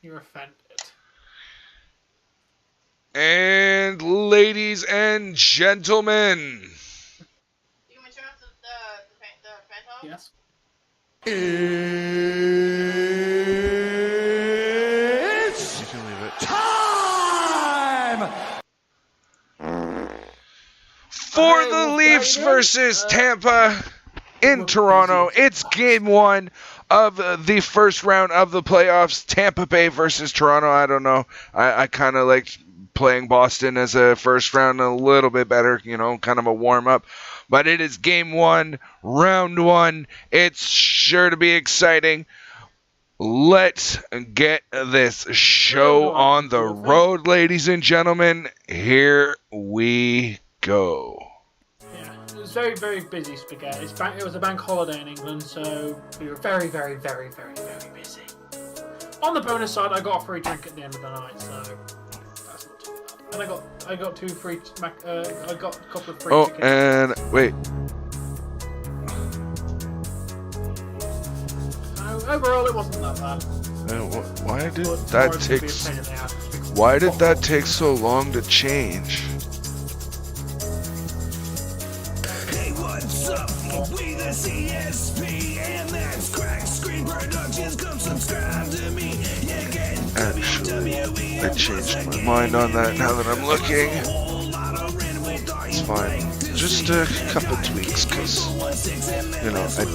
You're offended. And ladies and gentlemen, Do you want me to turn off the fan towel? Yes. It's you can leave it. time! For the Leafs versus Tampa in Toronto, it's game one of the first round of the playoffs. Tampa Bay versus Toronto. I don't know. I kind of liked playing Boston as a first round a little bit better, kind of a warm up. But it is game one, round one. It's sure to be exciting. Let's get this show on the road, ladies and gentlemen. Here we go. Yeah, it was very, very busy, Spaghetti. It was a bank holiday in England, so we were very, very, very, very, very busy. On the bonus side, I got a free drink at the end of the night, so that's not too bad. And I got two free. I got a couple of free. Oh, tickets. and wait. Overall, it wasn't that bad. Why did that take? Why did that take so long to change? Hey, what's up? We the C.S.P. and that's Crack Screen Productions. Come subscribe to me. Actually, I changed my mind on that now that I'm looking. It's fine. Just a couple tweaks, because, I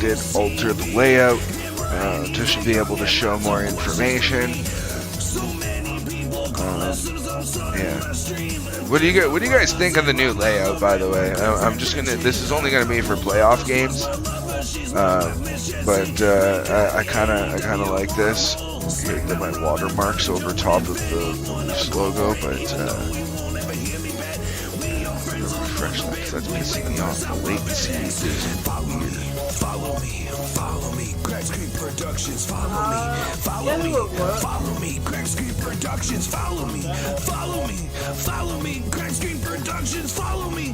did alter the layout to be able to show more information. Yeah. What do you guys think of the new layout, by the way? This is only gonna be for playoff games. But I kind of like this. Here, get my watermarks over top of the Leafs logo, but refresh that because that's pissing me off. The latency is weird. Follow me, Crack Screen Productions. Follow me, Crack Screen Productions. Follow me, Crack Screen Productions. Follow me,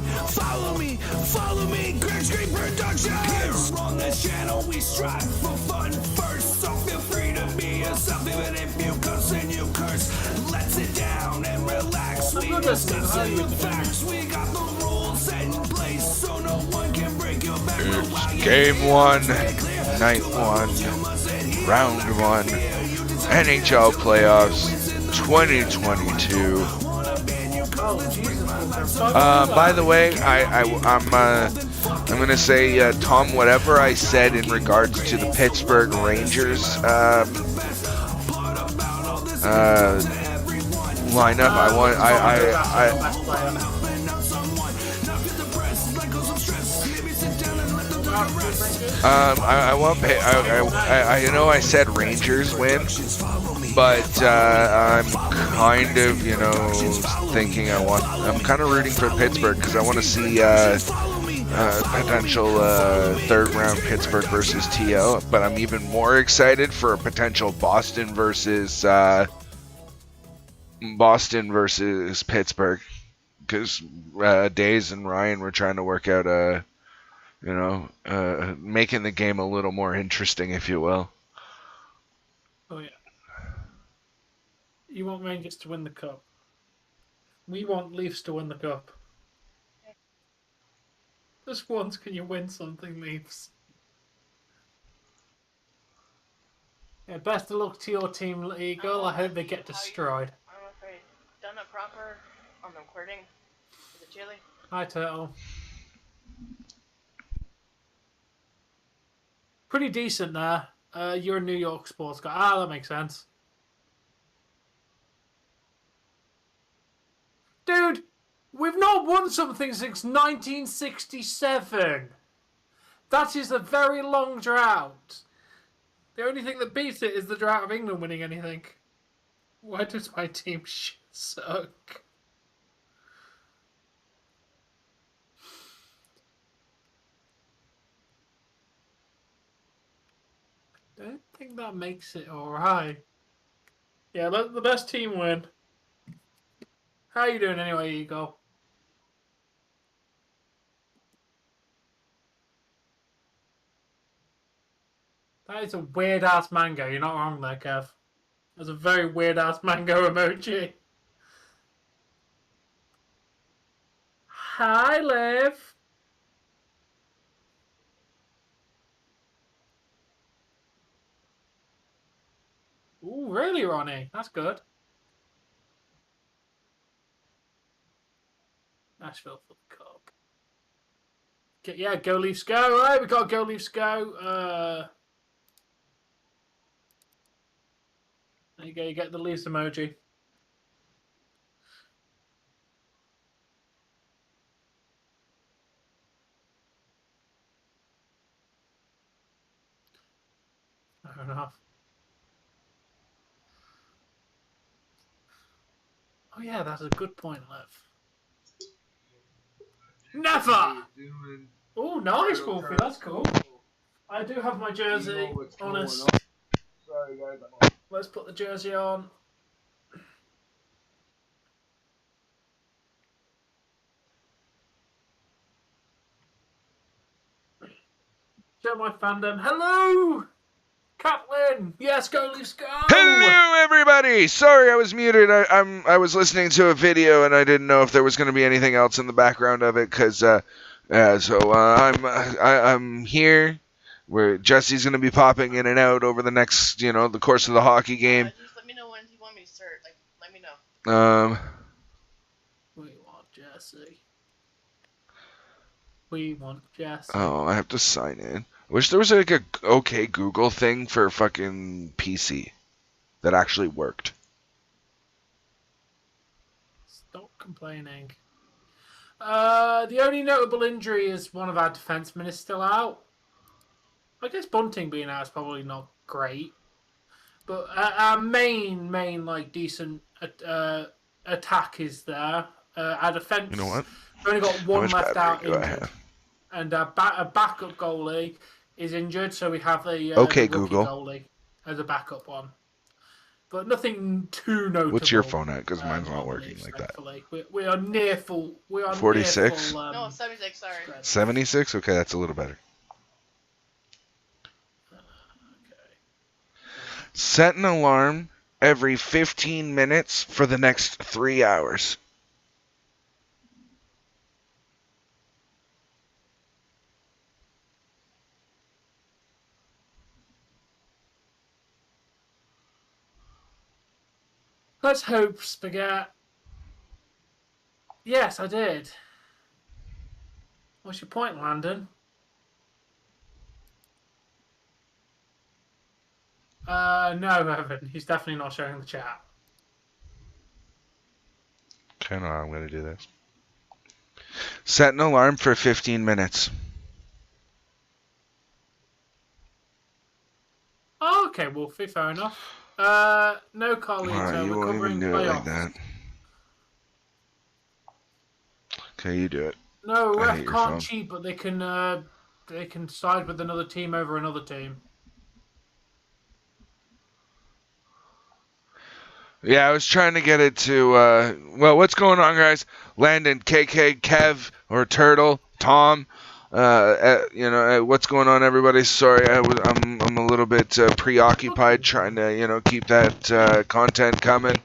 Crack Screen Productions. Here on this channel, we strive for fun first, so feel free to be yourself, even if you cuss and you curse. Let's sit down and relax. We discuss the facts. We got the rules set in place, so no one can break your back. It's game one, night one, round one, NHL playoffs 2022. By the way, I'm gonna say, Tom, whatever I said in regards to the Pittsburgh Rangers lineup, I said Rangers win, but I'm kind of, thinking I'm kind of rooting for Pittsburgh because I want to see potential third round Pittsburgh versus TO, but I'm even more excited for a potential Boston versus Pittsburgh, because Days and Ryan were trying to work out making the game a little more interesting, if you will. Oh yeah. You want Rangers to win the cup. We want Leafs to win the cup. Just once, can you win something, Leafs? Yeah, best of luck to your team, Eagle. I hope they get destroyed. I don't know if I done it proper on the recording. Is it chilly? Hi, Turtle. Pretty decent there. You're a New York sports guy. Ah, that makes sense. Dude, we've not won something since 1967. That is a very long drought. The only thing that beats it is the drought of England winning anything. Why does my team suck? I don't think that makes it alright. Yeah, let the best team win. How you doing anyway, Eagle? That is a weird-ass mango. You're not wrong there, Kev. That's a very weird ass mango emoji. Hi, Liv. Ooh, really, Ronnie? That's good. Nashville for the Cup. Yeah, go Leafs go. All right, we got go Leafs go. There you go. You get the Leafs emoji. Fair enough. Oh yeah, that's a good point, Lev. Never. Oh, nice, Wolfie. That's cool. I do have my jersey. Honest. Sorry, guys. Let's put the jersey on. Show my fandom. Hello, Catlin. Yes, go Leafs go. Hello, everybody. Sorry, I was muted. I was listening to a video and I didn't know if there was going to be anything else in the background of it because I'm here. Where Jesse's going to be popping in and out over the next, the course of the hockey game. Just let me know when you want me to start. Like, let me know. We want Jesse. We want Jesse. Oh, I have to sign in. I wish there was like a OK Google thing for fucking PC that actually worked. Stop complaining. The only notable injury is one of our defensemen is still out. I guess Bunting being out is probably not great, but our main like decent attack is there. Our defense. You know what? We've only got one left out injured, and our backup goalie is injured, so we have the OK the rookie Google goalie as a backup one. But nothing too notable. What's your phone at? Because mine's not working like that. We are near full. We are 46? Near full, No, 76. Sorry. 76? Okay, that's a little better. Set an alarm every 15 minutes for the next 3 hours. Let's hope, Spaghetti. Yes, I did. What's your point, Landon? No, Evan. He's definitely not showing the chat. Okay, no, I'm going to do this. Set an alarm for 15 minutes. Oh, okay, Wolfie, fair enough. No Carlito. You We're won't covering even do it like playoffs. that. Okay, you do it. No, I ref hate your can't phone. cheat, but they can side with another team over another team. Yeah, I was trying to get it to, well, what's going on, guys? Landon, KK, Kev, or Turtle, Tom, what's going on, everybody? Sorry, I'm a little bit preoccupied trying to, keep that content coming.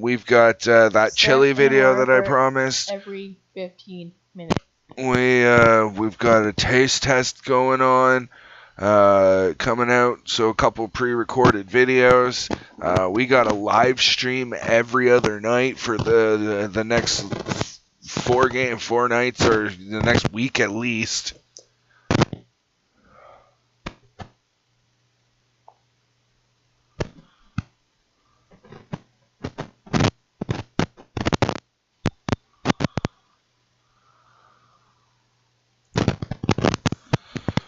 We've got that chili video that I promised. Every 15 minutes. We've got a taste test going on. Coming out, so a couple pre-recorded videos. We got a live stream every other night for the next 4 nights, or the next week at least.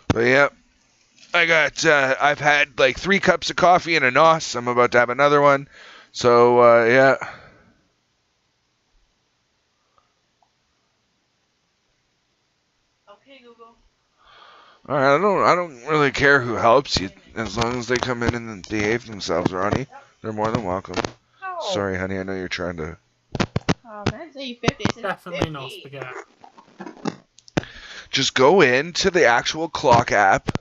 But yeah. I've had like 3 cups of coffee and a NOS. I'm about to have another one. So, yeah. Okay, Google. Alright, I don't really care who helps you. As long as they come in and behave themselves, Ronnie. They're more than welcome. Oh. Sorry, honey, I know you're trying to... Oh, man, say 50. It's Definitely 50. not Spaghetti. Just go into the actual clock app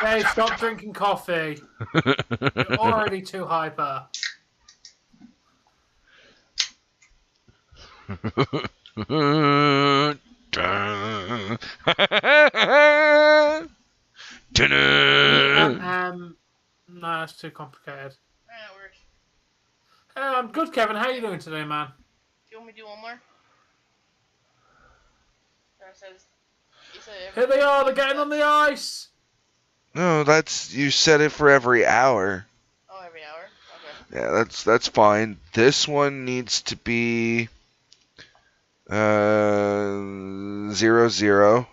Hey, stop drinking coffee. You're already too hyper. No, that's too complicated. Alright, that works. I'm good, Kevin. How are you doing today, man? Do you want me to do one more? Or it says, you said Here they are. They're getting on the ice. No, you said it for every hour. Oh, every hour? Okay. Yeah, that's fine. This one needs to be 0-0.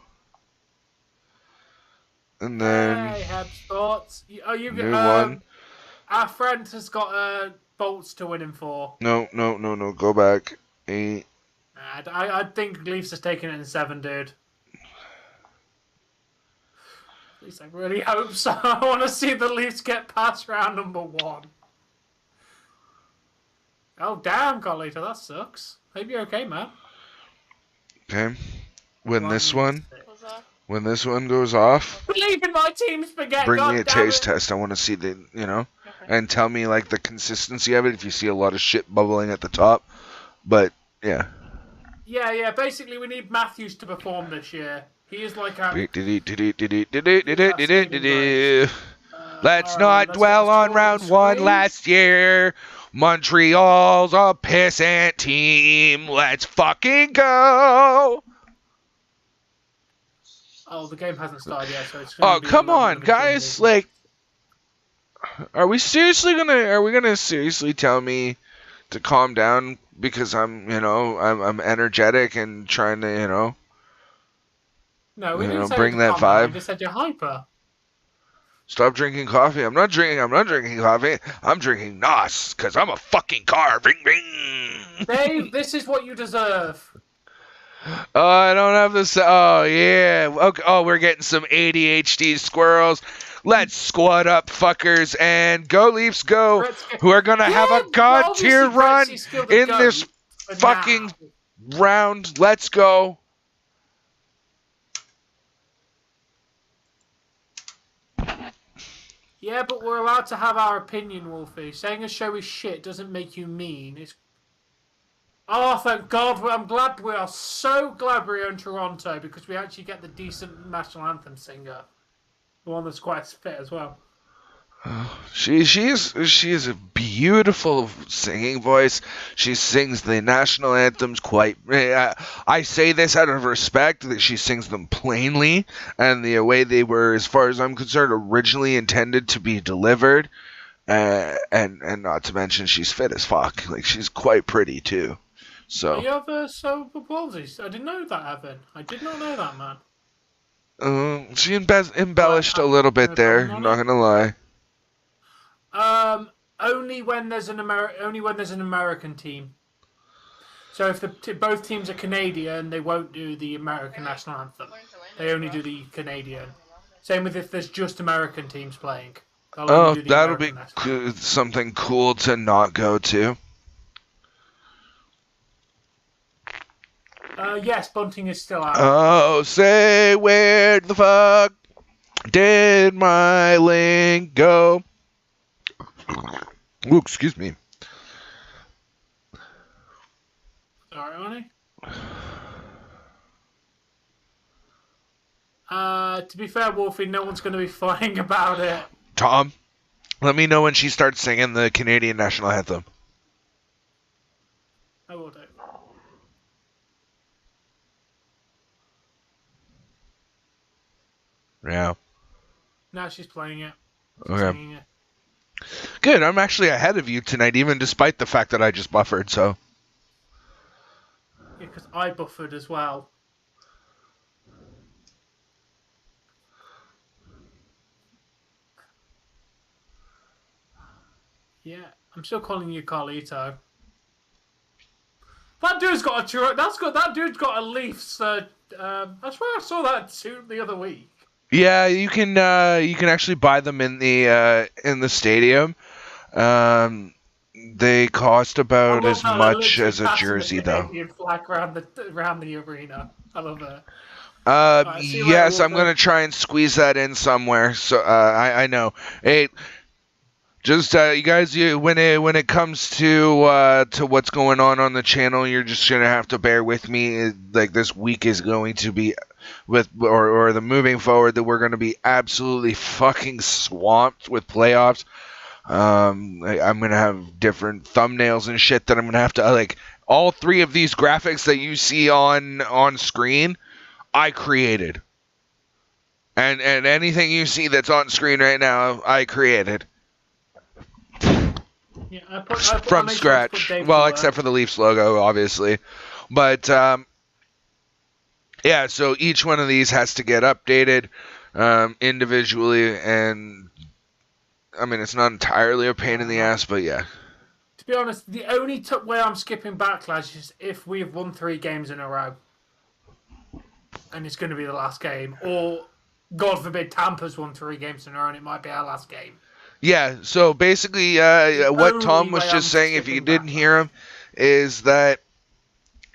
And then Hey, had thoughts. new one. Our friend has got bolts to win him for. No. Go back. 8. I think Leafs has taken it in 7, dude. At least I really hope so. I want to see the Leafs get past round number 1. Oh, damn, Carlito, that sucks. Hope you're okay, man. Okay. When this one What's that? goes off, Believe in my team, Spaghetti. bring God me a damn taste it. test. I want to see Okay. and tell me like the consistency of it. If you see a lot of shit bubbling at the top, but yeah. Yeah. Basically, we need Matthews to perform this year. He is like a. Let's Alright, not let's dwell get on this round score 1 screen. last year. Montreal's a pissant team. Let's fucking go. Oh, the game hasn't started yet, so it's. Oh, come on, guys! Like, are we gonna seriously tell me to calm down because I'm energetic and trying to, No, we you didn't know, say bring to that calm down, vibe. We just said you're hyper. Stop drinking coffee. I'm not drinking coffee. I'm drinking NOS because I'm a fucking car. Bing, bing. Dave, this is what you deserve. Oh, I don't have this. Oh, yeah. Okay. Oh, we're getting some ADHD squirrels. Let's squat up, fuckers, and go Leafs go, who are going to have a god tier run in this fucking round. Let's go. Yeah, but we're allowed to have our opinion, Wolfie. Saying a show is shit doesn't make you mean. It's... Oh, thank God. We are so glad we're in Toronto because we actually get the decent national anthem singer. The one that's quite fit as well. She is a beautiful singing voice. She sings the national anthems quite. I say this out of respect that she sings them plainly and the way they were, as far as I'm concerned, originally intended to be delivered. And not to mention she's fit as fuck. Like she's quite pretty too. So. You have cerebral palsy. I didn't know that, Evan. I did not know that, man. She embellished a little bit there. Not gonna lie. Only when there's an American team. So if both teams are Canadian, they won't do the American national anthem. They only do the Canadian. Same with if there's just American teams playing. Oh, that'll be something cool to not go to. Yes, bunting is still out. Oh, say where the fuck did my link go? Ooh, excuse me. Sorry, Arnie. To be fair, Wolfie, no one's going to be flying about it. Tom, Let me know when she starts singing the Canadian national anthem. I will do. Yeah. Now she's playing it. Okay. Singing it. Good. I'm actually ahead of you tonight, even despite the fact that I just buffered. So. Yeah, because I buffered as well. Yeah, I'm still calling you Carlito. That dude's got a churro. That dude's got a Leafs. I swear I saw that suit the other week. Yeah, you can actually buy them in the stadium. They cost about as much as a jersey, though. Flag around the arena. I love it. Yes, I'm gonna try and squeeze that in somewhere. So I know. Hey, just you guys, when it comes to what's going on the channel, you're just gonna have to bear with me. Like this week is going to be or the moving forward that we're gonna be absolutely fucking swamped with playoffs. I'm gonna have different thumbnails and shit that I'm gonna have to like. All three of these graphics that you see on screen, I created. And anything you see that's on screen right now, I created. Yeah, I from scratch. Well, except for the Leafs logo, obviously. But yeah, so each one of these has to get updated individually, and I mean it's not entirely a pain in the ass, but yeah. To be honest, the only way I'm skipping Backlash is if we've won 3 games in a row, and it's going to be the last game, or God forbid Tampa's won 3 games in a row and it might be our last game. Yeah, so basically what Tom was just saying, if you didn't hear him, is that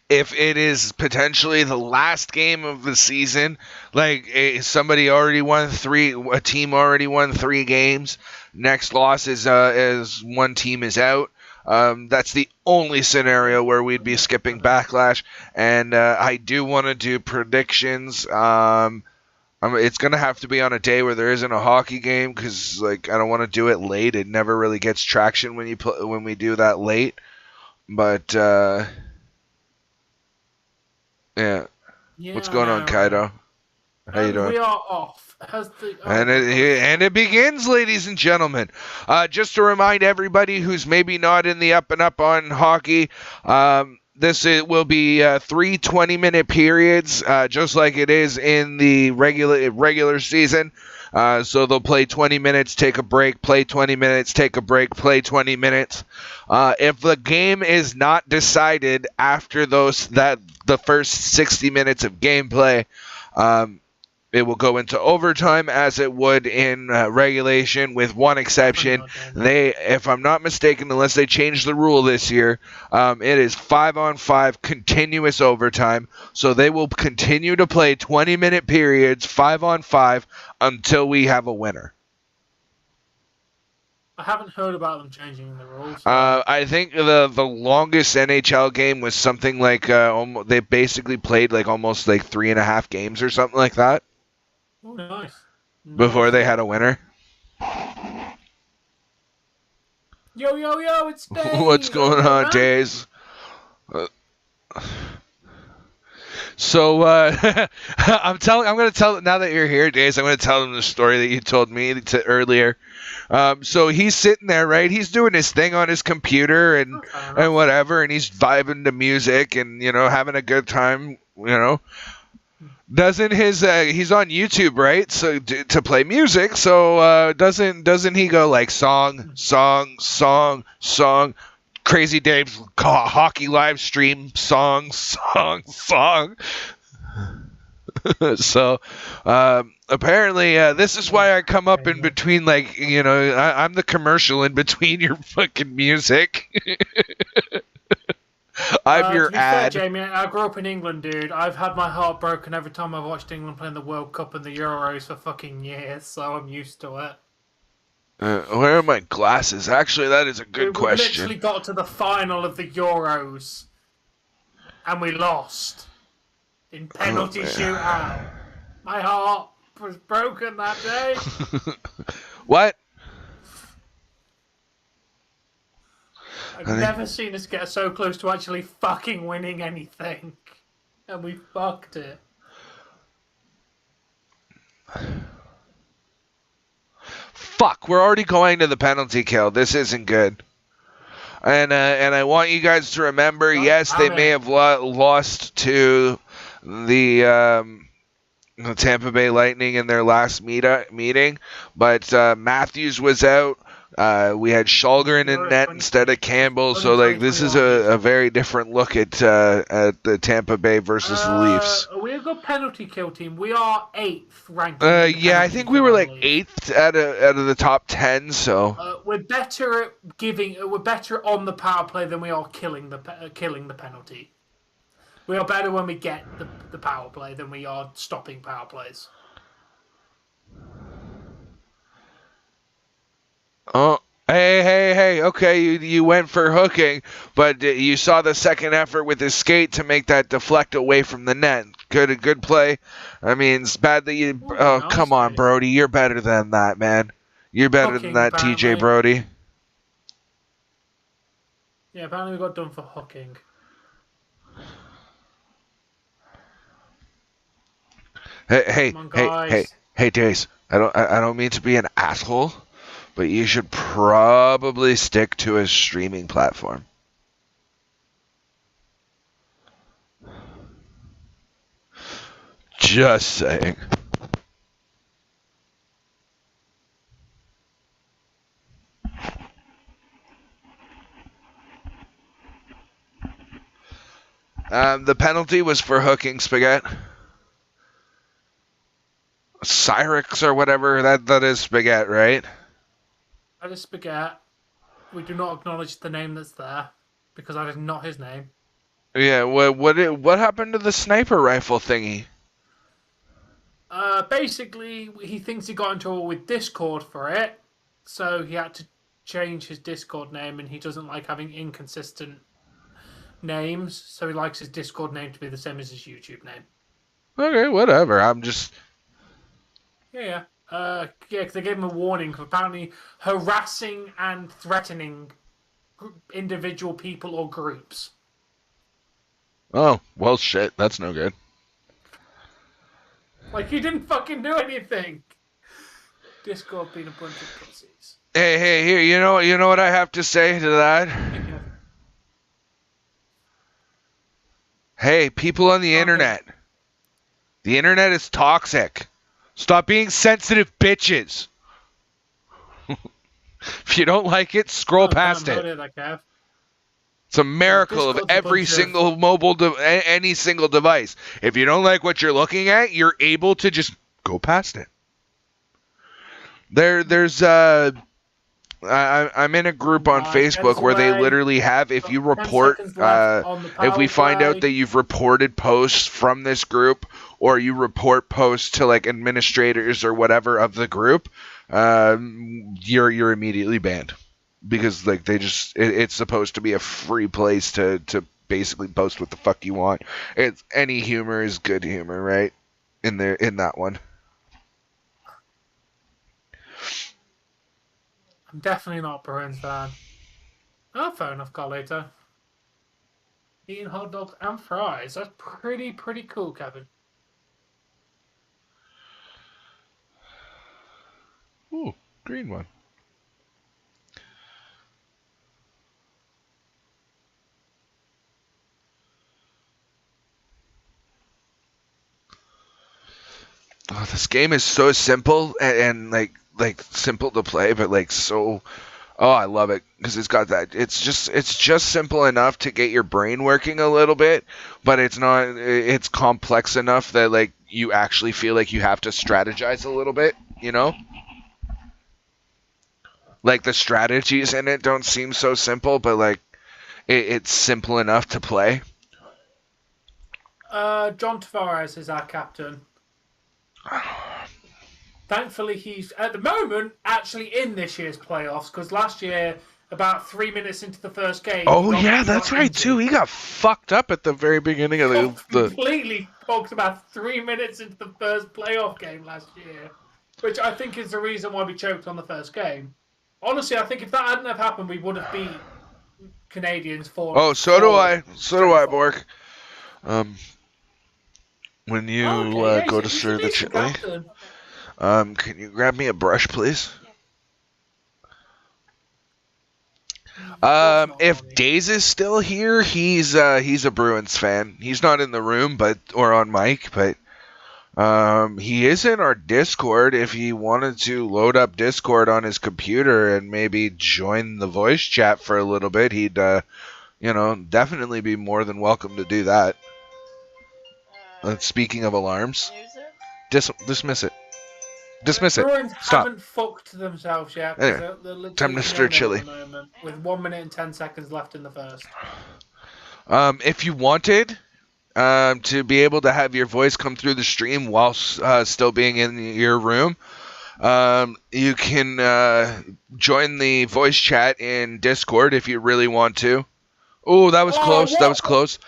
if it is potentially the last game of the season, like a team already won 3 games, next loss is one team is out. That's the only scenario where we'd be skipping Backlash, and I do want to do predictions. It's gonna have to be on a day where there isn't a hockey game, because like I don't want to do it late. It never really gets traction when we do that late. But yeah. What's going on, Kaido? How you doing? We are off. And it begins, ladies and gentlemen. Just to remind everybody who's maybe not in the up and up on hockey, it will be 3 20-minute periods, just like it is in the regular season. So they'll play 20 minutes, take a break, play 20 minutes, take a break, play 20 minutes. If the game is not decided after the first 60 minutes of gameplay, it will go into overtime as it would in regulation, with one exception. If I'm not mistaken, unless they change the rule this year, it is 5-on-5 continuous overtime. So they will continue to play 20-minute periods, 5-on-5, until we have a winner. I haven't heard about them changing the rules. I think the longest NHL game was something like they basically played like almost like 3.5 games or something like that. Oh, nice. Before they had a winner. Yo, it's Dave. What's going on, Days? So I'm going to tell now that you're here, Days. I'm going to tell them the story that you told me earlier. So he's sitting there, right? He's doing his thing on his computer and whatever, and he's vibing to music and having a good time, Doesn't he's on YouTube, right? So to play music, so doesn't he go like song, Crazy Dave's hockey live stream, song. So apparently this is why I come up in between, like I'm the commercial in between your fucking music. I'm your ad. Fair, Jamie, I grew up in England, dude. I've had my heart broken every time I've watched England playing the World Cup and the Euros for fucking years, so I'm used to it. Where are my glasses? Actually, that is a good question. We literally got to the final of the Euros, and we lost in penalty shootout. My heart was broken that day. What? I've never seen us get so close to actually fucking winning anything. And we fucked it. Fuck, we're already going to the penalty kill. This isn't good. And I want you guys to remember, yes, they may have lost to the Tampa Bay Lightning in their last meeting, but Matthews was out. We had Shulgren in net instead of Campbell, so like this is a very different look at the Tampa Bay versus the Leafs. We're a good penalty kill team. We are 8th ranked. Yeah, I think we were like 8th out of the top 10. So we're better at we're better on the power play than we are killing the penalty. We are better when we get the power play than we are stopping power plays. Oh, hey, okay, you went for hooking, but you saw the second effort with his skate to make that deflect away from the net. Good play. I mean, it's bad that you... Oh, come on, Brody. You're better than that, man. You're better than that, apparently. TJ Brody. Yeah, apparently we got done for hooking. Hey, Daze. I don't mean to be an asshole, but you should probably stick to a streaming platform. Just saying. The penalty was for hooking, Spaghetti. Cyrix or whatever, that is Spaghetti, right? That is Spaghetti. We do not acknowledge the name that's there, because that is not his name. Yeah, what happened to the sniper rifle thingy? Basically, he thinks he got into trouble with Discord for it, so he had to change his Discord name, and he doesn't like having inconsistent names, so he likes his Discord name to be the same as his YouTube name. Okay, whatever. I'm just... Yeah, because they gave him a warning for apparently harassing and threatening individual people or groups. Oh, well, shit. That's no good. Like, he didn't fucking do anything. Discord being a bunch of pussies. Hey, here, you know what I have to say to that? Hey, people on the internet. The internet is toxic. Stop being sensitive bitches. If you don't like it, scroll past it. It's a miracle of every single any single device. If you don't like what you're looking at, you're able to just go past it. I'm in a group on Facebook where they literally have, if you report, if we find out that you've reported posts from this group, or you report posts to like administrators or whatever of the group, you're immediately banned. Because like it's supposed to be a free place to basically post what the fuck you want. Any humor is good humor, right? In that one. I'm definitely not a Bruins fan. Oh, fair enough, Carlito. Eating hot dogs and fries. That's pretty cool, Kevin. Ooh, green one. Oh, this game is so simple and like simple to play, but like so. Oh, I love it because it's got that. It's just simple enough to get your brain working a little bit, but it's not. It's complex enough that like you actually feel like you have to strategize a little bit. You know, like the strategies in it don't seem so simple, but like it's simple enough to play. John Tavares is our captain. Thankfully, he's, at the moment, actually in this year's playoffs, because last year, about 3 minutes into the first game... Oh, yeah, that's right, too. He got fucked up at the very beginning of the... Completely fucked about 3 minutes into the first playoff game last year, which I think is the reason why we choked on the first game. Honestly, I think if that hadn't have happened, we would have beat Canadiens for. Oh, so do I. So do I, Bork. When you Okay, yeah, go to he's a serve the decent chili, captain. can you grab me a brush, please? Of course not, If Ronnie. Daze is still here, he's a Bruins fan. He's not in the room, or on mic, but he is in our Discord. If he wanted to load up Discord on his computer and maybe join the voice chat for a little bit, he'd definitely be more than welcome to do that. Speaking of alarms, dismiss it. Dismiss it. Bruins Stop. haven't fucked themselves yet. Anyway, They're literally time to stir 1-0 chili. at the moment, with 1 minute and 10 seconds left in the first. If you wanted to be able to have your voice come through the stream while still being in your room, you can join the voice chat in Discord if you really want to. Oh, that was close. What? That was close.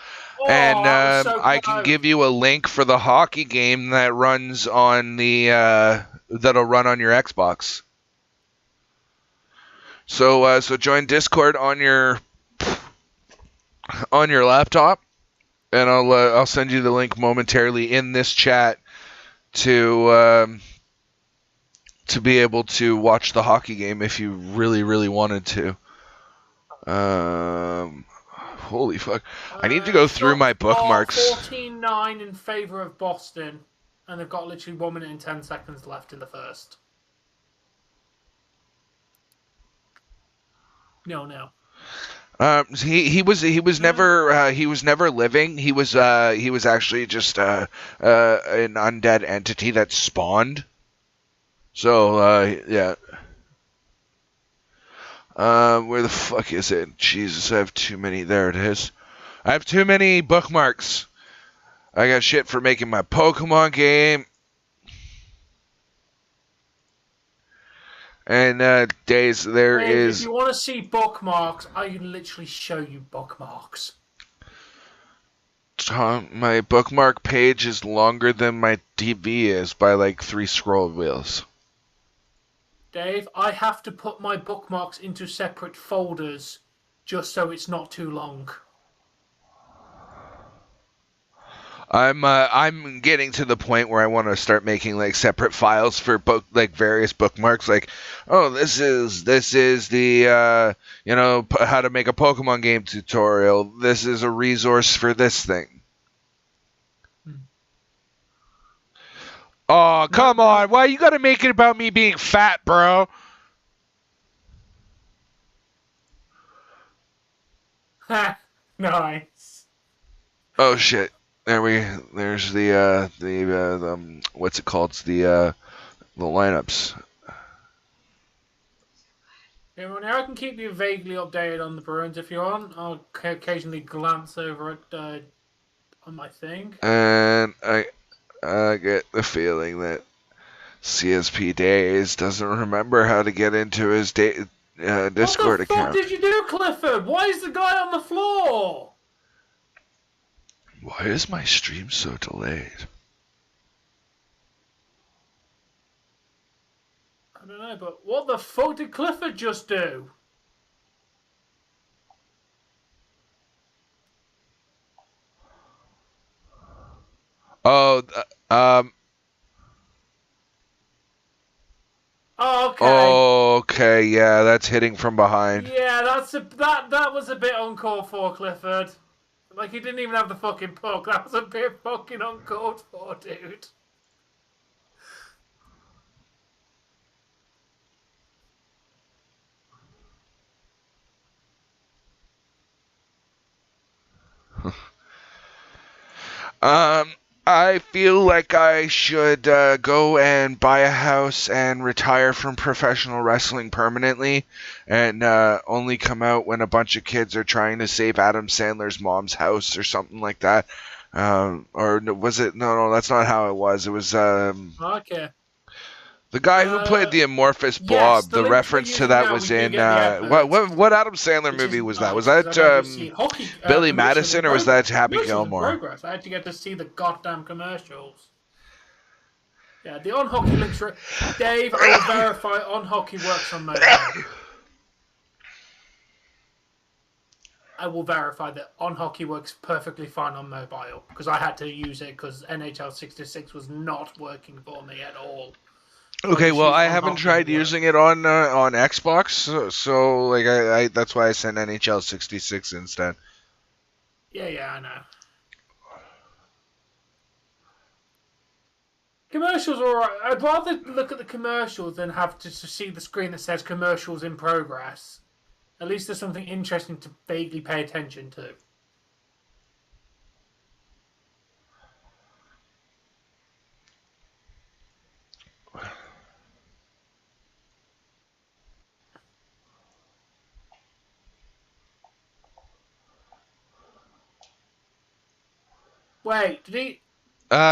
And that was so I can close. give you a link for the hockey game that runs on that'll run on your Xbox. So join Discord on your laptop, and I'll send you the link momentarily in this chat to be able to watch the hockey game if you really, really wanted to. Holy fuck. I need to go through my bookmarks. 14-9 in favour of Boston, and they've got literally 1 minute and 10 seconds left in the first. No. He was never living. He was actually just an undead entity that spawned. So yeah. Where the fuck is it? Jesus, I have too many. There it is. I have too many bookmarks. I got shit for making my Pokemon game. And Days, there is. If you want to see bookmarks, I can literally show you bookmarks. My bookmark page is longer than my TV is by like 3 scroll wheels. Dave, I have to put my bookmarks into separate folders just so it's not too long. I'm getting to the point where I want to start making like separate files for various bookmarks. Like, oh, this is the how to make a Pokemon game tutorial. This is a resource for this thing. Oh, come on. Why you got to make it about me being fat, bro? Ha! Nice. Oh shit. There's the what's it called? It's the lineups. Yeah, well, now I can keep you vaguely updated on the Bruins if you want. I'll occasionally glance over at on my thing. And I get the feeling that C.S.P. Days doesn't remember how to get into his Discord account. What the fuck did you do, Clifford? Why is the guy on the floor? Why is my stream so delayed? I don't know, but what the fuck did Clifford just do? Oh, Okay. Okay, yeah, that's hitting from behind. Yeah, that was a bit uncalled for, Clifford. Like, he didn't even have the fucking puck. That was a bit fucking uncalled for, dude. I feel like I should go and buy a house and retire from professional wrestling permanently, and only come out when a bunch of kids are trying to save Adam Sandler's mom's house or something like that. Or was it? No, that's not how it was. It was Okay. the guy who played the amorphous blob. the the link reference we're to using that now, was we do in get the adverts. what Adam Sandler Which movie is was that? nice, Was 'cause that I don't get to see hockey, Billy commercials Madison, in or was that Happy commercials in Gilmore? progress. I had to get to see the goddamn commercials. Yeah, the on hockey links. Dave, I will verify on hockey works on mobile. I will verify that On Hockey works perfectly fine on mobile because I had to use it because NHL 66 was not working for me at all. Okay, well, I haven't Hockey tried to work. using it on Xbox, so like I that's why I sent NHL 66 instead. Yeah, I know. Commercials are alright. I'd rather look at the commercials than have to see the screen that says commercials in progress. At least there's something interesting to vaguely pay attention to. Wait, did he...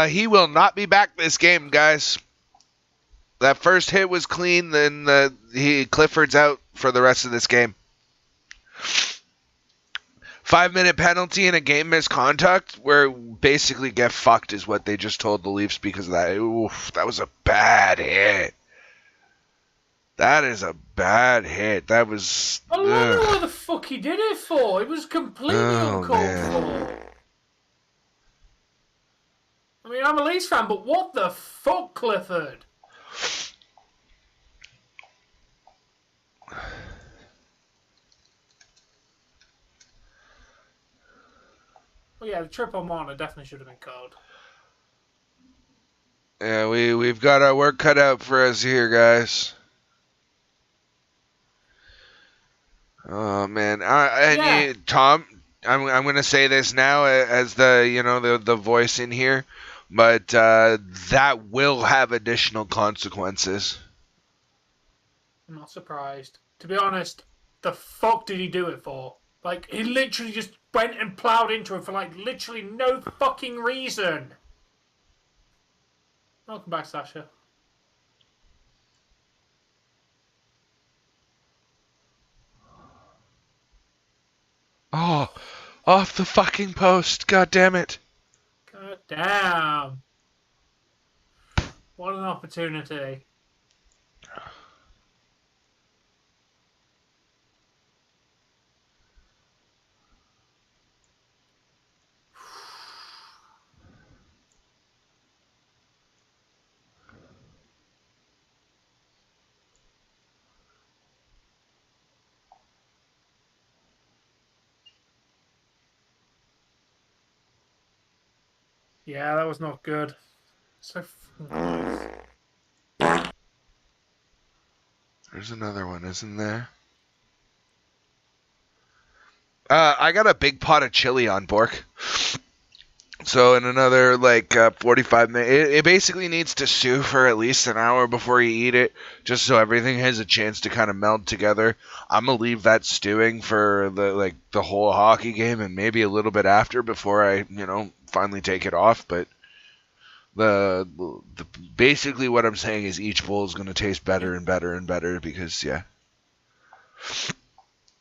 He will not be back this game, guys. That first hit was clean, then Clifford's out for the rest of this game. 5-minute penalty and a game misconduct where basically get fucked is what they just told the Leafs because of that. Oof, that was a bad hit. That is a bad hit. That was... I don't know what the fuck he did it for. It was completely uncalled for. I mean, I'm a Leafs fan, but what the fuck, Clifford? Well, yeah, the triple mono definitely should have been called. Yeah, we've got our work cut out for us here, guys. Oh man, Tom, I'm gonna say this now as the voice in here, but that will have additional consequences. I'm not surprised. To be honest, the fuck did he do it for? Like, he literally just went and ploughed into it for, like, literally no fucking reason. Welcome back, Sasha. Oh, off the fucking post. God damn it. God damn. What an opportunity. Yeah, that was not good. So There's another one, isn't there? I got a big pot of chili on Bork. So in another 45 minutes, it basically needs to stew for at least an hour before you eat it, just so everything has a chance to kind of meld together. I'm gonna leave that stewing for the whole hockey game and maybe a little bit after before I finally take it off. But the basically what I'm saying is each bowl is gonna taste better and better and better because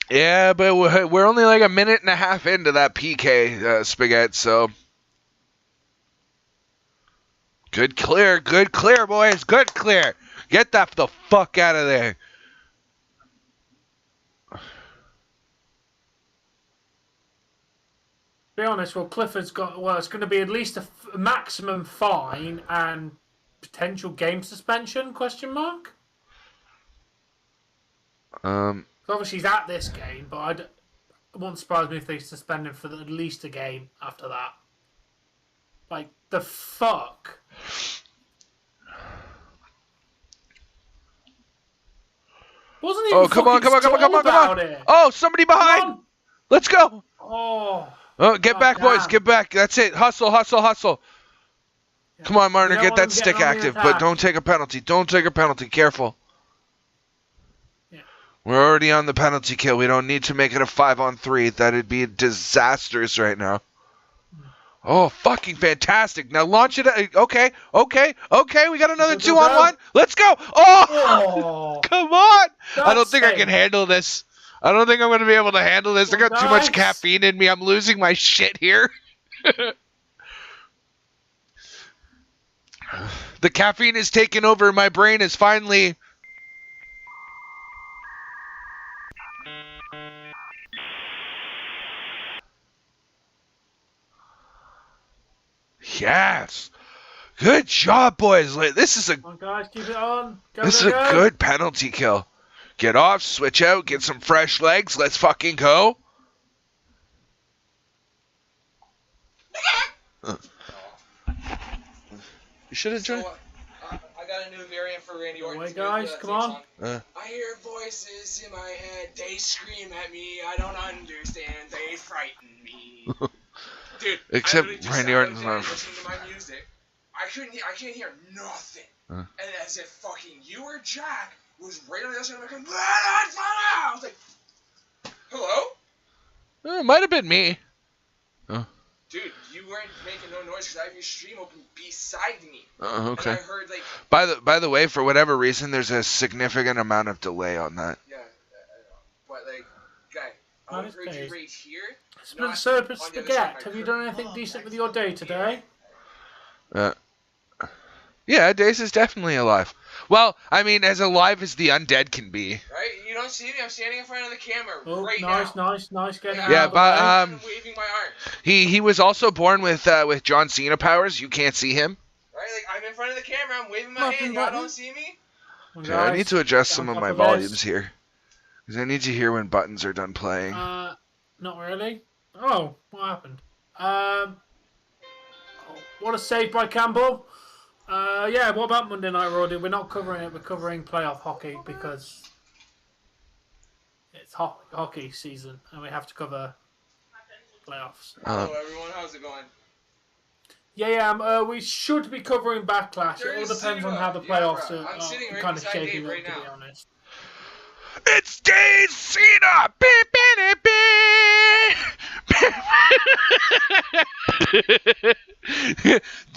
yeah, but we're only like a minute and a half into that PK spaghetti, so. Good clear, boys, good clear. Get that the fuck out of there. be honest, Clifford's got... Well, it's going to be at least a maximum fine and potential game suspension, question mark? Obviously, he's at this game, but it wouldn't surprise me if they suspend him for at least a game after that. Like, the fuck? Wasn't even come on. it. Oh, somebody behind. Let's go. Oh, get back, boys. Get back. That's it. Hustle. Yeah. Come on, Marner. Get that stick active, but don't take a penalty. Careful. Yeah. We're already on the penalty kill. We don't need to make it a 5-on-3. That'd be disastrous right now. Oh, fucking fantastic. Now launch it. Okay. We got another 2-on-1. Let's go. Oh, come on. I don't think I can handle this. I don't think I'm going to be able to handle this. I got too much caffeine in me. I'm losing my shit here. The caffeine is taking over. My brain is finally... Yes. Good job, boys. This is a Come on, guys, keep it on. Go, this go, is go. a good penalty kill. Get off, switch out, get some fresh legs. Let's fucking go. You should have joined. So, I got a new variant for Randy Orton. Away, guys, come on. I hear voices in my head. They scream at me. I don't understand. They frighten me. Dude, Except I literally Randy just Orton's sat out there not. listening to my music. I can't hear nothing. And as if fucking you or Jack was right on the other side of my car. I was like, hello? It might have been me. Dude, you weren't making no noise because I have your stream open beside me. Okay. And I heard like, By the way, for whatever reason, there's a significant amount of delay on that. yeah, I know. But like, guy, I heard you right here. Serpent Spaghetti, have you done anything decent with your day today? Yeah, Dace is definitely alive. Well, I mean, as alive as the undead can be. Right? You don't see me? I'm standing in front of the camera Oh, now. nice. Getting out Yeah, of the but way. I'm waving my arms. he was also born with John Cena powers. You can't see him. Right? Like, I'm in front of the camera. I'm waving my hand. Y'all don't see me? Okay, I need to adjust some of my top of volumes this. here. Because I need to hear when buttons are done playing. Not really. Oh, what happened? What a save by Campbell. Yeah, what about Monday Night Raw? We're not covering it. We're covering playoff hockey because it's hockey season and we have to cover playoffs. Hello, everyone. How's it going? Yeah. We should be covering Backlash. It all There's depends on Cena. how the Yeah, playoffs bro. I'm sitting are right kind of beside shaping Dave up, right to be now. honest. It's Dave Cena!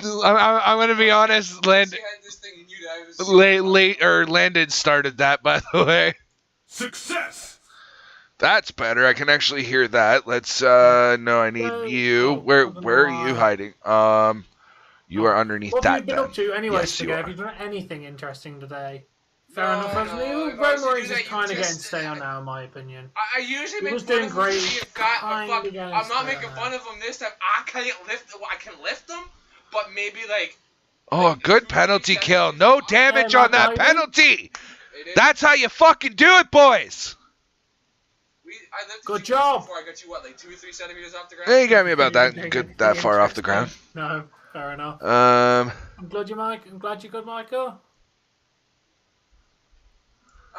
I'm gonna be honest, Landon started that, by the way. Success! That's better. I can actually hear that. Let's no, I need you. Where are you hiding? You are underneath What that. have you been up to anyway, Yes, you Spaghetti? are. Have you done anything interesting today? Fair No, enough. no, if I was to Romaries do is that, kind of you getting just- stale now, in my opinion. I usually He make was fun doing of him great, being fat, but fuck, kinda getting I'm not stale making now. fun of him this time. I can lift them, but maybe like. Oh, good penalty kill. No damage on that penalty. That's how you fucking do it, boys. I lifted Good you job. Before I got you, what, like 2 or 3 centimeters off the ground? Yeah, you got me about that far off the ground. No, fair enough. Um, I'm glad you're good, Michael.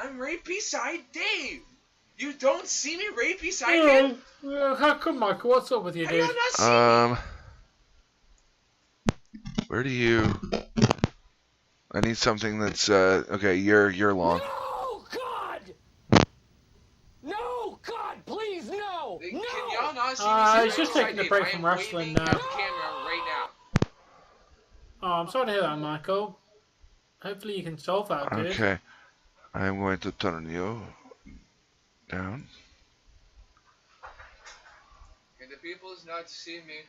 I'm right beside Dave. You don't see me right beside him? How come, Michael? What's up with you, How do you dude? not see me? where do you? I need something that's okay. You're long. No, God! No, God, please, no! Can No! y'all not see me? He's just taking a break from wrestling now. At the camera right now. Oh, I'm sorry to hear that, Michael. Hopefully you can solve that, dude. Okay, I'm going to turn you down. Can the people's not see me?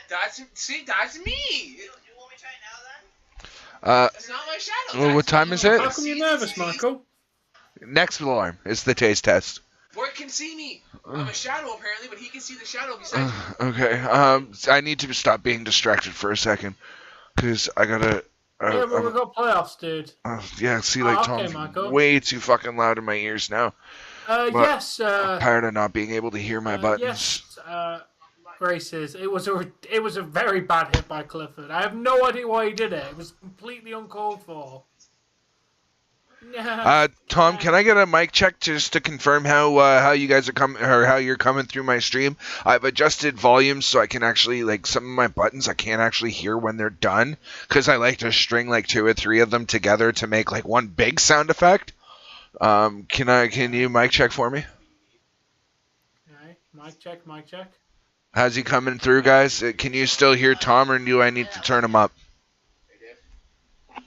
That's me. You want me to try it now then? That's not my shadow. Well, what That's time me. is it? How come you're nervous, Michael? Next alarm is the taste test. Bort can see me. I'm a shadow apparently, but he can see the shadow beside me. Okay. I need to stop being distracted for a second, cause I gotta. Yeah, but we've got playoffs, dude. Yeah. See, like okay, Tom's Michael. way too fucking loud in my ears now. But Yes. I'm tired of not being able to hear my buttons. Yes. Graces. It was a very bad hit by Clifford. I have no idea why he did it. It was completely uncalled for. Tom, can I get a mic check just to confirm how you guys are coming or how you're coming through my stream? I've adjusted volume so I can actually some of my buttons I can't actually hear when they're done because I like to string 2 or 3 of them together to make one big sound effect. Can you mic check for me? Okay, mic check. How's he coming through, guys? Can you still hear Tom or do I need to turn him up? Hey, Dave.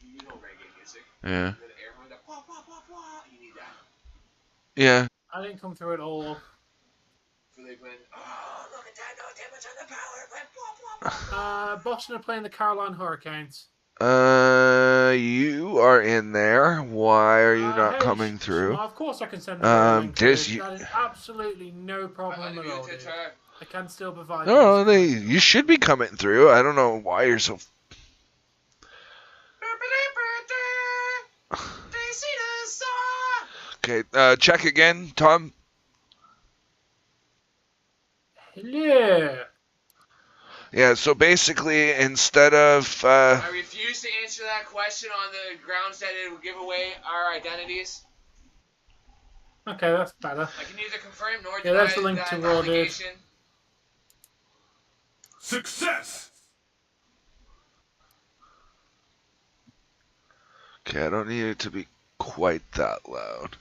You know reggae music. Yeah. The air horn, the wah, wah, wah, wah. You need that. Yeah. I didn't come through at all. For like when, oh, look at that, no damage on the power. Like, wah, wah, wah. Boston are playing the Carolina Hurricanes. You are in there. Why are you not Hey, coming through? Well, of course I can send them. This That is absolutely no I problem at all. muted Dude. her. I can still provide. No, those. you should be coming through. I don't know why you're so. Okay, check again, Tom. Yeah. Yeah, so basically, instead of I refuse to answer that question on the grounds that it will give away our identities. Okay, that's better. I can neither confirm nor Yeah, deny that's the link that to Raw, dude. allegation. Success! okay, I don't need it to be quite that loud.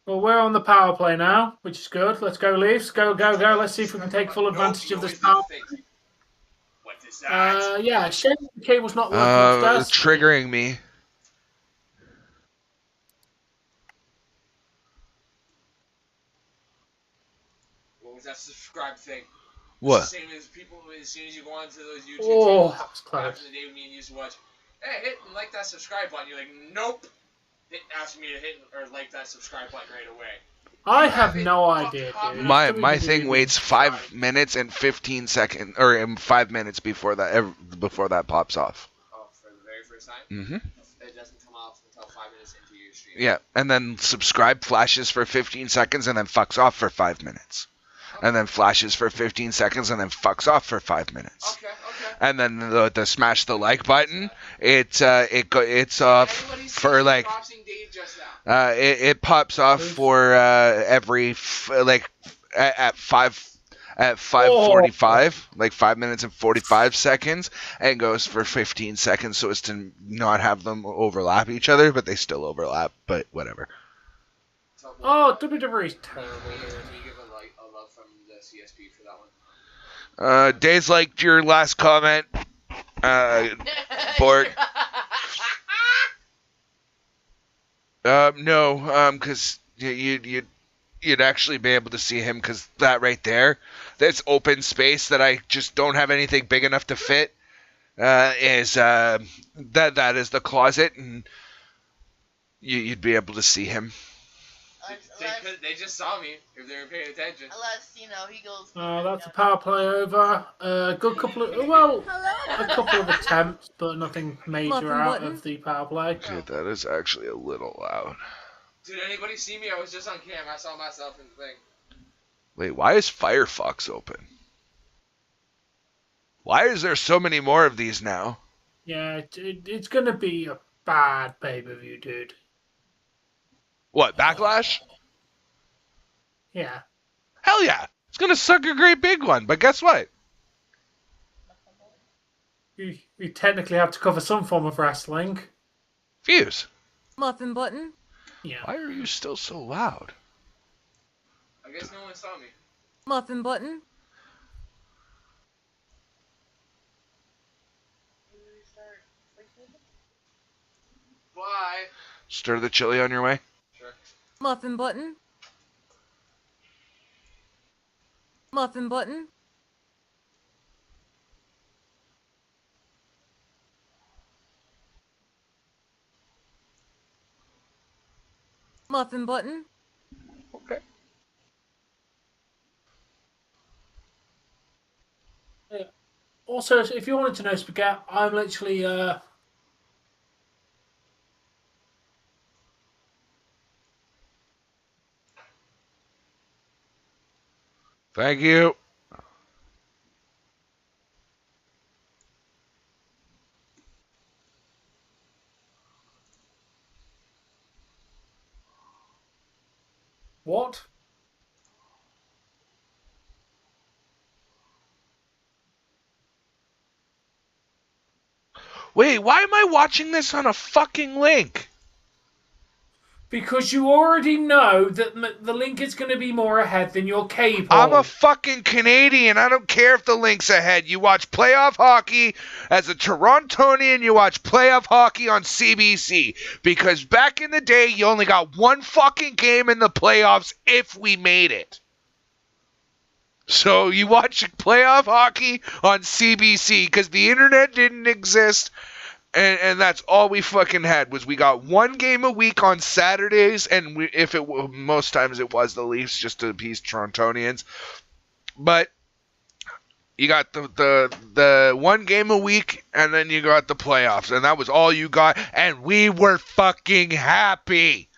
Well, we're on the power play now, which is good. Let's go, Leafs. Go, go, go. Let's see if we can take full advantage of this power. What is that? Yeah, shame the cable's not working It's triggering me. What was that subscribe thing? What? Same as people, as soon as you go onto those YouTube Oh, channels, that was back close. in the day when me and you used to watch, hey, hit and like that subscribe button. You're like, nope. It asked me to hit or like that subscribe button right away. I have no idea, dude. My thing waits 5 minutes and 15 seconds, or 5 minutes before that pops off. Oh, for the very first time? Mm-hmm. It doesn't come off until 5 minutes into your stream. Yeah, and then subscribe flashes for 15 seconds and then fucks off for 5 minutes. And then flashes for 15 seconds and then fucks off for 5 minutes. Okay, okay. And then the smash the like button, it's off for like Boxing Day just now. it pops off for every at 5:45, like 5 minutes and 45 seconds, and goes for 15 seconds so as to not have them overlap each other, but they still overlap. But whatever. Oh, WWE's terrible, dude. Can you give a love from the C.S.P. for that one? Days liked your last comment. Borg. No, because you'd actually be able to see him, because that right there, that's open space that I just don't have anything big enough to fit. That is the closet, and you'd be able to see him. They just saw me if they were paying attention. Unless, he goes... That's a power play over. Good couple of... Well, a couple of attempts, but nothing major out of the power play. Okay, that is actually a little loud. Did anybody see me? I was just on cam. I saw myself in the thing. Wait, why is Firefox open? Why is there so many more of these now? Yeah, it's going to be a bad pay-per-view, dude. What, Backlash? Yeah. Hell yeah! It's gonna suck a great big one, but guess what? You technically have to cover some form of wrestling. Fuse. Muffin button. Yeah. Why are you still so loud? I guess no one saw me. Muffin button. Bye. Stir the chili on your way? Sure. Muffin button. Muffin button. Muffin button. Okay. Yeah. Also, if you wanted to know, Spaghetti, I'm literally Thank you. What? Wait, why am I watching this on a fucking link? Because you already know that the link is going to be more ahead than your cable. I'm a fucking Canadian. I don't care if the link's ahead. You watch playoff hockey. As a Torontonian, you watch playoff hockey on CBC. Because back in the day, you only got one fucking game in the playoffs if we made it. So you watch playoff hockey on CBC because the internet didn't exist. And that's all we fucking had was we got one game a week on Saturdays, and most times it was the Leafs just to appease Torontonians. But you got the one game a week, and then you got the playoffs, and that was all you got, and we were fucking happy.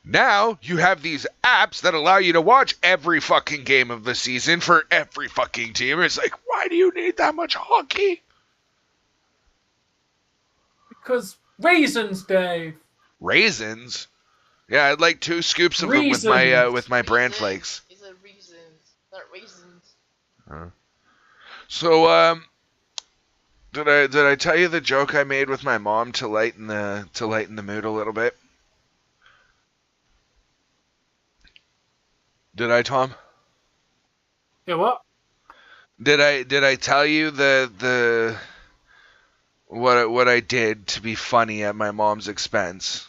Now you have these apps that allow you to watch every fucking game of the season for every fucking team. It's like, why do you need that much hockey? Because raisins, Dave. Raisins? Yeah, I'd like 2 scoops of them with my bran flakes. He said reasons, not raisins. So, did I tell you the joke I made with my mom to lighten the mood a little bit? Did I, Tom? Yeah, what? Did I tell you the what I did to be funny at my mom's expense?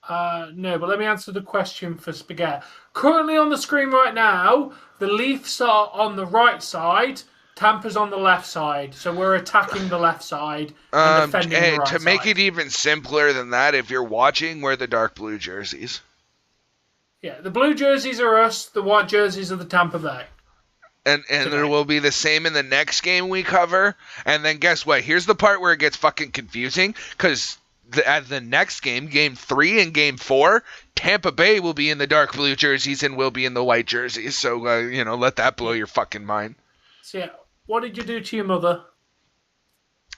No, but let me answer the question for Spaghetti. Currently on the screen right now, the Leafs are on the right side, Tampa's on the left side, so we're attacking the left side and defending the right to make side. it even simpler than that, if you're watching, we're the dark blue jerseys. Yeah, the blue jerseys are us, the white jerseys are the Tampa Bay. And there will be the same in the next game we cover. And then guess what? Here's the part where it gets fucking confusing, because at the next game, Game 3 and Game 4, Tampa Bay will be in the dark blue jerseys and we'll be in the white jerseys. So, let that blow your fucking mind. So, yeah, what did you do to your mother?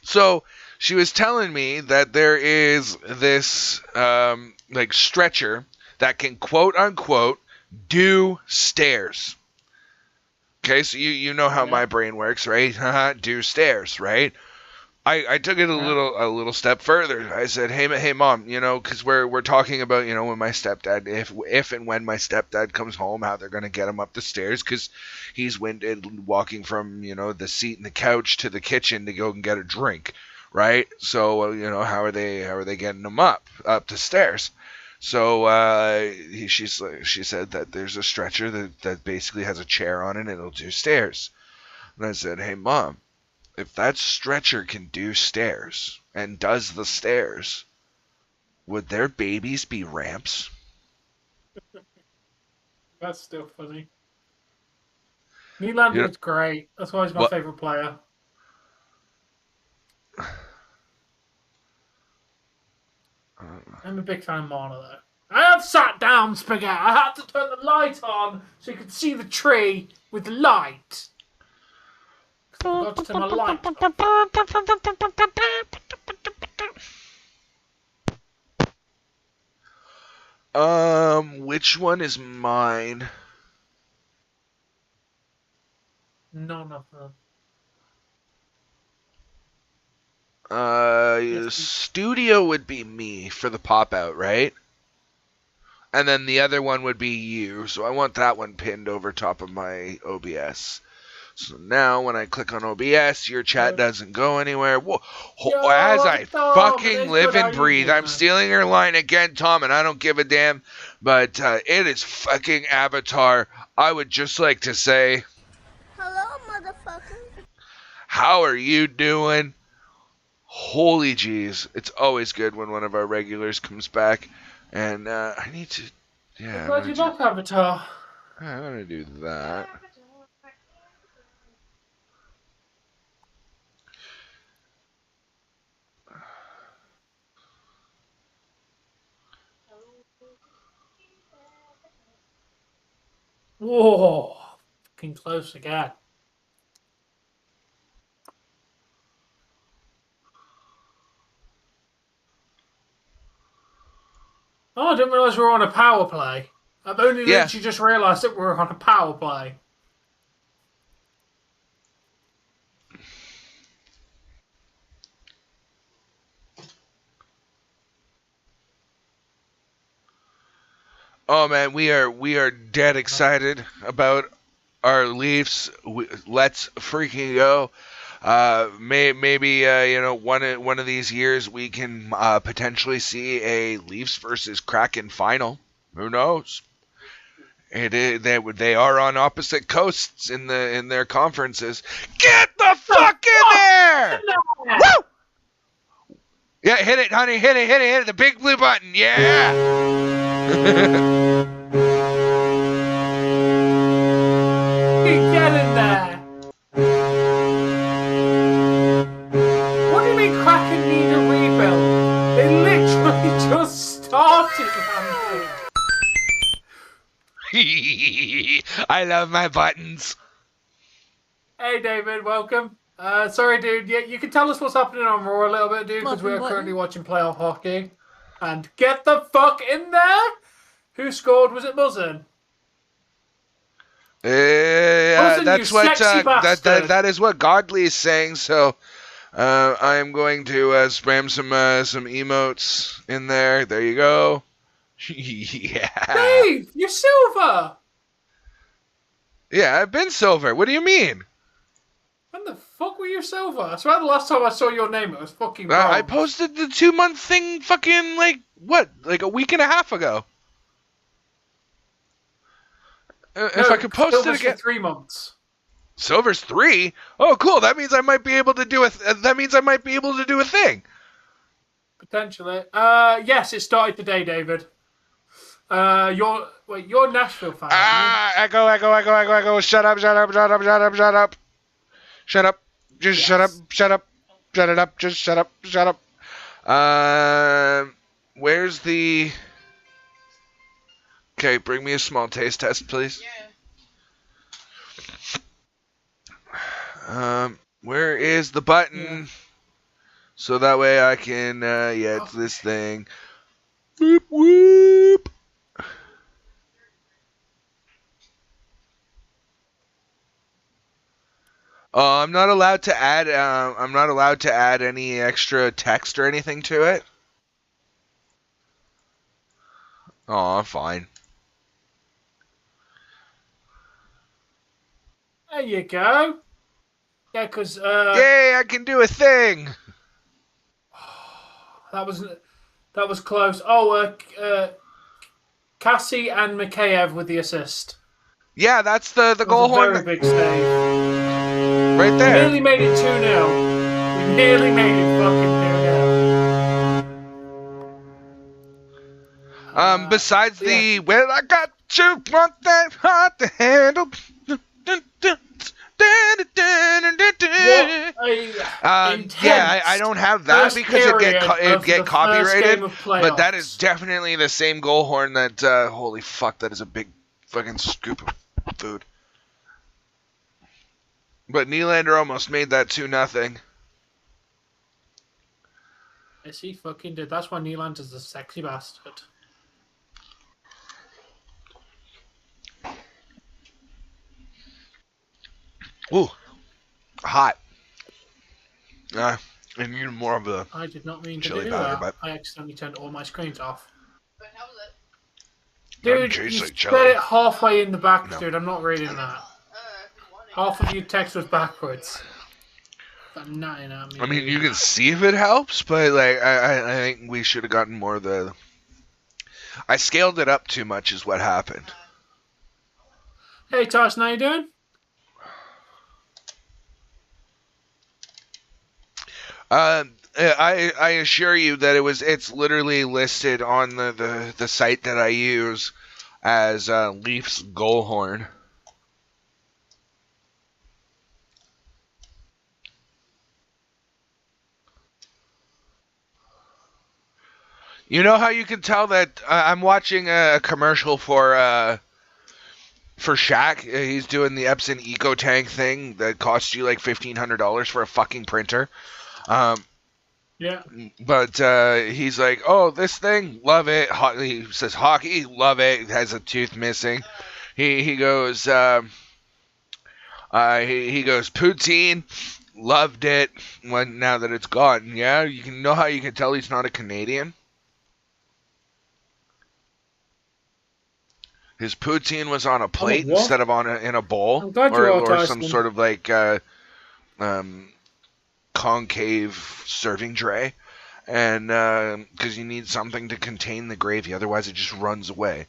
So, she was telling me that there is this, stretcher that can, quote-unquote, do stairs. Okay, so you know how my brain works, right? Do stairs, right? I took it a little step further. I said, hey, Mom, because we're talking about, when my stepdad, if and when my stepdad comes home, how they're going to get him up the stairs, because he's winded walking from, the seat and the couch to the kitchen to go and get a drink, right? So, how are they getting him up the stairs? So she said that there's a stretcher that basically has a chair on it and it'll do stairs. And I said, hey, Mom, if that stretcher can do stairs and does the stairs, would their babies be ramps? That's still funny. Nylander's great. That's why he's my favourite player. I'm a big fan of Marner, though. I have sat down, Spaghetti. I had to turn the light on so you could see the tree with the light. I forgot to turn my light on. Which one is mine? None of them. Studio would be me for the pop-out, right? And then the other one would be you, so I want that one pinned over top of my OBS. So now when I click on OBS, your chat doesn't go anywhere. Whoa. As I fucking live and breathe, I'm stealing your line again, Tom, and I don't give a damn. But it is fucking Avatar. I would just like to say, hello, motherfucker. How are you doing? Holy jeez. It's always good when one of our regulars comes back. And I need to... Yeah, I'm glad you love Avatar. I'm going to do that. Whoa. Fucking close again. Oh, I didn't realise we were on a power play. I've only literally just realised that we were on a power play. Oh man, we are dead excited about our Leafs. Let's freaking go. Maybe one of these years we can potentially see a Leafs versus Kraken final. Who knows? They are on opposite coasts in their conferences. Get the fuck in there! Woo! Yeah, hit it, honey, hit it, the big blue button, yeah! Get in there! What do you mean Kraken need a rebuild? They literally just started landing. I love my buttons. Hey David, welcome. Sorry dude, yeah, you can tell us what's happening on Raw a little bit, dude, because we're currently watching playoff hockey. And get the fuck in there! Who scored? Was it Muzzin? That's you what sexy bastard. that is what Godly is saying. So I am going to spam some emotes in there. There you go. Yeah. Dave, you're silver. Yeah, I've been silver. What do you mean? When the fuck were you silver? I swear the last time I saw your name, it was fucking I posted the 2-month thing fucking like a week and a half ago. If I could post it again. 3 months. Silver's 3? Oh, cool. That means I might be able to do a thing. Potentially. Yes, it started today, David. You're Nashville fan. Echo. Shut up. Just shut up. Just shut up. Where's the... Okay, bring me a small taste test, please. Yeah. Where is the button? Yeah. So that way I can, it's this thing. Whoop. Oh, I'm not allowed to add any extra text or anything to it. Oh, fine. There you go. Yeah, because... Yay, I can do a thing! That was close. Oh, Cassie and Mikheyev with the assist. Yeah, that's the goal horn. Very big save. Right there. We nearly made it 2-0. We nearly made it fucking 2-0. Besides the... Well, I got you, want that heart to handle... I don't have that because it'd get copyrighted, but that is definitely the same goal horn that, holy fuck, that is a big fucking scoop of food. But Nylander almost made that 2-0. Yes, he fucking did. That's why Nylander's a sexy bastard. Ooh, hot. And even more of a I did not mean to chili do powder, that. but I accidentally turned all my screens off. But how was it? Dude, you like said it halfway in the back, No. dude. I'm not reading that. If you want it. Half of your text was backwards. But nothing at me. I mean, you can see if it helps, but like I think we should have gotten more of the... I scaled it up too much is what happened. Hey, Tyson, how you doing? I assure you that it's literally listed on the site that I use as Leafs goal horn. You know how you can tell that I'm watching a commercial for Shaq? He's doing the Epson Eco Tank thing that costs you like $1,500 for a fucking printer. Yeah. But he's like, oh, this thing, love it. He says hockey, love it. It has a tooth missing. He goes, he goes poutine, loved it. Now that it's gone, yeah. You can know how you can tell he's not a Canadian. His poutine was on a plate instead of in a bowl, or some sort of like concave serving tray, and because you need something to contain the gravy, otherwise it just runs away.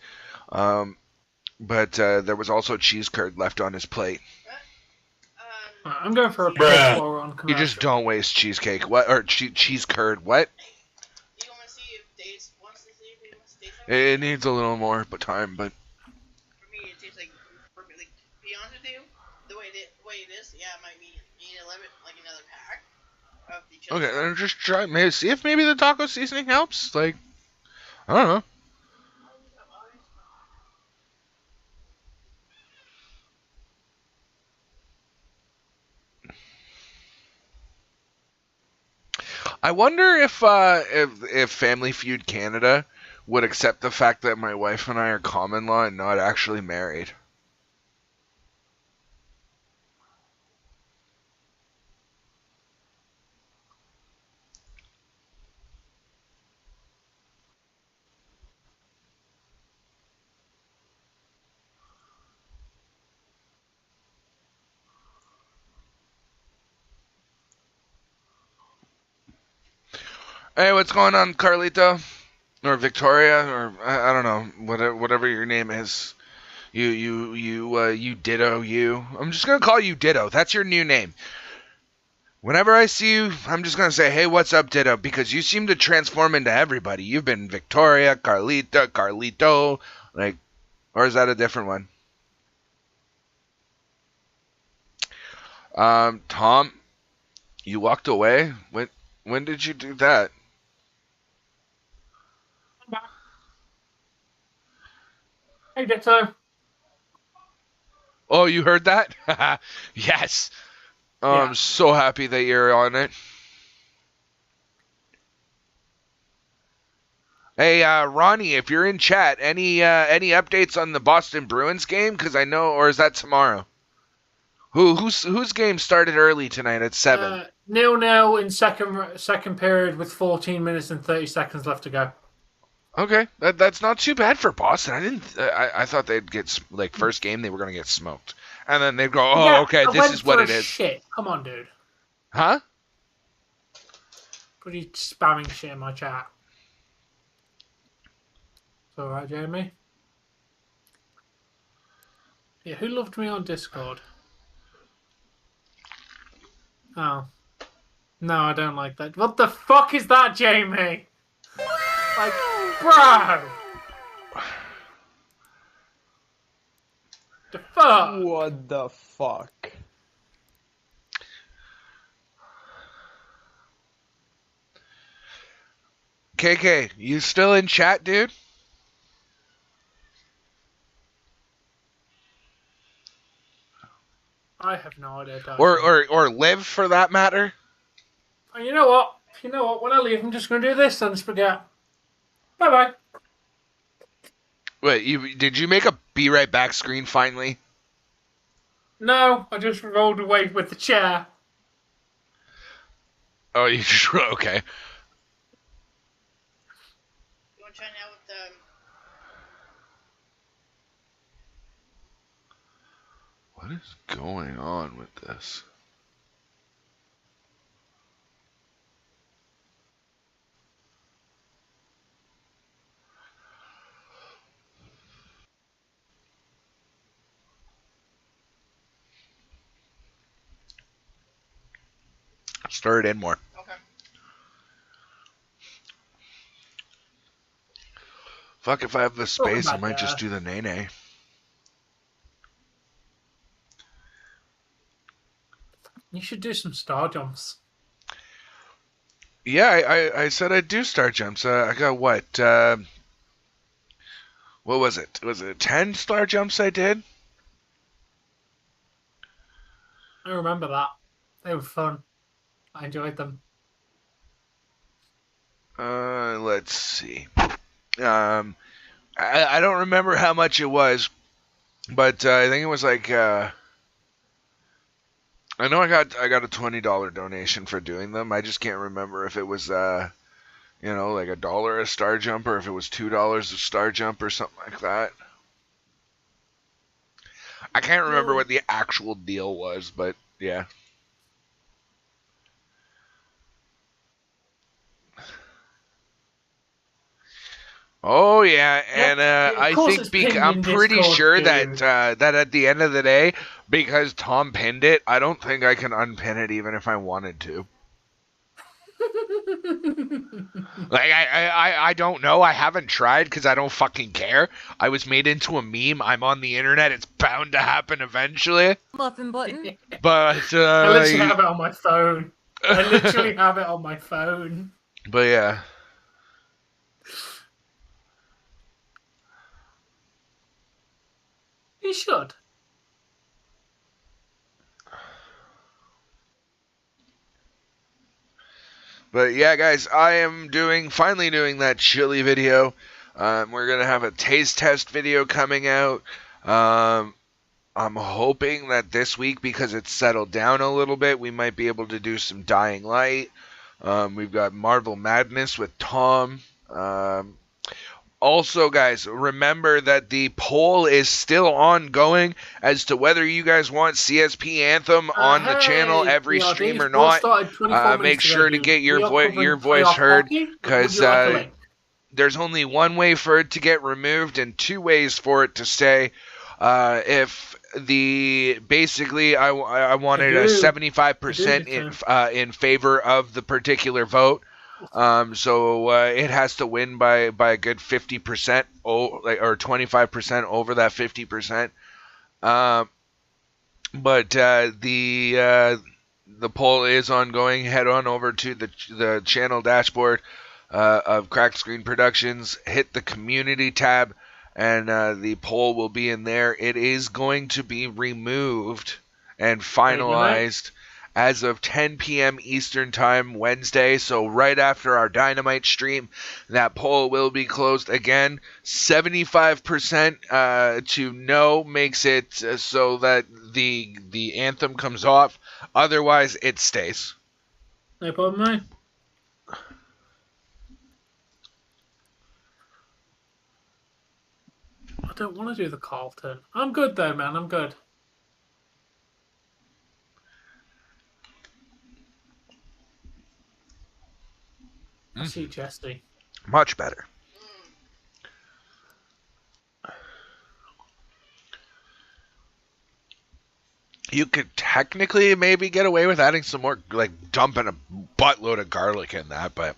But there was also cheese curd left on his plate. I'm going for a piss while we're on commercial. You just don't waste cheesecake. What? Or cheese curd. What? You want to see if Dave's wants to see if he wants to say something. It needs a little more time, but For me, it tastes like, like, to be honest with you, the way it is, yeah, it might be a limit, like another pack of the chili okay. sauce. Then just try. Maybe see if maybe the taco seasoning helps. Like, I don't know. I wonder if Family Feud Canada would accept the fact that my wife and I are common law and not actually married. Hey, what's going on, Carlito? Or Victoria? Or I don't know, whatever your name is. You Ditto, you. I'm just gonna call you Ditto. That's your new name. Whenever I see you, I'm just gonna say, hey, what's up, Ditto? Because you seem to transform into everybody. You've been Victoria, Carlito, like, or is that a different one? Tom, you walked away? When did you do that? Hey, Ditto. Oh, you heard that? Yes. Yeah. I'm so happy that you're on it. Hey, Ronnie, if you're in chat, any updates on the Boston Bruins game? Because I know, or is that tomorrow? Whose game started early tonight at 7? 0-0 in second period with 14 minutes and 30 seconds left to go. Okay, that's not too bad for Boston. I thought they'd get like first game they were gonna get smoked, and then they'd go, oh, Yeah, okay, I this went is what for it is. Shit, come on, dude. Huh? Pretty spamming shit in my chat. It's alright, Jamie. Yeah, who loved me on Discord? Oh. No, I don't like that. What the fuck is that, Jamie? Like, bro! The fuck? What the fuck? KK, you still in chat, dude? I have no idea. Or Liv, for that matter? Oh, you know what? When I leave, I'm just going to do this and forget. Bye-bye. Wait, did you make a be right back screen finally? No, I just rolled away with the chair. Oh, you just okay. You want to try now with the... What is going on with this? Stir it in more. Okay. Fuck, if I have the space, I might just do the nay-nay. You should do some star jumps. Yeah, I said I'd do star jumps. I got what? What was it? Was it 10 star jumps I did? I remember that. They were fun. I enjoyed them. Let's see. I don't remember how much it was, but I think it was like I know I got a $20 donation for doing them. I just can't remember if it was like $1 a star jump or if it was $2 a star jump or something like that. I can't remember what the actual deal was, but yeah. Oh yeah, and I think I'm pretty sure that that at the end of the day, because Tom pinned it, I don't think I can unpin it even if I wanted to. Like, I don't know. I haven't tried because I don't fucking care. I was made into a meme. I'm on the internet. It's bound to happen eventually. Muffin button. But, I literally have it on my phone. I literally have it on my phone. But yeah. You should. But yeah, guys, I am finally doing that chili video. We're going to have a taste test video coming out. I'm hoping that this week, because it's settled down a little bit, we might be able to do some Dying Light. We've got Marvel Madness with Tom. Also, guys, remember that the poll is still ongoing as to whether you guys want C.S.P. Anthem on the channel every stream or not. Make sure to get your voice heard, because there's only one way for it to get removed and two ways for it to stay. Basically, I wanted a 75% in favor of the particular vote. So it has to win by a good 50% or 25% over that 50%. But the poll is ongoing. Head on over to the channel dashboard of Cracked Screen Productions. Hit the community tab, and the poll will be in there. It is going to be removed and finalized as of 10 p.m. Eastern Time Wednesday, so right after our Dynamite stream. That poll will be closed again. 75% to no makes it so that the anthem comes off. Otherwise, it stays. No problem, mate. I don't want to do the Carlton. I'm good though, man. I'm good. I see Jesse. Much better. You could technically maybe get away with adding some more, like dumping a buttload of garlic in that, but...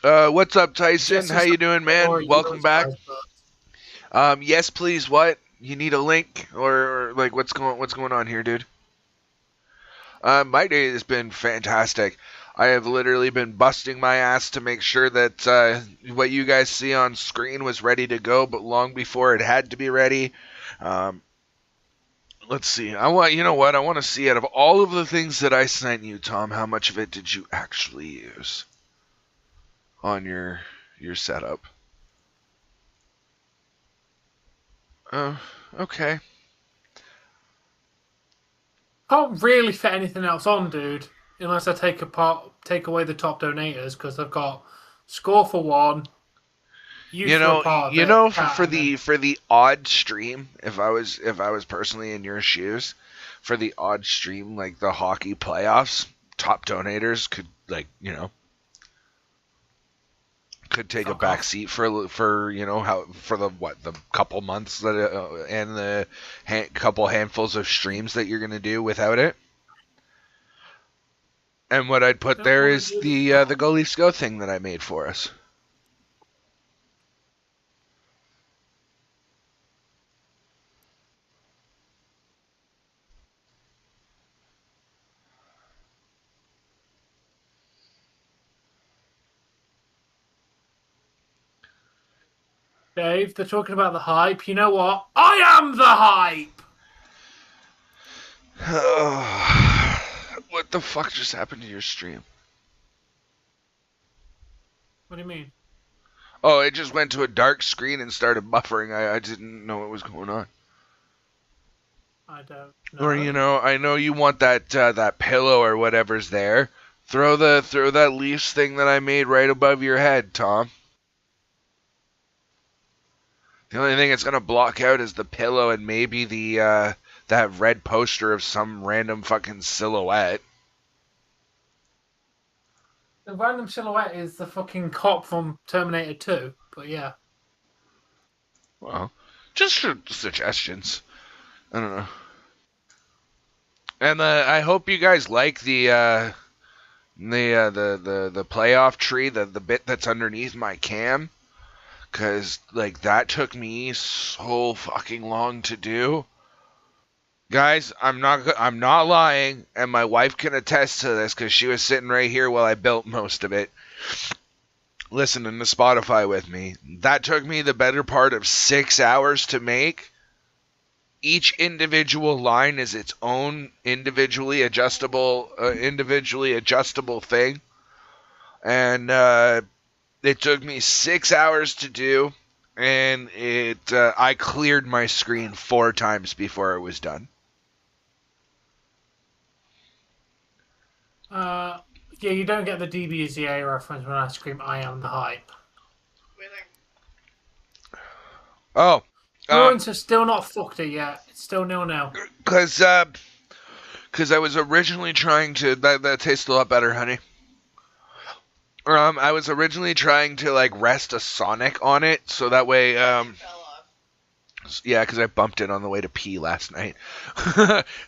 What's up, Tyson? How you doing, man? Welcome back. Yes, please. What? You need a link, or like what's going on here, dude? My day has been fantastic. I have literally been busting my ass to make sure that what you guys see on screen was ready to go, but long before it had to be ready. Let's see. You know what? I want to see, out of all of the things that I sent you, Tom, how much of it did you actually use on your setup? Okay. Can't really fit anything else on, dude, unless I take away the top donators, because I've got score for one. For the odd stream, if I was personally in your shoes, for the odd stream like the hockey playoffs, top donators could could take a back seat for the couple months that and the couple handfuls of streams that you're gonna do without it. And what I'd put there is the Go Leafs Go thing that I made for us. Dave, they're talking about the hype. You know what? I am the hype! What the fuck just happened to your stream? What do you mean? Oh, it just went to a dark screen and started buffering. I didn't know what was going on. I don't know. Or I know you want that pillow or whatever's there. Throw that Leafs thing that I made right above your head, Tom. The only thing it's gonna block out is the pillow and maybe the that red poster of some random fucking silhouette. The random silhouette is the fucking cop from Terminator 2, but yeah. Well, just for suggestions. I don't know. And I hope you guys like the playoff tree, the bit that's underneath my cam, because like that took me so fucking long to do. Guys, I'm not lying, and my wife can attest to this because she was sitting right here while I built most of it, listening to Spotify with me. That took me the better part of 6 hours to make. Each individual line is its own individually adjustable thing, and it took me 6 hours to do, and I cleared my screen 4 times before it was done. Yeah, you don't get the DBZA reference when I scream, "I am the hype." Oh. Bruins have still not fucked it yet. It's still 0-0. Because I was originally trying to... That tastes a lot better, honey. I was originally trying to, like, rest a Sonic on it, so that way... Yeah, because I bumped it on the way to pee last night.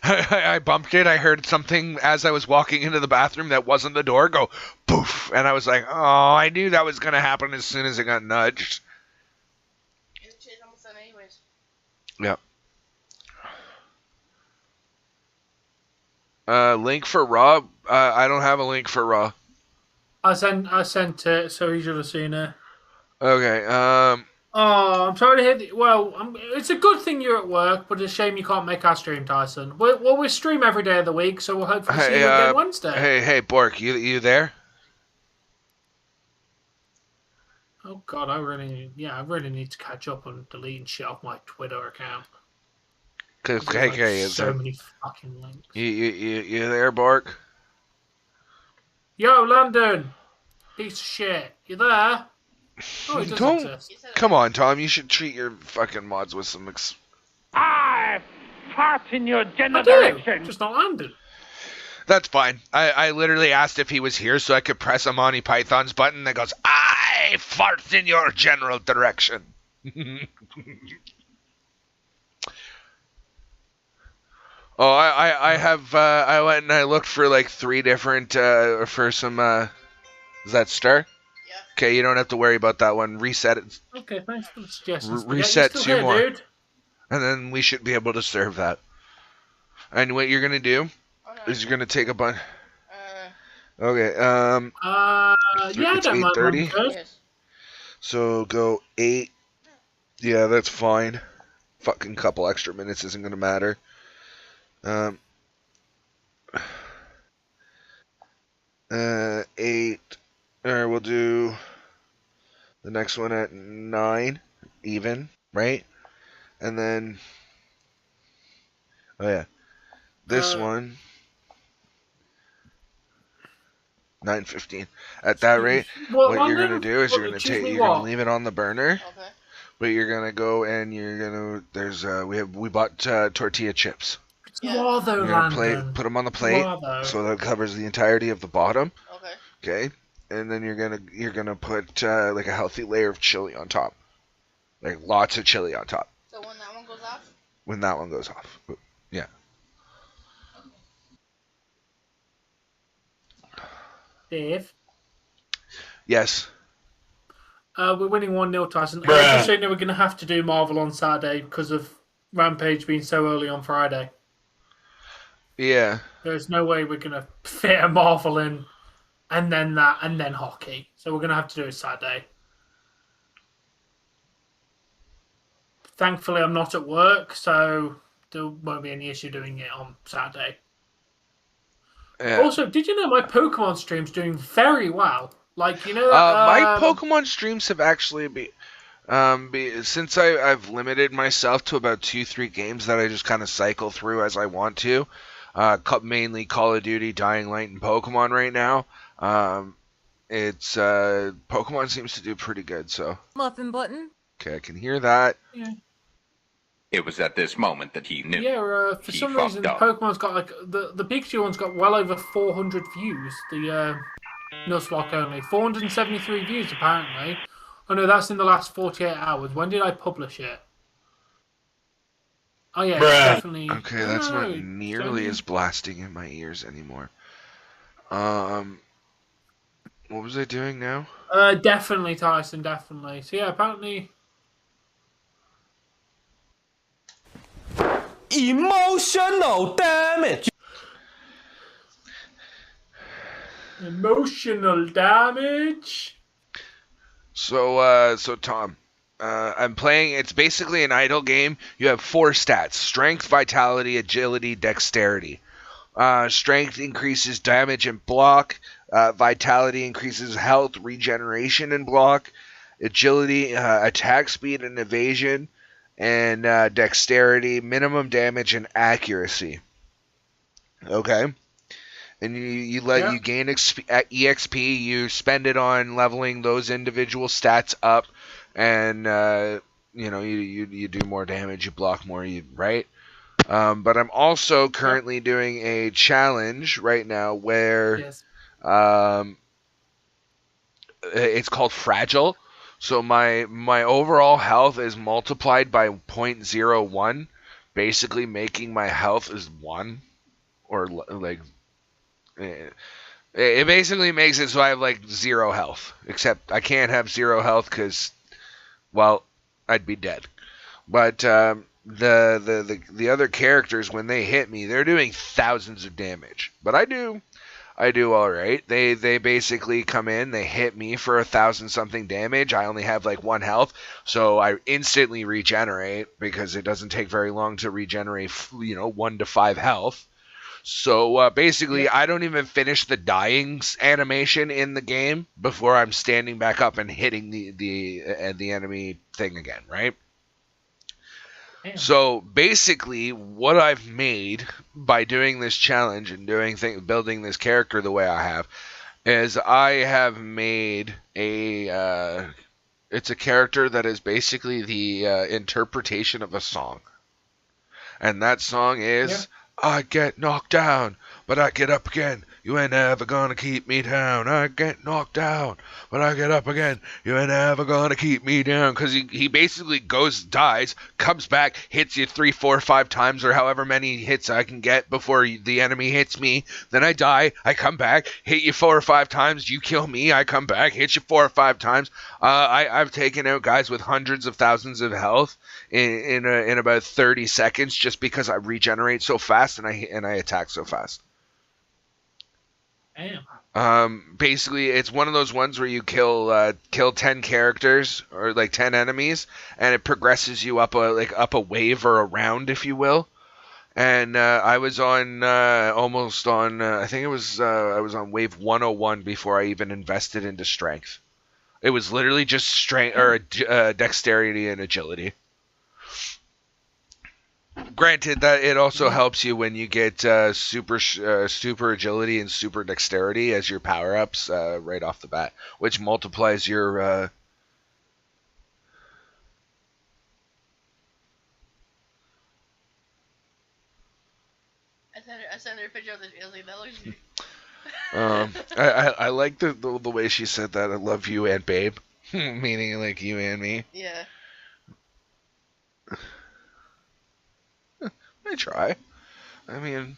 I bumped it. I heard something as I was walking into the bathroom that wasn't the door go poof. And I was like, oh, I knew that was going to happen as soon as it got nudged. It's almost done anyways. Yep. Link for Raw? I don't have a link for Raw. I sent it, so you should have seen it. Okay, Oh, I'm sorry to hear that. Well, it's a good thing you're at work, but it's a shame you can't make our stream, Tyson. We stream every day of the week, so we'll hopefully see you again Wednesday. Hey, Bork, you there? Oh God, I really need to catch up on deleting shit off my Twitter account. So many fucking links. You there, Bork? Yo, London, piece of shit, you there? Oh, he does exist. Come on, Tom. You should treat your fucking mods with some. I fart in your general I do, direction. just not London. That's fine. I literally asked if he was here so I could press a Monty Python's button that goes, I fart in your general direction. Oh, I went and I looked for like 3 different, for some, is that Star? Yeah. Okay, you don't have to worry about that one. Reset it. Okay, thanks for the suggestions. Reset 2 more. Dude? And then we should be able to serve that. And what you're going to do is you're going to take a bunch. Okay, yeah, I don't mind. 8:30. Yes. So go 8. Yeah, that's fine. Fucking couple extra minutes isn't going to matter. 8. Or we'll do the next one at 9, even, right? And then, oh yeah, this one, 9:15. At that rate, what you're gonna do is you're gonna leave it on the burner. Okay. But you're gonna go and you're gonna we bought tortilla chips. Raw though, You're gonna put them on the plate so that covers the entirety of the bottom. Okay. Okay, and then you're gonna put like a healthy layer of chili on top, like lots of chili on top. So when that one goes off? When that one goes off, yeah. Dave? Yes. We're winning 1-0, Tyson. Just so you know, we're going to have to do Marvel on Saturday because of Rampage being so early on Friday. Yeah. There's no way we're going to fit a Marvel in, and then that, and then hockey. So we're going to have to do it Saturday. Thankfully, I'm not at work, so there won't be any issue doing it on Saturday. Yeah. Also, did you know my Pokemon stream's doing very well? Like, you know, my Pokemon streams have actually since I've limited myself to about 2-3 games that I just kind of cycle through as I want to. Mainly Call of Duty, Dying Light, and Pokemon right now. It's Pokemon seems to do pretty good. So Muffin button. Okay, I can hear that. Yeah. It was at this moment that he knew. Yeah, for some reason, Pokemon's got like the Pikachu one's got well over 400 views. The Nuzlocke only 473 views apparently. I know that's in the last 48 hours. When did I publish it? Oh yeah, it's definitely. Okay, that's not nearly as blasting in my ears anymore. What was I doing now? Definitely Tyson, definitely. So yeah, apparently. Emotional damage. Emotional damage. So Tom, I'm playing. It's basically an idle game. You have 4 stats: strength, vitality, agility, dexterity. Strength increases damage and block. Vitality increases health, regeneration, and block. Agility, attack speed and evasion. And dexterity, minimum damage and accuracy. Okay. And you gain EXP. You spend it on leveling those individual stats up, and you do more damage. You block more. Right. But I'm also currently doing a challenge right now where it's called Fragile. So my overall health is multiplied by 0.01, basically making my health is 1, or like it basically makes it so I have like 0 health. Except I can't have 0 health because, well, I'd be dead. But the other characters, when they hit me, they're doing thousands of damage. But I do all right. They basically come in, they hit me for 1,000-something damage. I only have like 1 health, so I instantly regenerate because it doesn't take very long to regenerate, 1 to 5 health. So basically, I don't even finish the dying animation in the game before I'm standing back up and hitting the enemy thing again, right? Damn. So basically, what I've made by doing this challenge and building this character the way I have, is I have made it's a character that is basically the interpretation of a song, and that song is I get knocked down, but I get up again. You ain't ever gonna keep me down. I get knocked down, but I get up again. You ain't ever gonna keep me down. Because he basically dies, comes back, hits you 3, 4, 5 times, or however many hits I can get before the enemy hits me. Then I die, I come back, hit you 4 or 5 times, you kill me, I come back, hit you 4 or 5 times. I've taken out guys with hundreds of thousands of health in about 30 seconds just because I regenerate so fast and I attack so fast. Damn. Basically, it's one of those ones where you kill 10 characters or like 10 enemies, and it progresses you up a wave or a round, if you will. And I was on almost on I think it was I was on wave 101 before I even invested into strength. It was literally just strength or dexterity and agility. Granted, that it also helps you when you get super agility and super dexterity as your power-ups right off the bat, which multiplies your... I sent her a picture of the alien. That looks good. I like the way she said that. I love you and babe. Meaning like you and me. Yeah. I try. I mean,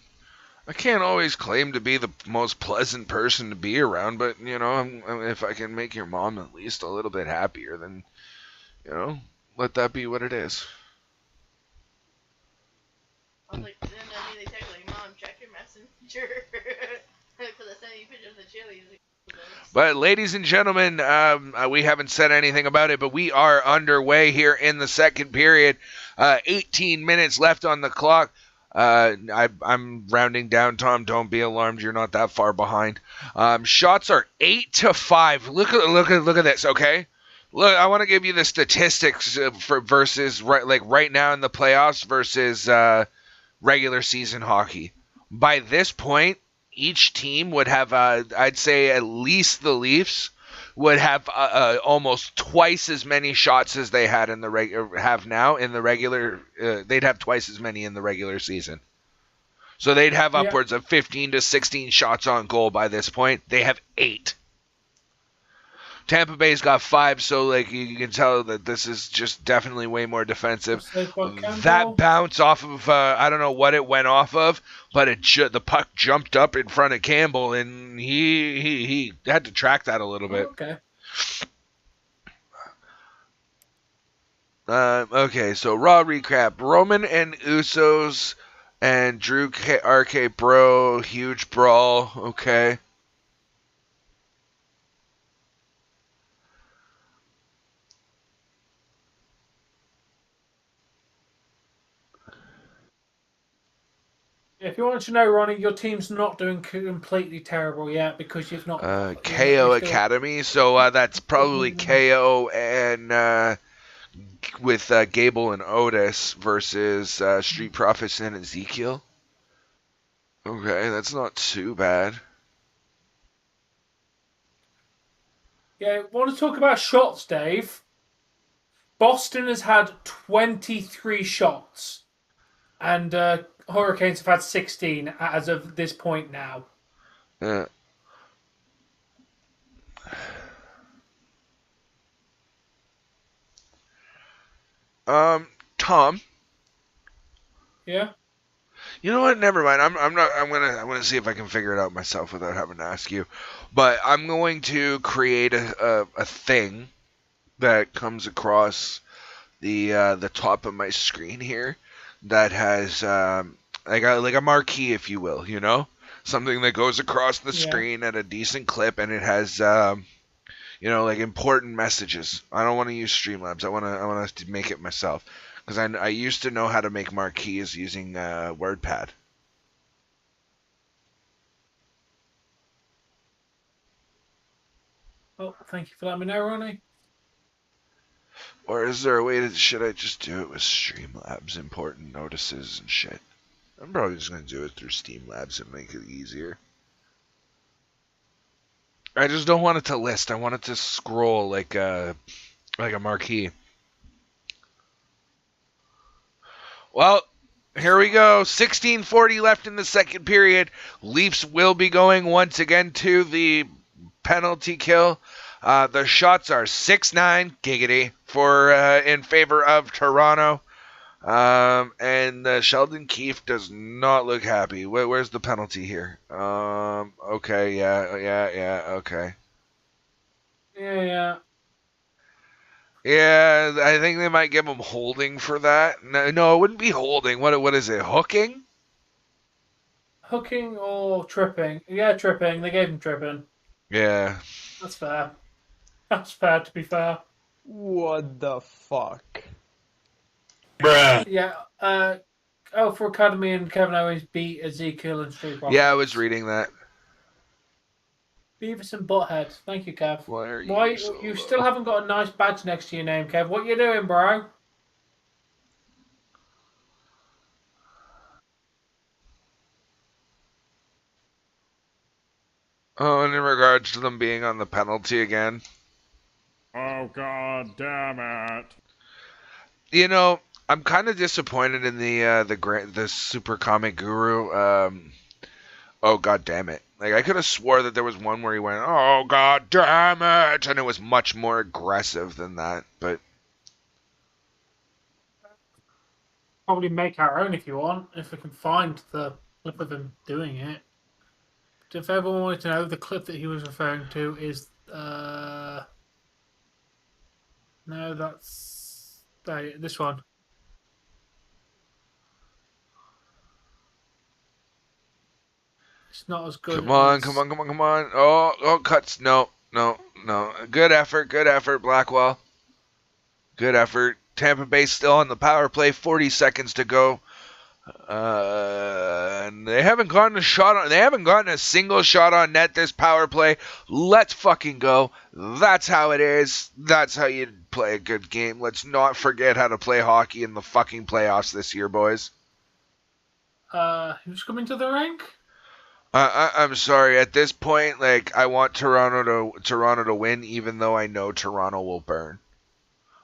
I can't always claim to be the most pleasant person to be around, but, if I can make your mom at least a little bit happier, then, let that be what it is. I was like, then they text like, Mom, check your messenger. Because I sent you pictures of the chili. But, ladies and gentlemen, we haven't said anything about it, but we are underway here in the second period. 18 minutes left on the clock. I'm rounding down, Tom. Don't be alarmed. You're not that far behind. Shots are 8-5. Look at this, okay? Look, I want to give you the statistics for versus right now in the playoffs versus regular season hockey. By this point, each team would have, I'd say at least the Leafs would have almost twice as many shots as they had in the have now in the regular. They'd have twice as many in the regular season. So they'd have upwards of 15 to 16 shots on goal by this point. They have 8. Tampa Bay's got 5, so like you can tell that this is just definitely way more defensive. That bounce off of I don't know what it went off of, but the puck jumped up in front of Campbell, and he had to track that a little bit. Okay. Okay, so Raw recap: Roman and Usos and Drew RK Bro, huge brawl. Okay. If you want to know, Ronnie, your team's not doing completely terrible yet because you've not. KO Academy, so that's probably KO and with Gable and Otis versus Street Profits and Ezekiel. Okay, that's not too bad. Yeah, want to talk about shots, Dave? Boston has had 23 shots, and Hurricanes have had 16 as of this point now. Yeah. Tom. Yeah. You know what? Never mind. I'm gonna see if I can figure it out myself without having to ask you. But I'm going to create a thing that comes across the top of my screen here that has like a marquee, if you will. You know, something that goes across the screen at a decent clip, and it has like important messages. I don't want to use Streamlabs. I want to make it myself. Because I used to know how to make marquees using WordPad. Oh, thank you for letting me know, Ronnie. Or is there a way to... Should I just do it with Streamlabs, important notices and shit? I'm probably just going to do it through Streamlabs and make it easier. I just don't want it to list. I want it to scroll like a marquee. Well, here we go. 16:40 left in the second period. Leafs will be going once again to the penalty kill. The shots are 6-9, giggity, for in favor of Toronto. And Sheldon Keefe does not look happy. Where's the penalty here? Okay, yeah, okay. Yeah. Yeah, I think they might give him holding for that. No, it wouldn't be holding. What is it? Hooking? Hooking or tripping? Yeah, tripping. They gave him tripping. Yeah. That's fair. That's fair, to be fair. What the fuck? Bruh. Yeah. For Academy and Kevin Owens beat Ezekiel and Street Profits. Yeah, I was reading that. Beavis and Butthead. Thank you, Kev. Why are you still haven't got a nice badge next to your name, Kev? What you doing, bro? Oh, and in regards to them being on the penalty again. Oh, god damn it. You know, I'm kind of disappointed in the Super Comic Guru. Oh, god damn it. Like, I could have swore that there was one where he went, oh, god damn it, and it was much more aggressive than that, but... Probably make our own if you want, if we can find the clip of him doing it. But if everyone wanted to know, the clip that he was referring to is, no, that's... this one. It's not as good. Come on. Oh, cuts. No. Good effort, Blackwell. Good effort. Tampa Bay still on the power play. 40 seconds to go. And they haven't gotten a single shot on net this power play. Let's fucking go. That's how it is. That's how you play a good game. Let's not forget how to play hockey in the fucking playoffs this year, boys. Who's coming to the rink? I'm sorry. At this point, like, I want Toronto to win, even though I know Toronto will burn.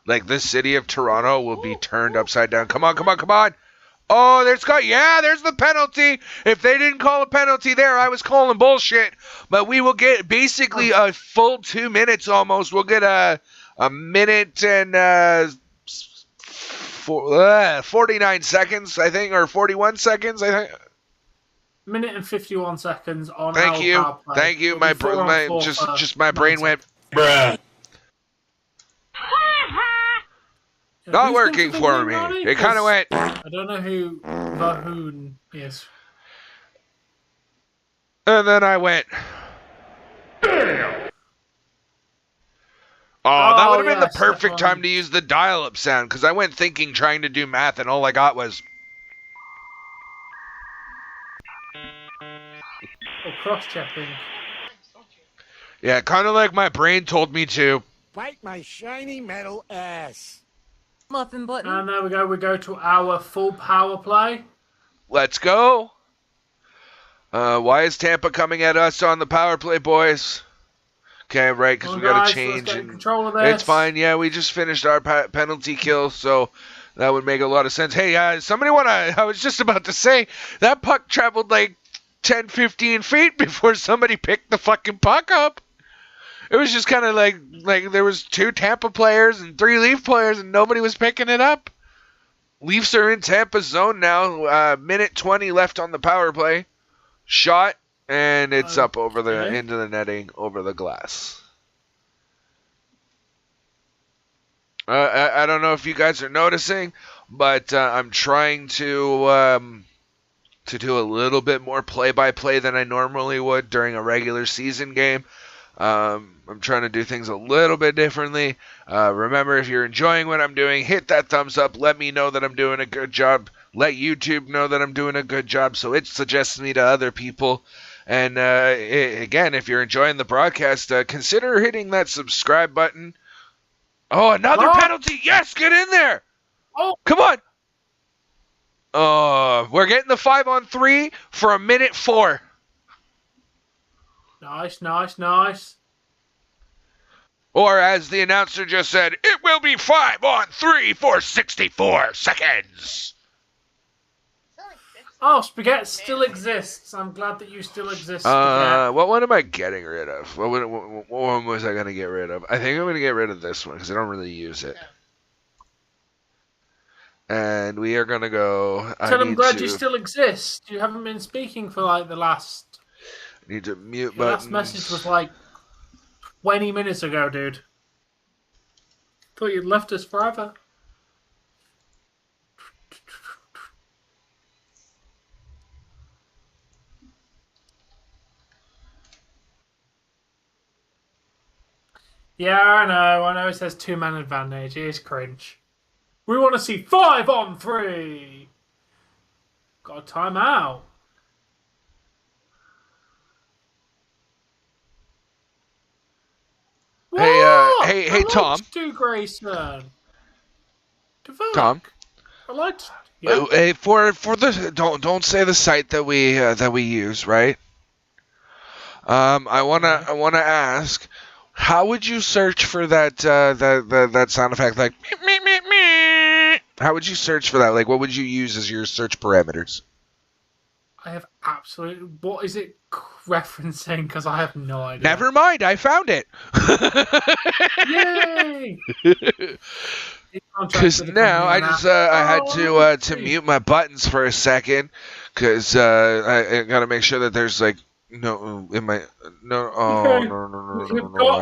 Like, the city of Toronto will be turned upside down. Come on. Oh, there's the penalty. If they didn't call a penalty there, I was calling bullshit. But we will get basically a full 2 minutes almost. We'll get a minute and 49 seconds, I think, or 41 seconds, I think. Minute and 51 seconds on Thank our you. power play. Thank you. My brain went. Bruh. Not working for me. It kind of went. I don't know who Vahoon is. And then I went. Damn. Oh, that would have been the yes, perfect definitely. time to use the dial-up sound, because I went thinking, trying to do math, and all I got was. Or cross-checking. Yeah, kind of like my brain told me to. Bite my shiny metal ass. Muffin button. And there we go. We go to our full power play. Let's go. Why is Tampa coming at us on the power play, boys? Okay, right, because we got to change. Let's get And control of this. it's fine. Yeah, we just finished our penalty kill, so that would make a lot of sense. Hey, somebody I was just about to say, that puck traveled like 10, 15 feet before somebody picked the fucking puck up. It was just kind of like there was 2 Tampa players and 3 Leaf players, and nobody was picking it up. Leafs are in Tampa's zone now. Minute 20 left on the power play. Shot, and it's up over into the netting, over the glass. I don't know if you guys are noticing, but I'm trying to do a little bit more play-by-play than I normally would during a regular season game. I'm trying to do things a little bit differently. Remember, if you're enjoying what I'm doing, hit that thumbs up. Let me know that I'm doing a good job. Let YouTube know that I'm doing a good job so it suggests me to other people. And again, if you're enjoying the broadcast, consider hitting that subscribe button. Oh, another penalty. Yes, get in there. Oh, come on. We're getting the 5-on-3 for a minute 4. Nice, nice, nice. Or as the announcer just said, it will be 5-on-3 for 64 seconds. Oh, Spaghetti still exists. I'm glad that you still exist, Spaghetti. What one am I getting rid of? What one was I going to get rid of? I think I'm going to get rid of this one because I don't really use it. And we are going to go... I'm glad you still exist. You haven't been speaking for like the last... I need to mute Your buttons. last message was like 20 minutes ago, dude. Thought you'd left us forever. Yeah, I know it says 2-man advantage. It is cringe. We want to see 5-on-3. Got a timeout. Hey, Tom. To Grayson. Tom. I liked. Yeah. Hey, for the don't say the site that we use, right? I wanna ask, how would you search for that that sound effect, like me, me, me? How would you search for that? Like, what would you use as your search parameters? I have absolutely. What is it referencing? Because I have no idea. Never mind, I found it. Yay! Because now I just I had to mute my buttons for a second because I gotta make sure that there's like no in my no I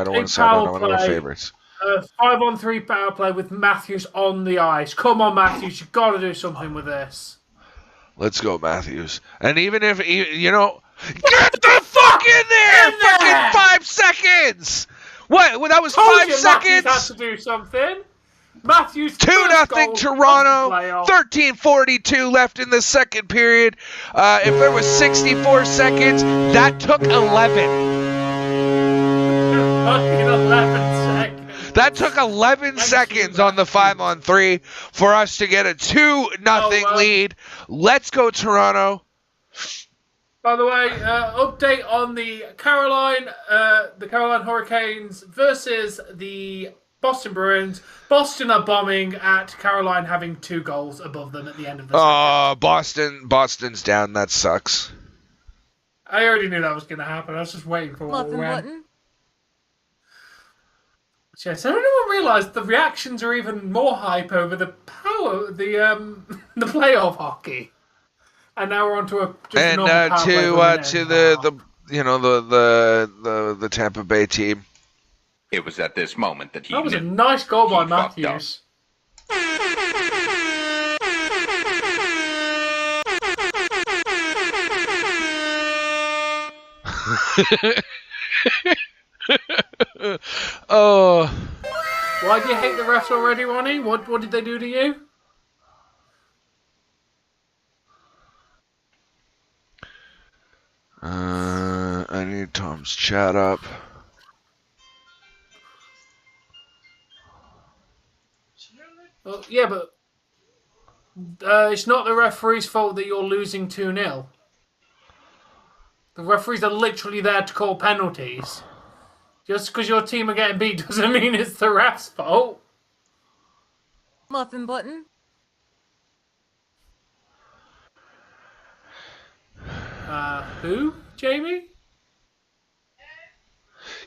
don't want to sound on one of my favorites. 5-on-3 power play with Matthews on the ice. Come on, Matthews, you've got to do something with this. Let's go, Matthews. And even if you know, get the fuck in there! Fucking 5 seconds. What? Well, that was 5 seconds. Matthews had to do something. Matthews 2-0 Toronto. 13:42 left in the second period. If there was 64 seconds, that took 11. Fucking 11 seconds. That took 11 seconds on the 5-on-3 for us to get a 2-0 lead. Let's go, Toronto. By the way, update on the Carolina Hurricanes versus the Boston Bruins. Boston are bombing at Caroline having 2 goals above them at the end of the Oh, second. Boston's down. That sucks. I already knew that was going to happen. I was just waiting for Muffin when. button. Yes, anyone realised the reactions are even more hype over the the playoff hockey, and now we're on to a normal power play to the Tampa Bay team. It was at this moment that he That was a knew. nice goal by He fucked up. Matthews. Oh. Why do you hate the refs already, Ronnie? What did they do to you? I need Tom's chat up. Well, yeah, but it's not the referee's fault that you're losing 2-0. The referees are literally there to call penalties. Just because your team are getting beat doesn't mean it's the ref's fault. Muffin button. Who? Jamie?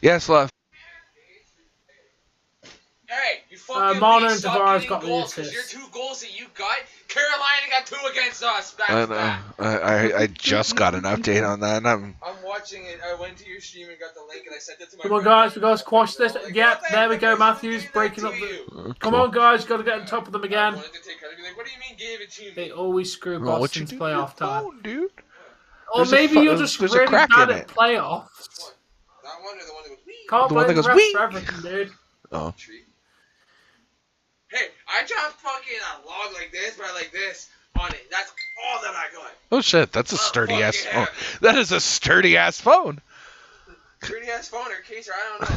Yes, love. Hey, you fucking Marner and stop Tavares getting got the goals, 'cause assist. your 2 goals that you got, Carolina got 2 against us. Back I to back. know. I just got an update on that. I'm watching it. I went to your stream and got the link, and I sent it to my Come on, friend. guys, we got to squash this. Yep, there we go, Matthews breaking up the. Come on, guys, got to get on top of them again. What do you mean gave it to me? They always screw Oh, what you Boston's do playoff to your time. phone, dude? Or There's a maybe you're just there's a really crack bad in at it. playoffs. That one or the one that goes wee? Can't The one blame that the goes refs wee. for everything, dude. Oh. Hey, I dropped fucking a log like this, but like this on it. That's all that I got. Oh shit, that's a sturdy ass fucking phone. happy. That is a sturdy ass phone. Pretty ass phone or case, or I don't know.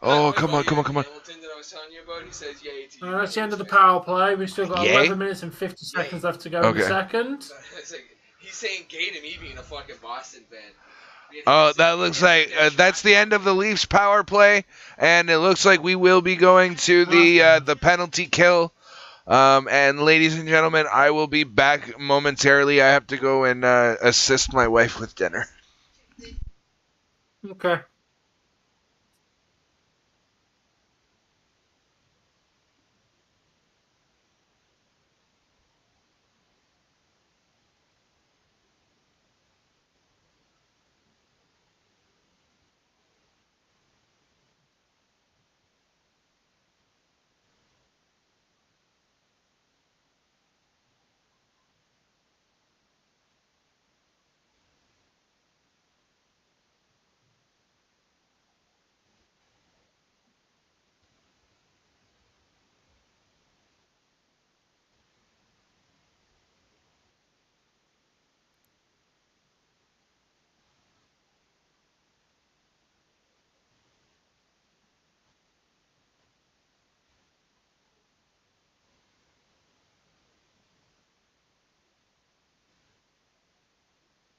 Oh, come on. Hamilton that I was telling you about, he says yay to you. That's the end of the power play. We've still got Yay? 11 minutes and 50 seconds left to go in the Okay. second. It's like, he's saying gay to me being a fucking Boston fan. Oh, that looks like that's the end of the Leafs power play, and it looks like we will be going to the penalty kill. And ladies and gentlemen, I will be back momentarily. I have to go and assist my wife with dinner. Okay.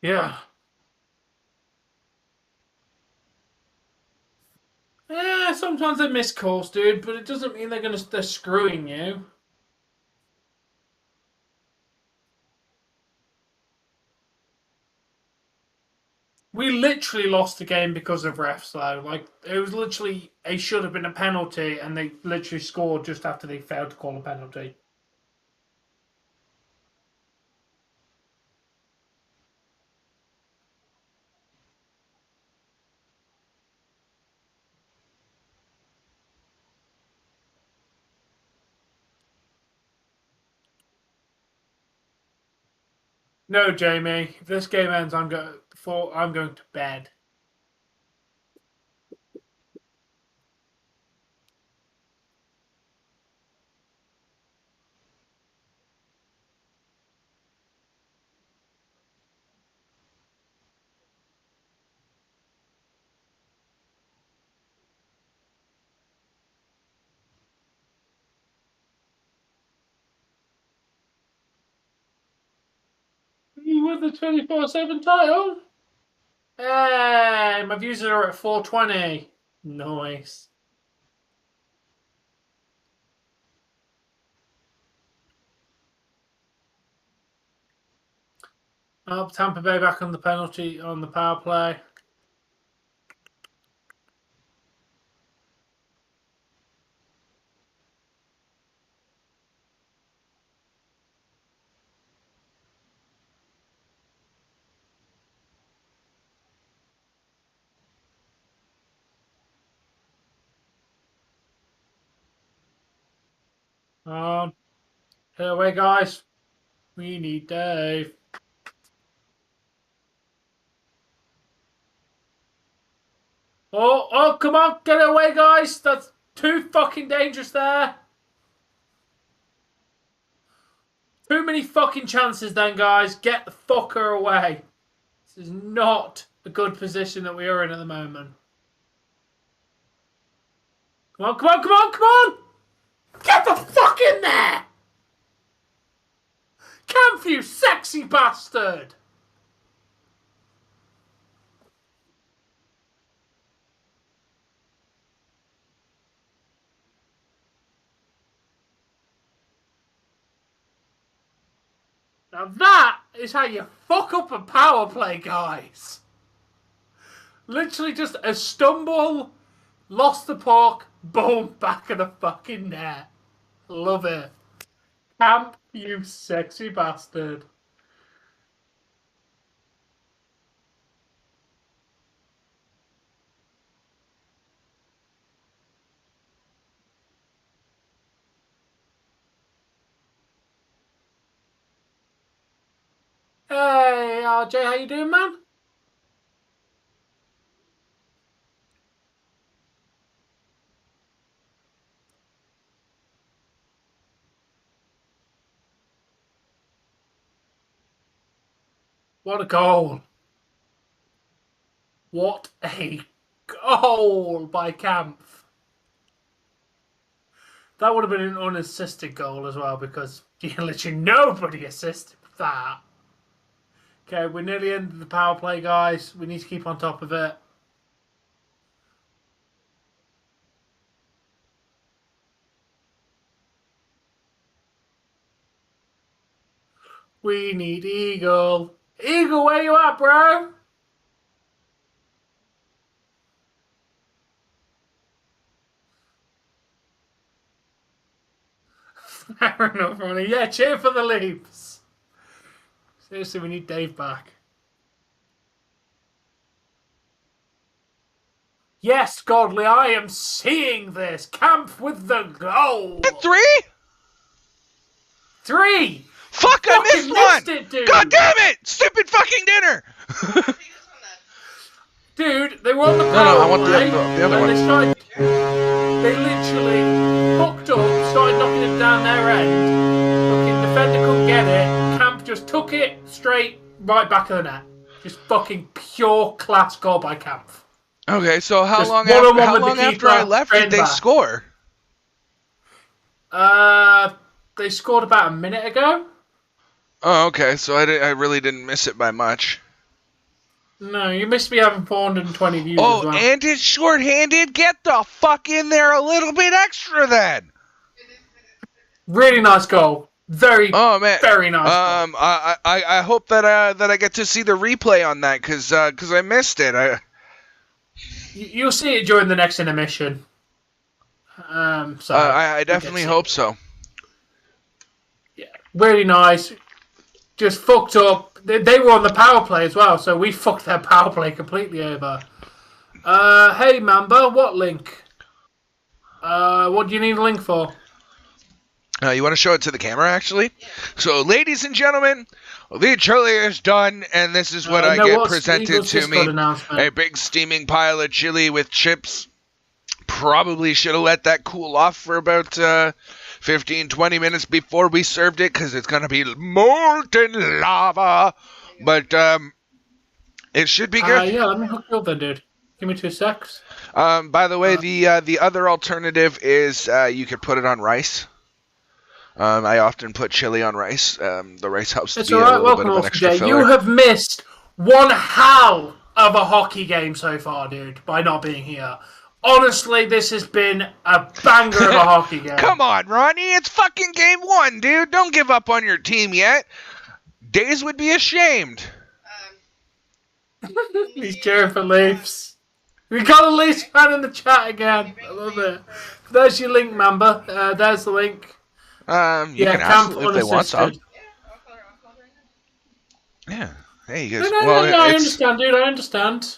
Yeah. Yeah, sometimes they miss calls, dude, but it doesn't mean they're screwing you. We literally lost the game because of refs, though. Like, it was literally, it should have been a penalty, and they literally scored just after they failed to call a penalty. No, Jamie. If this game ends, I'm going to bed. You won the 24/7 title. Hey, my views are at 420. Nice. Oh, Tampa Bay back on the penalty on the power play. Get away, guys. We need Dave. Oh, come on. Get away, guys. That's too fucking dangerous there. Too many fucking chances then, guys. Get the fucker away. This is not a good position that we are in at the moment. Come on, come on, come on, come on! Get the fuck in there! Camp, you sexy bastard! Now that is how you fuck up a power play, guys. Literally just a stumble, lost the puck, boom, back of the fucking net. Love it. Camp, you sexy bastard. Hey, RJ, how you doing, man? What a goal. What a goal by Camp. That would have been an unassisted goal as well because literally nobody assisted that. Okay, we're nearly ended the power play, guys. We need to keep on top of it. We need Eagle. Eagle, where you at, bro? Fair enough, Ronnie. Yeah, cheer for the Leafs. Seriously, we need Dave back. Yes, Godly, I am seeing this. Camp with the goal. 3? Fuck, I missed one! It, dude. God damn it! Stupid fucking dinner! Dude, they were on the power I want play, the other one. They literally hooked up, started knocking it down their end. Fucking defender couldn't get it. Camp just took it straight right back of the net. Just fucking pure class goal by Camp. Okay, so how Just long one-on-one after I left did they score? They scored about a minute ago. Oh, okay, so I really didn't miss it by much. No, you missed me having 420 views as well. And it's short-handed? Get the fuck in there a little bit extra then! Really nice goal. Very nice goal. I hope that I get to see the replay on that, because I missed it. You'll see it during the next intermission. I definitely hope so. Yeah, really nice. Just fucked up. They were on the power play as well, so we fucked their power play completely over. Hey, Mamba, what link? What do you need a link for? You want to show it to the camera, actually? Yeah. So, ladies and gentlemen, the chili is done, and this is what I get presented to me. A big steaming pile of chili with chips. Probably should have let that cool off for about 15-20 minutes before we served it, because it's going to be molten lava. But it should be good. Yeah, let me hook you up then, dude. Give me 2 secs. By the way, the other alternative is you could put it on rice. I often put chili on rice. The rice helps to be a little bit of an extra filler. You have missed one hell of a hockey game so far, dude, by not being here. Honestly, this has been a banger of a hockey game. Come on, Ronnie. It's fucking game 1, dude. Don't give up on your team yet. Days would be ashamed. He's cheering for Leafs. We got a Leafs fan in the chat again. I love it. There's your link, member. There's the link. You can ask them if they want some. Yeah. Hey, you guys. No, I understand, dude. I understand.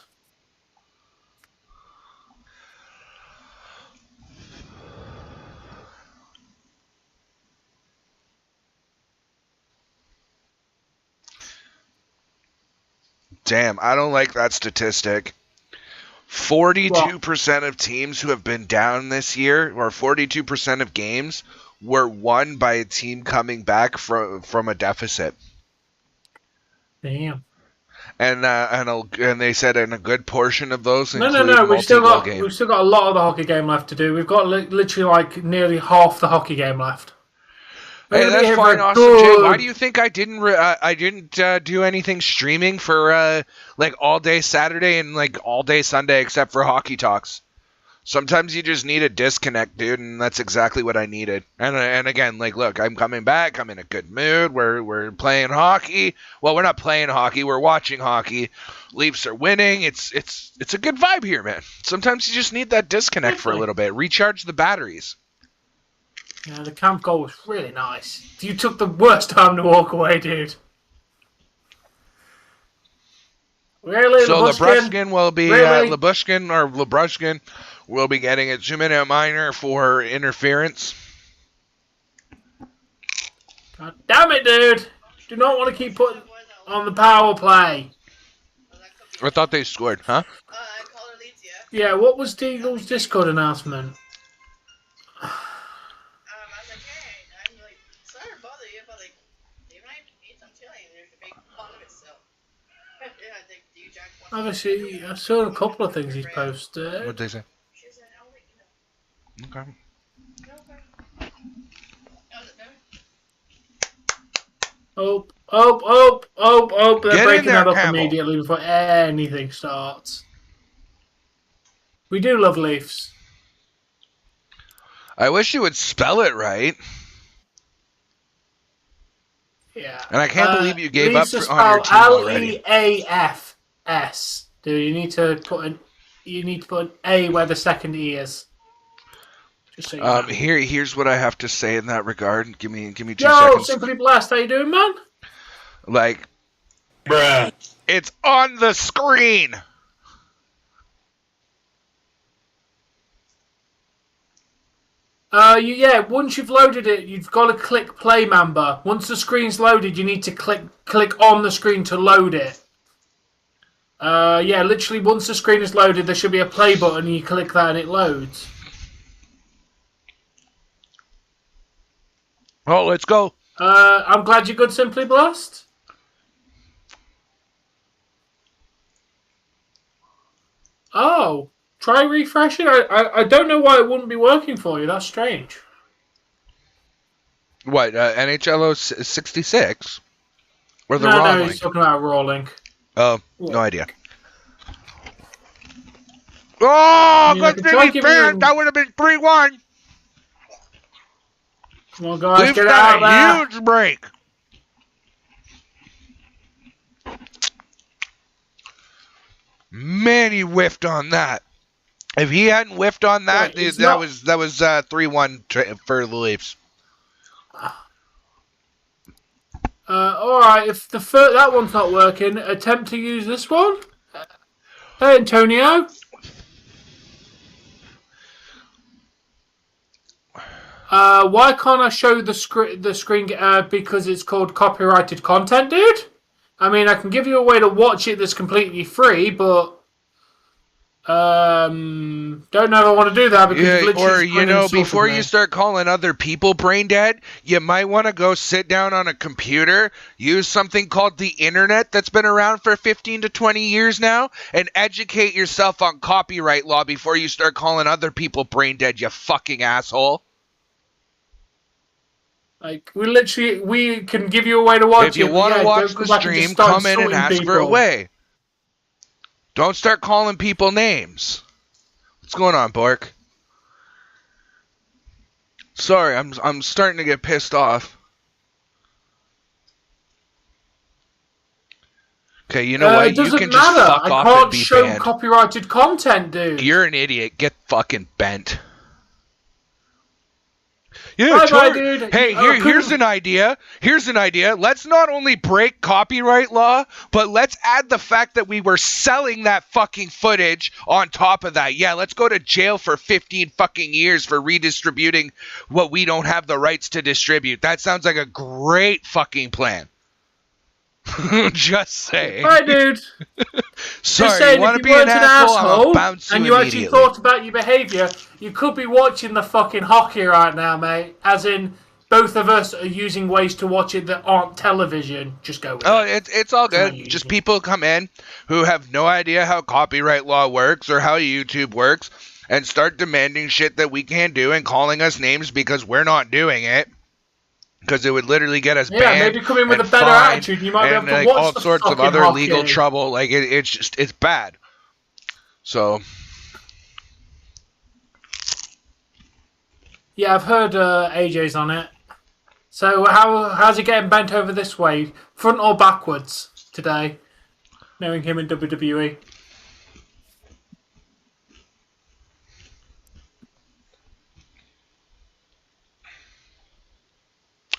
Damn, I don't like that statistic. 42% of teams who have been down this year, or 42% of games, were won by a team coming back from a deficit. Damn. And they said in a good portion of those No. We've We've still got a lot of the hockey game left to do. We've got literally like nearly half the hockey game left. Hey, that's fine, Awesome Jay. Why do you think I didn't do anything streaming for like all day Saturday and like all day Sunday except for hockey talks? Sometimes you just need a disconnect, dude, and that's exactly what I needed. And again, like, look, I'm coming back. I'm in a good mood. We're playing hockey. Well, we're not playing hockey. We're watching hockey. Leafs are winning. It's a good vibe here, man. Sometimes you just need that disconnect for a little bit. Recharge the batteries. Yeah, the camp goal was really nice. You took the worst time to walk away, dude. Really, so Lebrushkin will be Lebrushkin will be getting a 2-minute minor for interference. God damn it, dude! Do not want to keep putting on the power play. I thought they scored, huh? Yeah, what was Deagle's Discord announcement? Obviously, I saw a couple of things he's posted. What did they say? Okay. Oh, they're breaking that up immediately before anything starts. We do love Leafs. I wish you would spell it right. Yeah. And I can't believe you gave up Leafs on your team already. Leafs. Dude, you need to put an A where the second E is. Just so you know. Here's what I have to say in that regard. Give me 2 Yo, seconds. Simply Blast, how you doing, man? Like, Bruh. It's on the screen. Once you've loaded it, you've got to click play, member. Once the screen's loaded, you need to click on the screen to load it. Literally once the screen is loaded, there should be a play button, and you click that and it loads. Oh, let's go. I'm glad you're good, Simply Blast. Oh, try refreshing. I don't know why it wouldn't be working for you. That's strange. What, NHL 66? Or the No, raw he's link? talking about raw link. Oh, no idea. Oh, good thing that would have been 3-1. Come on, guys, Leafs get out of got there. a huge break. Man, he whiffed on that. If he hadn't whiffed on that, Wait, that was 3-1 for the Leafs. Alright, if that one's not working, attempt to use this one. Hey, Antonio. Why can't I show the screen? Because it's called copyrighted content, dude. I mean, I can give you a way to watch it that's completely free, but don't know if I want to do that because before you start calling other people brain dead, you might want to go sit down on a computer, use something called the internet that's been around for 15 to 20 years now, and educate yourself on copyright law before you start calling other people brain dead, you fucking asshole. Like, we can give you a way to watch it. If you want to watch the stream, come in and ask for a way. Don't start calling people names. What's going on, Bork? Sorry, I'm starting to get pissed off. Okay, you know what? It doesn't You can just matter. fuck I off can't and be show banned. copyrighted content, dude. You're an idiot. Get fucking bent. Yeah, Bye-bye, George. dude. Hey, here's an idea. Here's an idea. Let's not only break copyright law, but let's add the fact that we were selling that fucking footage on top of that. Yeah, let's go to jail for 15 fucking years for redistributing what we don't have the rights to distribute. That sounds like a great fucking plan. Just saying. Bye, dude. Sorry, Just saying, you want to if be you an weren't an asshole? I'm asshole gonna bounce you and you actually immediately. thought about your behaviour, you could be watching the fucking hockey right now, mate. As in, both of us are using ways to watch it that aren't television. Just go with it. It's all good. Just people come in who have no idea how copyright law works or how YouTube works and start demanding shit that we can't do and calling us names because we're not doing it. Because it would literally get us banned. Maybe come in with a and better fined attitude. You might be able to like, watch all the sorts of fucking other hockey. legal trouble. Like it's bad. So Yeah, I've heard AJ's on it. So how's he getting bent over this way, front or backwards today? Knowing him in WWE.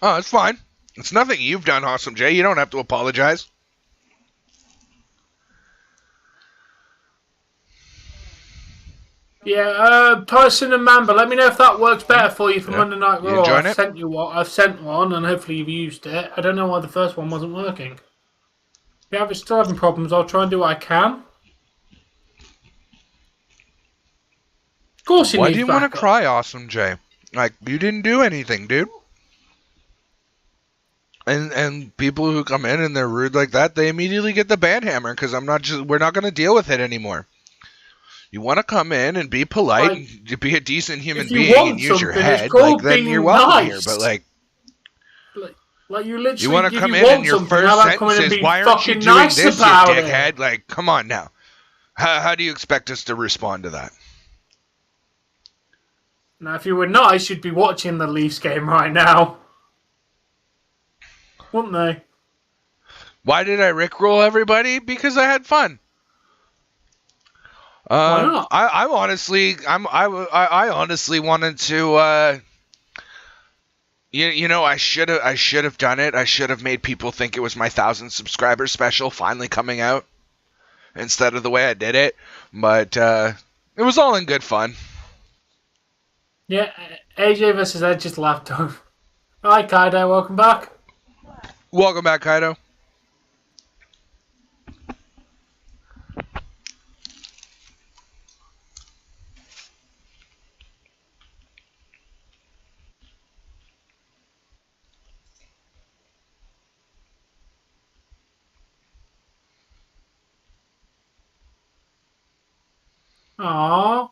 oh, it's fine. It's nothing you've done, Awesome Jay. You don't have to apologize. Yeah, Tyson and Mamba, let me know if that works better for you for Yeah. Monday Night You Raw. enjoying I've it? sent you one. I've sent one, and hopefully you've used it. I don't know why the first one wasn't working. Yeah, if it's still having problems, I'll try and do what I can. Of course, Why do you want to cry, Awesome Jay? Like, you didn't do anything, dude. And people who come in and they're rude like that, they immediately get the band hammer because we're not going to deal with it anymore. You want to come in and be polite, and be a decent human being and use your head, like then you're welcome here. But like you literally, you want to if come you in want and your something, first how about coming in and sentence is, be "Why aren't you fucking doing nice this, you about it?" dickhead?" Like, come on now. How do you expect us to respond to that? Now, if you were nice, you'd be watching the Leafs game right now, wouldn't they? Why did I rickroll everybody? Because I had fun. Why not? I honestly wanted to. You know, I should have done it. I should have made people think it was my 1,000 subscriber special finally coming out instead of the way I did it. But it was all in good fun. Yeah, AJ versus Ed just laughed over. Hi, Kaido, welcome back. Welcome back, Kaido. Aww.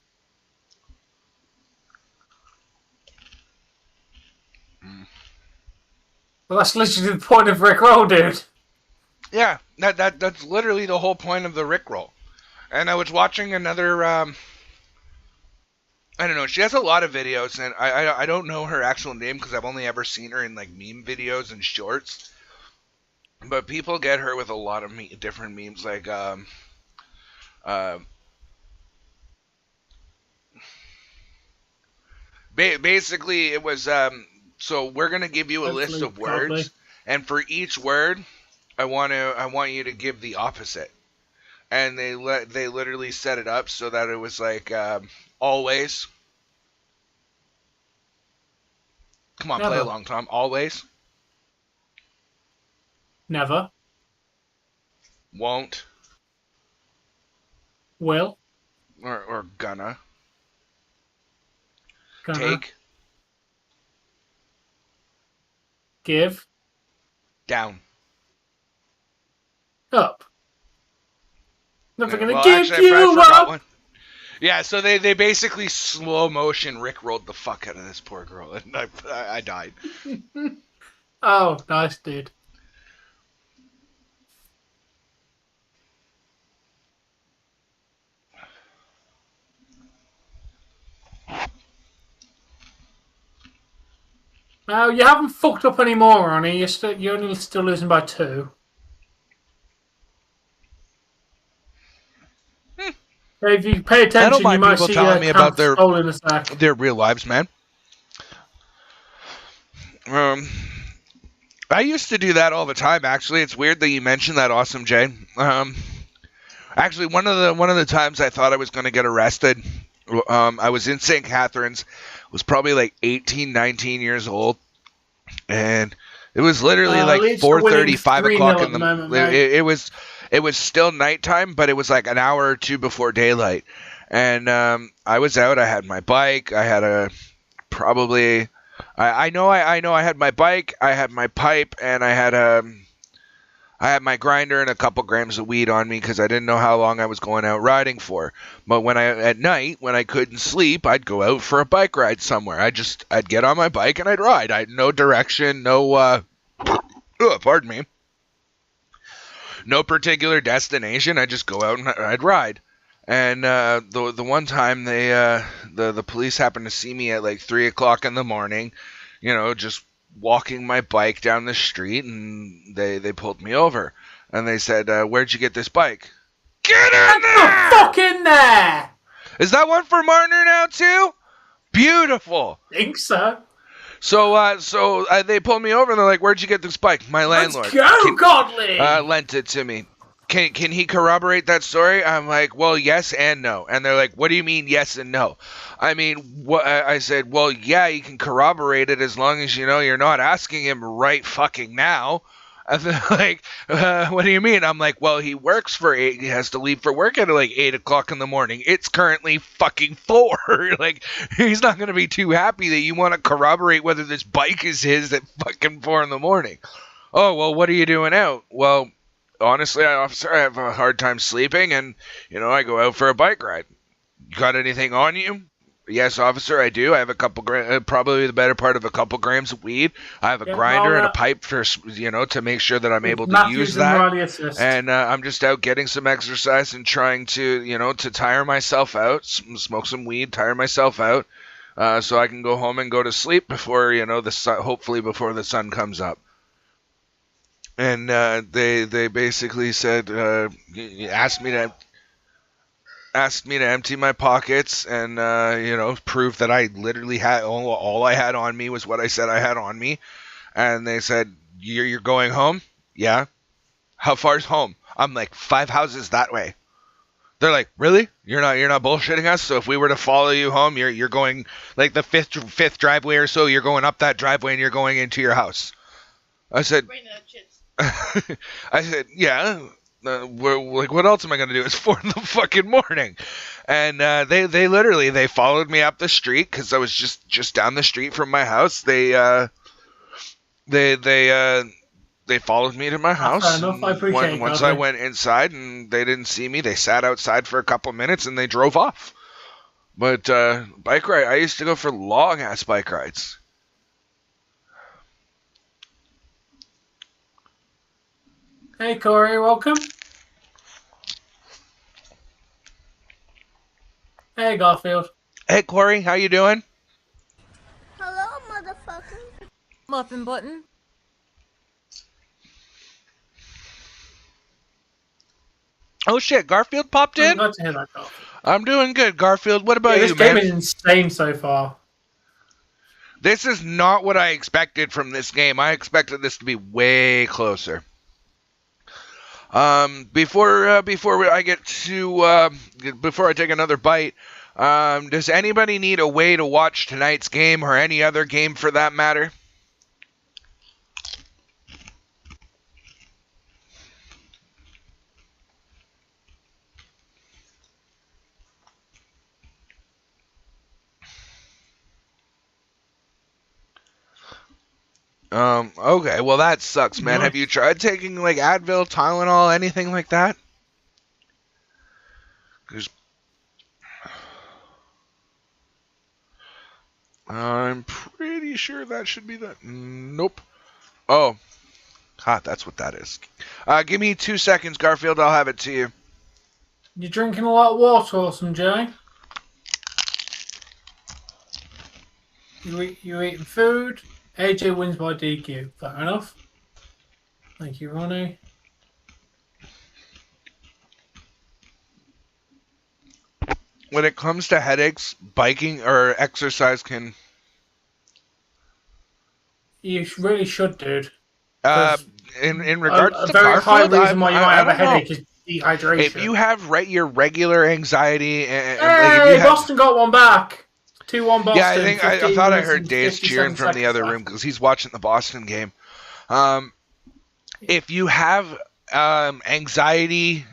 Well, that's literally the point of Rick Roll, dude. Yeah, that's literally the whole point of the rickroll. And I was watching another. I don't know. She has a lot of videos, and I don't know her actual name because I've only ever seen her in like meme videos and shorts. But people get her with a lot of different memes, like basically it was so we're gonna give you a list of words, and for each word, I want you to give the opposite. And they literally set it up so that it was like always. Come on, play along, Tom. Always. Never. Won't. Will. Or gonna. Take. Give. Give. Down. Up. Never gonna well, give actually, you I forgot up. one. Yeah, so they basically slow motion rickrolled the fuck out of this poor girl, and I died. Oh, nice, dude. Now, you haven't fucked up any more, Ronnie. You're only still losing by 2. If you pay I don't attention, you mind might people see telling me about their hole in the sack. their real lives, man. I used to do that all the time. Actually, it's weird that you mentioned that, Awesome Jay. Actually, one of the times I thought I was going to get arrested, I was in St. Catharines, was probably like 18, 19 years old, and it was literally like 4:30, 5 o'clock in the moment. It was still nighttime, but it was like an hour or two before daylight, and I was out. I had my bike. I had I know I had my bike. I had my pipe, and I had my grinder and a couple grams of weed on me because I didn't know how long I was going out riding for. But at night, when I couldn't sleep, I'd go out for a bike ride somewhere. I'd get on my bike and I'd ride. I had no direction, pardon me. No particular destination. I'd just go out and I'd ride. And the one time the police happened to see me at like 3 o'clock in the morning, just walking my bike down the street, and they pulled me over, and they said, "Where'd you get this bike?" Get in there! Fuck in there! Is that one for Marner now too? Beautiful. Think so. So they pulled me over, and they're like, "Where'd you get this bike?" My landlord. Let's go, Godly! Lent it to me. Can he corroborate that story? I'm like, well, yes and no. And they're like, what do you mean yes and no? I mean, I said, well, yeah, you can corroborate it as long as you're not asking him right fucking now. And they're like, what do you mean? I'm like, well, he works for 8. He has to leave for work at like 8 o'clock in the morning. It's currently fucking 4. Like, he's not going to be too happy that you want to corroborate whether this bike is his at fucking 4 in the morning. Oh, well, what are you doing out? Well, honestly, officer, I have a hard time sleeping, and, I go out for a bike ride. You got anything on you? Yes, officer, I do. I have a couple, probably the better part of a couple grams of weed. I have a grinder and a pipe for, to make sure that I'm able to use that. And I'm just out getting some exercise and trying to, to tire myself out, smoke some weed, tire myself out, so I can go home and go to sleep before, the sun, hopefully before the sun comes up. And they basically said, asked me to empty my pockets and prove that I literally had all I had on me was what I said I had on me. And they said, you're going home? Yeah. How far's home? I'm like, 5 houses that way. They're like, really? You're not bullshitting us? So if we were to follow you home, you're going like the fifth driveway or so. You're going up that driveway and you're going into your house. I said. I said, yeah. What else am I gonna do? It's 4 in the fucking morning, and they literally followed me up the street because I was just down the street from my house. They followed me to my house. Once I went inside and they didn't see me, they sat outside for a couple minutes and they drove off. But bike ride, I used to go for long ass bike rides. Hey Corey, welcome. Hey Garfield. Hey Corey, how you doing? Hello, motherfucker. Muffin button. Oh shit, Garfield popped in? I'm glad to hear that, Garfield. I'm doing good, Garfield. What about you, man? This game is insane so far. This is not what I expected from this game. I expected this to be way closer. Before I take another bite, does anybody need a way to watch tonight's game or any other game for that matter? Okay, well that sucks, man. Have you tried taking like Advil, Tylenol, anything like that? 'Cause I'm pretty sure that should be that. Nope. Oh, that's what that is. Give me 2 seconds, Garfield. I'll have it to you. You drinking a lot of water, Awesome Jay? You eating food? AJ wins by DQ. Fair enough. Thank you, Ronnie. when it comes to headaches, biking or exercise can. You really should, dude. In regards a to very high Garfield, reason why you might I have a don't know. headache is dehydration. If you have your regular anxiety and Hey, like if you have, Boston got one back. 2-1 Boston. yeah, I think I 15 thought I minutes heard and Dave's 57 cheering from the seconds other left. room because he's watching the Boston game. If you have anxiety,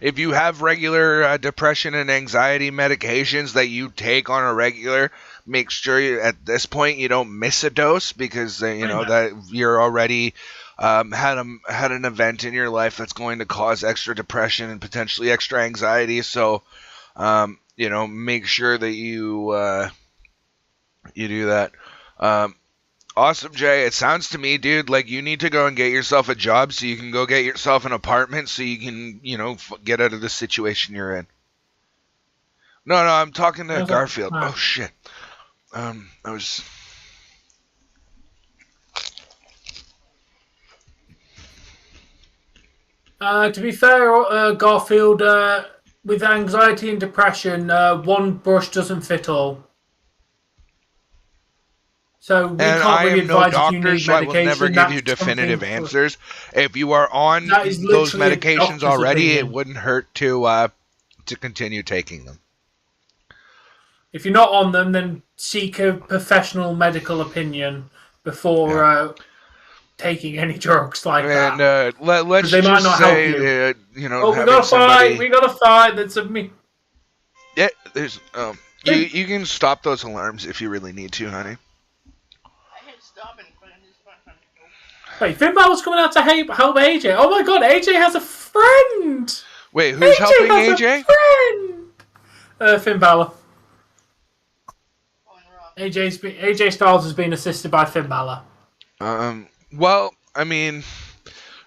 if you have regular depression and anxiety medications that you take on a regular, make sure at this point you don't miss a dose because that you're already had an event in your life that's going to cause extra depression and potentially extra anxiety. So make sure that you do that. Awesome, Jay. It sounds to me, dude, like you need to go and get yourself a job so you can go get yourself an apartment so you can, get out of the situation you're in. No, I'm talking to Garfield. Oh, shit. I was... To be fair, Garfield, with anxiety and depression, one brush doesn't fit all. So we can't really advise if you need medication. So I will never give you definitive answers. If you are on those medications already, it wouldn't hurt to continue taking them. If you're not on them, then seek a professional medical opinion before taking any drugs like that. Let's they might not help you. We gotta fight. We gotta fight. That's me. Yeah, there's you can stop those alarms if you really need to, honey. Wait, Finn Balor's coming out to help AJ. Oh my god, AJ has a friend! Wait, who's helping AJ? Finn Balor. AJ Styles has been assisted by Finn Balor. Well, I mean,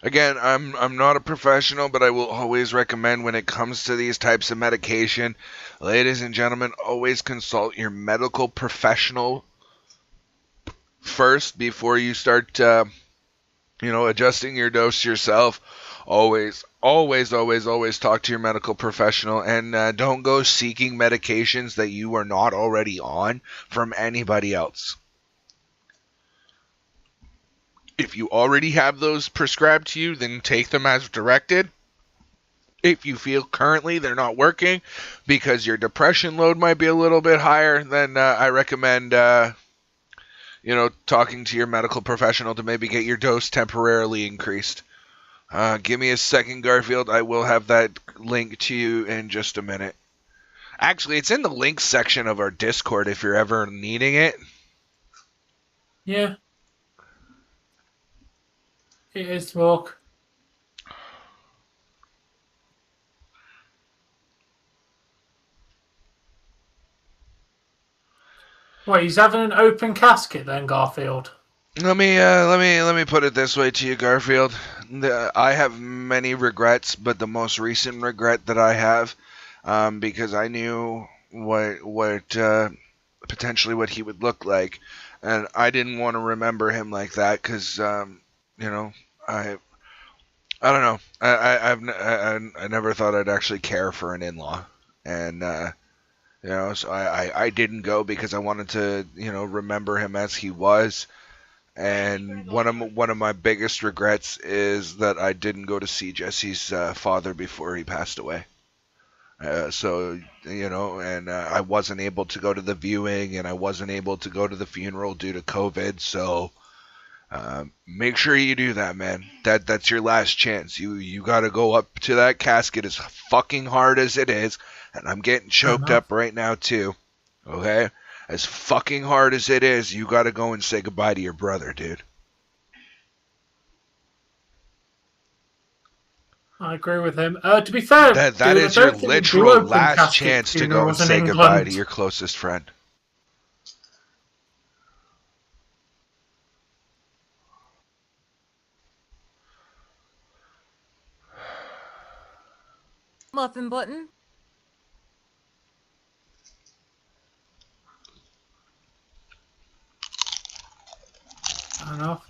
again, I'm not a professional, but I will always recommend when it comes to these types of medication, ladies and gentlemen, always consult your medical professional first before you start adjusting your dose yourself. Always talk to your medical professional and don't go seeking medications that you are not already on from anybody else. If you already have those prescribed to you, then take them as directed. If you feel currently they're not working because your depression load might be a little bit higher, then I recommend talking to your medical professional to maybe get your dose temporarily increased. Give me a second, Garfield. I will have that link to you in just a minute. Actually, it's in the links section of our Discord if you're ever needing it. Yeah. It is talk. Wait, he's having an open casket then, Garfield. Let me put it this way to you, Garfield. I have many regrets, but the most recent regret that I have, because I knew what potentially what he would look like, and I didn't want to remember him like that because I don't know. I never thought I'd actually care for an in-law, and so I didn't go because I wanted to remember him as he was. And one of my biggest regrets is that I didn't go to see Jesse's father before he passed away. And I wasn't able to go to the viewing, and I wasn't able to go to the funeral due to COVID. So make sure you do that, man. That's your last chance. You got to go up to that casket as fucking hard as it is, and I'm getting choked up right now too. Okay. As fucking hard as it is, you gotta go and say goodbye to your brother, dude. I agree with him. To be fair, that is your literal last chance to go and say goodbye to your closest friend. Muffin button. Enough.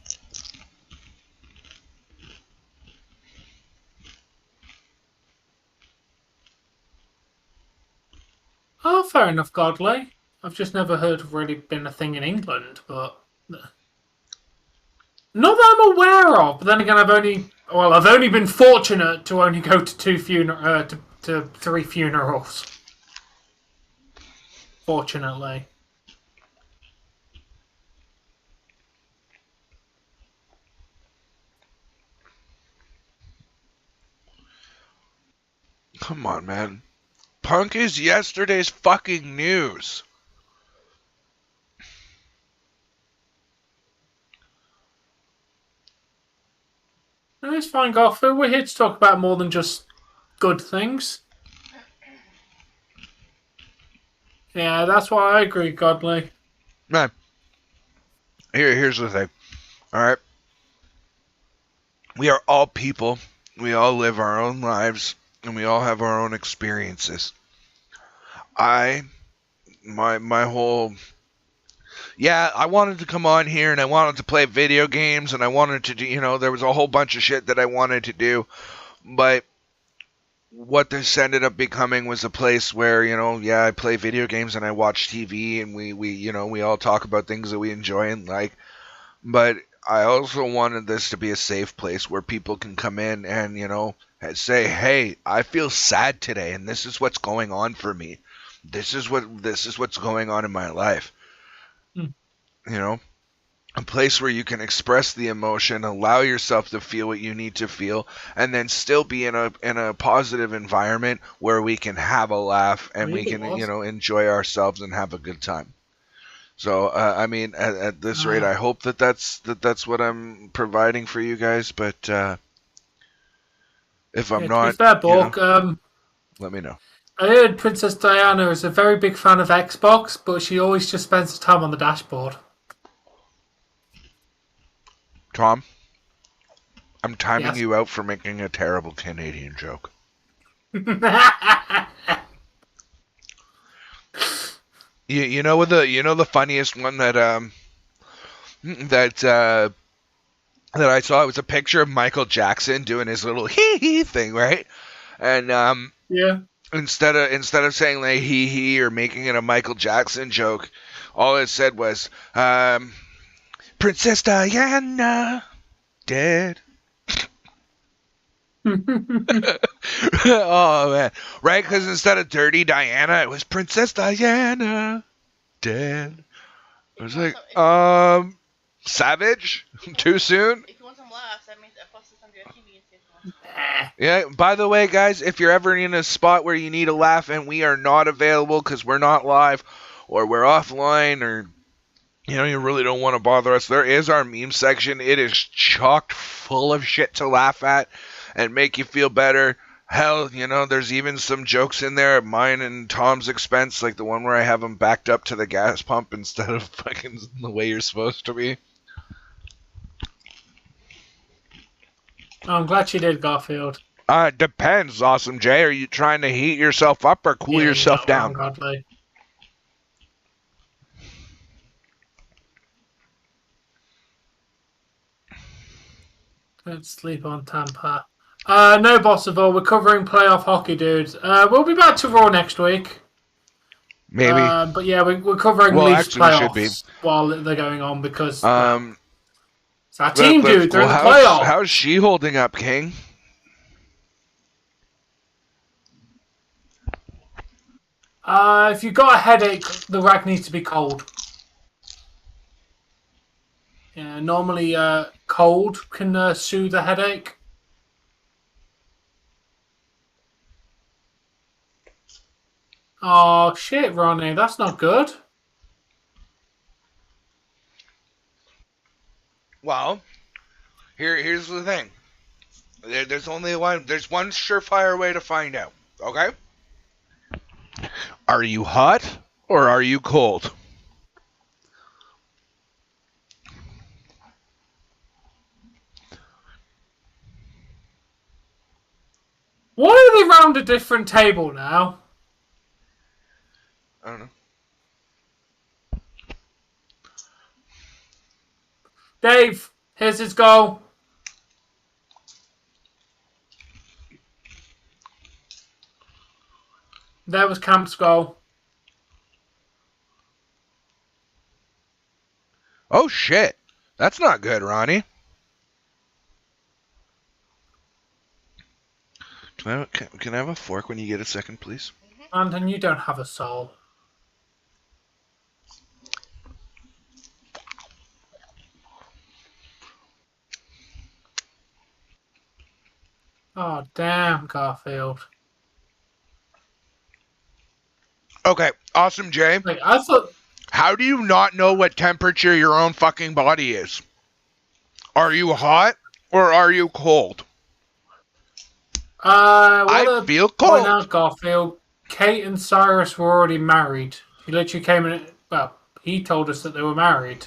fair enough, Godly. I've just never heard of really been a thing in England, but not that I'm aware of. But then again, I've only been fortunate to only go to to 3 funerals. Fortunately. Come on, man. Punk is yesterday's fucking news. No, it's fine, Garfield. We're here to talk about more than just good things. Yeah, that's why I agree, Godly. Man, here's the thing. All right, we are all people. We all live our own lives, and we all have our own experiences. My whole. Yeah, I wanted to come on here and I wanted to play video games and I wanted to do, there was a whole bunch of shit that I wanted to do. But what this ended up becoming was a place where, I play video games and I watch TV and we all talk about things that we enjoy and like. But I also wanted this to be a safe place where people can come in and, say, hey, I feel sad today and this is what's going on for me. This is what's going on in my life. A place where you can express the emotion, allow yourself to feel what you need to feel, and then still be in a positive environment where we can have a laugh and we can, enjoy ourselves and have a good time. So, at this rate, I hope that's what I'm providing for you guys. But if I'm not, fair, Borg, let me know. I heard Princess Diana is a very big fan of Xbox, but she always just spends time on the dashboard. Tom, I'm timing you out for making a terrible Canadian joke. you know the funniest one that I saw, it was a picture of Michael Jackson doing his little hee thing, right? And yeah. Instead of saying like hee or making it a Michael Jackson joke, all it said was Princess Diana dead. Oh man, right? Because instead of Dirty Diana, it was Princess Diana dead. I was like, savage? Too soon? If you want some laughs, that means I posted something on TV and Yeah, by the way, guys, if you're ever in a spot where you need a laugh and we are not available because we're not live or we're offline or, you really don't want to bother us, there is our meme section. It is chocked full of shit to laugh at and make you feel better. Hell, there's even some jokes in there at mine and Tom's expense, like the one where I have him backed up to the gas pump instead of fucking the way you're supposed to be. I'm glad you did, Garfield. Depends, Awesome Jay. Are you trying to heat yourself up or cool yourself down? Godly. Don't sleep on Tampa. No, boss of all. We're covering playoff hockey, dudes. We'll be back to Raw next week. Maybe. But yeah, we're covering Leafs playoffs while they're going on because it's our team, dude. They're in the playoffs. How's she holding up, King? If you've got a headache, the rag needs to be cold. Yeah, normally cold can soothe a headache. Oh shit, Ronnie, that's not good. Well, here's the thing. There's one surefire way to find out. Okay? Are you hot or are you cold? Why are they round a different table now? I don't know. Dave, here's his goal. There was Camp's goal. Oh, shit. That's not good, Ronnie. Can I have a fork when you get a second, please? Anton, you don't have a soul. Oh, damn, Garfield. Okay, Awesome Jay. Like, I thought... How do you not know what temperature your own fucking body is? Are you hot or are you cold? I feel cold. Point out, Garfield, Kate and Cyrus were already married. He literally came in... Well, he told us that they were married.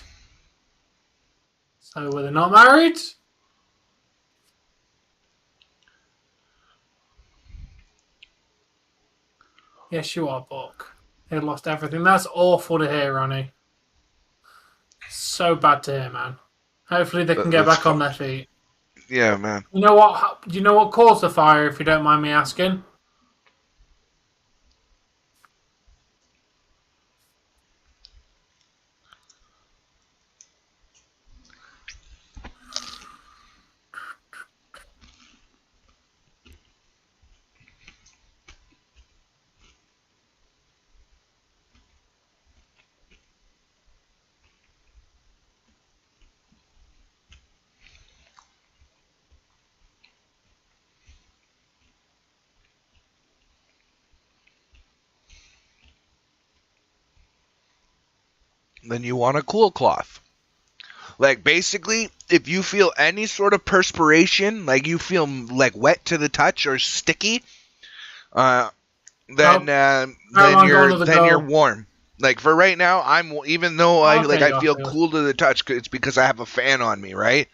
So were they not married? Yes, you are, Buck. They lost everything. That's awful to hear, Ronnie. So bad to hear, man. Hopefully they can get back on their feet. Yeah, man. You know what? Do you know what caused the fire, if you don't mind me asking? Then you want a cool cloth. Like, basically, if you feel any sort of perspiration, like you feel like wet to the touch or sticky, then you're warm. Like, for right now, even though I feel cool to the touch, it's because I have a fan on me, right?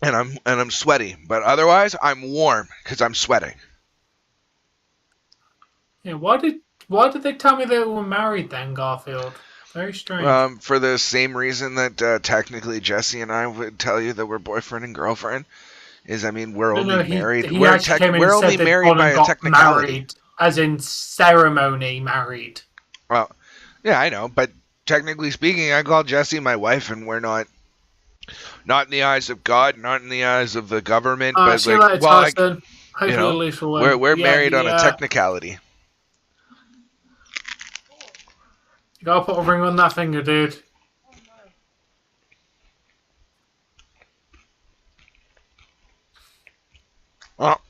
And I'm sweaty, but otherwise I'm warm because I'm sweating. Yeah, why did they tell me they were married then, Garfield? Very strange. For the same reason that technically Jesse and I would tell you that we're boyfriend and girlfriend is, I mean, we're only married. We're only married by a technicality. Married, as in ceremony married. Well, yeah, I know, but technically speaking, I call Jesse my wife, and we're not in the eyes of God, not in the eyes of the government, but we're married on a technicality. You gotta put a ring on that finger, dude. Well,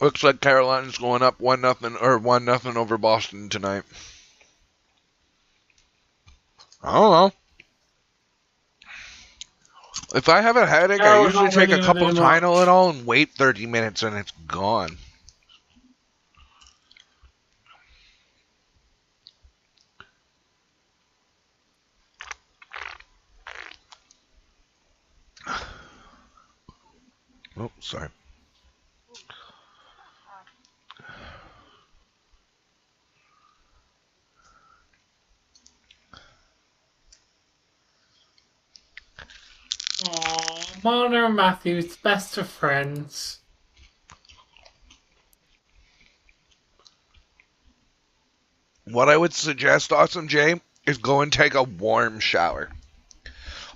looks like Carolina's going up 1-0 over Boston tonight. I don't know. If I have a headache, I usually take a couple of Tylenol and wait 30 minutes and it's gone. Oh, sorry. Aww, Marner and Matthews, best of friends. What I would suggest, Awesome Jay, is go and take a warm shower.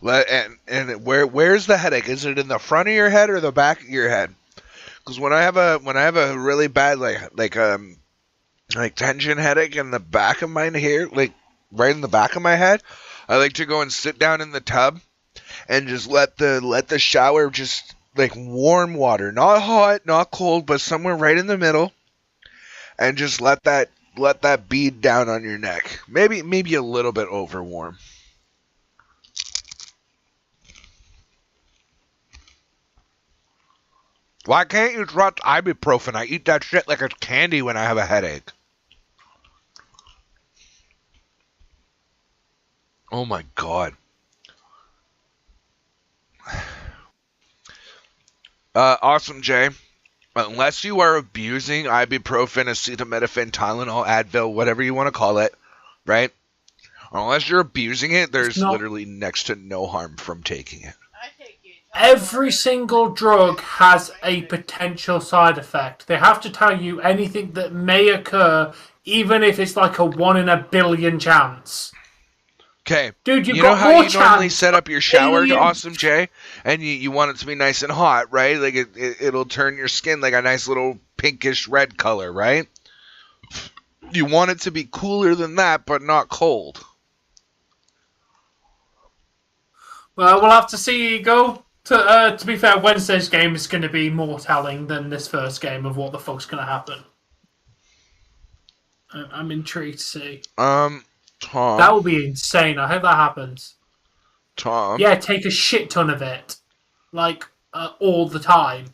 And where's the headache? Is it in the front of your head or the back of your head? Because when I have a really bad like tension headache in the back of my hair, like right in the back of my head, I like to go and sit down in the tub and just let the shower just like warm water, not hot, not cold, but somewhere right in the middle, and just let that bead down on your neck. Maybe a little bit over warm. Why can't you trust ibuprofen? I eat that shit like it's candy when I have a headache. Oh my god. Awesome Jay. Unless you are abusing ibuprofen, acetaminophen, Tylenol, Advil, whatever you want to call it, right? Unless you're abusing it, there's literally next to no harm from taking it. Every single drug has a potential side effect. They have to tell you anything that may occur, even if it's like a 1 in a billion chance. Okay. Dude, you've You know got how more you normally chance set up your shower to alien- Awesome J, and you want it to be nice and hot, right? Like it'll turn your skin like a nice little pinkish red color, right? You want it to be cooler than that, but not cold. Well, we'll have to see you go. To be fair, Wednesday's game is going to be more telling than this first game of what the fuck's going to happen. I'm intrigued to see. Tom. That will be insane. I hope that happens. Tom. Yeah, take a shit ton of it. Like, all the time.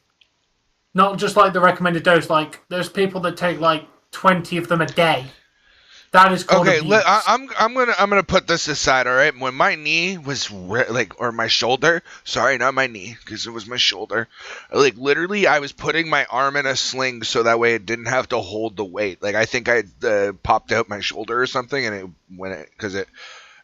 Not just like the recommended dose. Like, there's people that take like 20 of them a day. That is called abuse. I'm gonna put this aside. All right, when my knee was or my shoulder, sorry, not my knee, because it was my shoulder. Like literally, I was putting my arm in a sling so that way it didn't have to hold the weight. Like I think I popped out my shoulder or something, and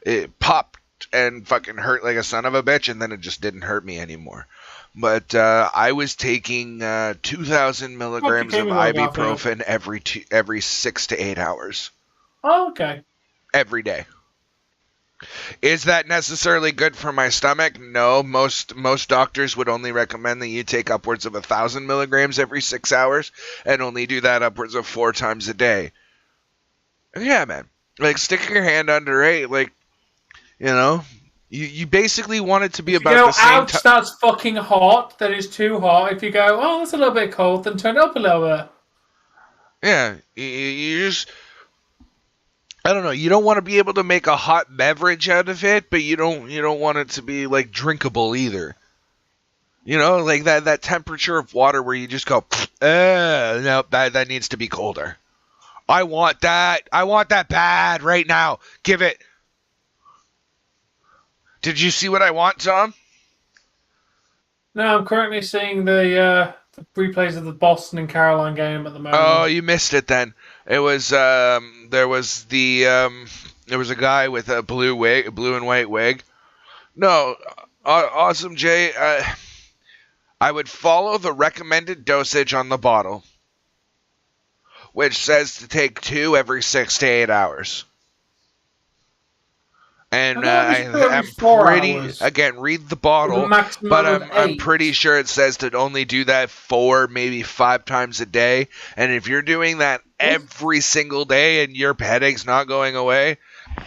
it popped and fucking hurt like a son of a bitch, and then it just didn't hurt me anymore. But I was taking 2,000 milligrams of ibuprofen every 6 to 8 hours. Oh, okay. Every day. Is that necessarily good for my stomach? No. Most doctors would only recommend that you take upwards of 1,000 milligrams every 6 hours and only do that upwards of 4 times a day. Yeah, man. Like, stick your hand under it. Like, you know, you basically want it to be about the same ouch, that's fucking hot, then it's too hot. If you go, oh, that's a little bit cold, then turn it up a little bit. Yeah, you just... I don't know. You don't want to be able to make a hot beverage out of it, but you don't want it to be like drinkable either. You know, like that temperature of water where you just go, no, that needs to be colder. I want that. I want that bad right now. Give it. Did you see what I want, Tom? No, I'm currently seeing the replays of the Boston and Caroline game at the moment. Oh, you missed it then. It was there was a guy with a blue and white wig. No, Awesome Jay. I would follow the recommended dosage on the bottle, which says to take 2 every 6 to 8 hours. And I'm pretty hours. Again, read the bottle, but I'm pretty sure it says to only do that 4, maybe 5 times a day. And if you're doing that every single day and your headache's not going away,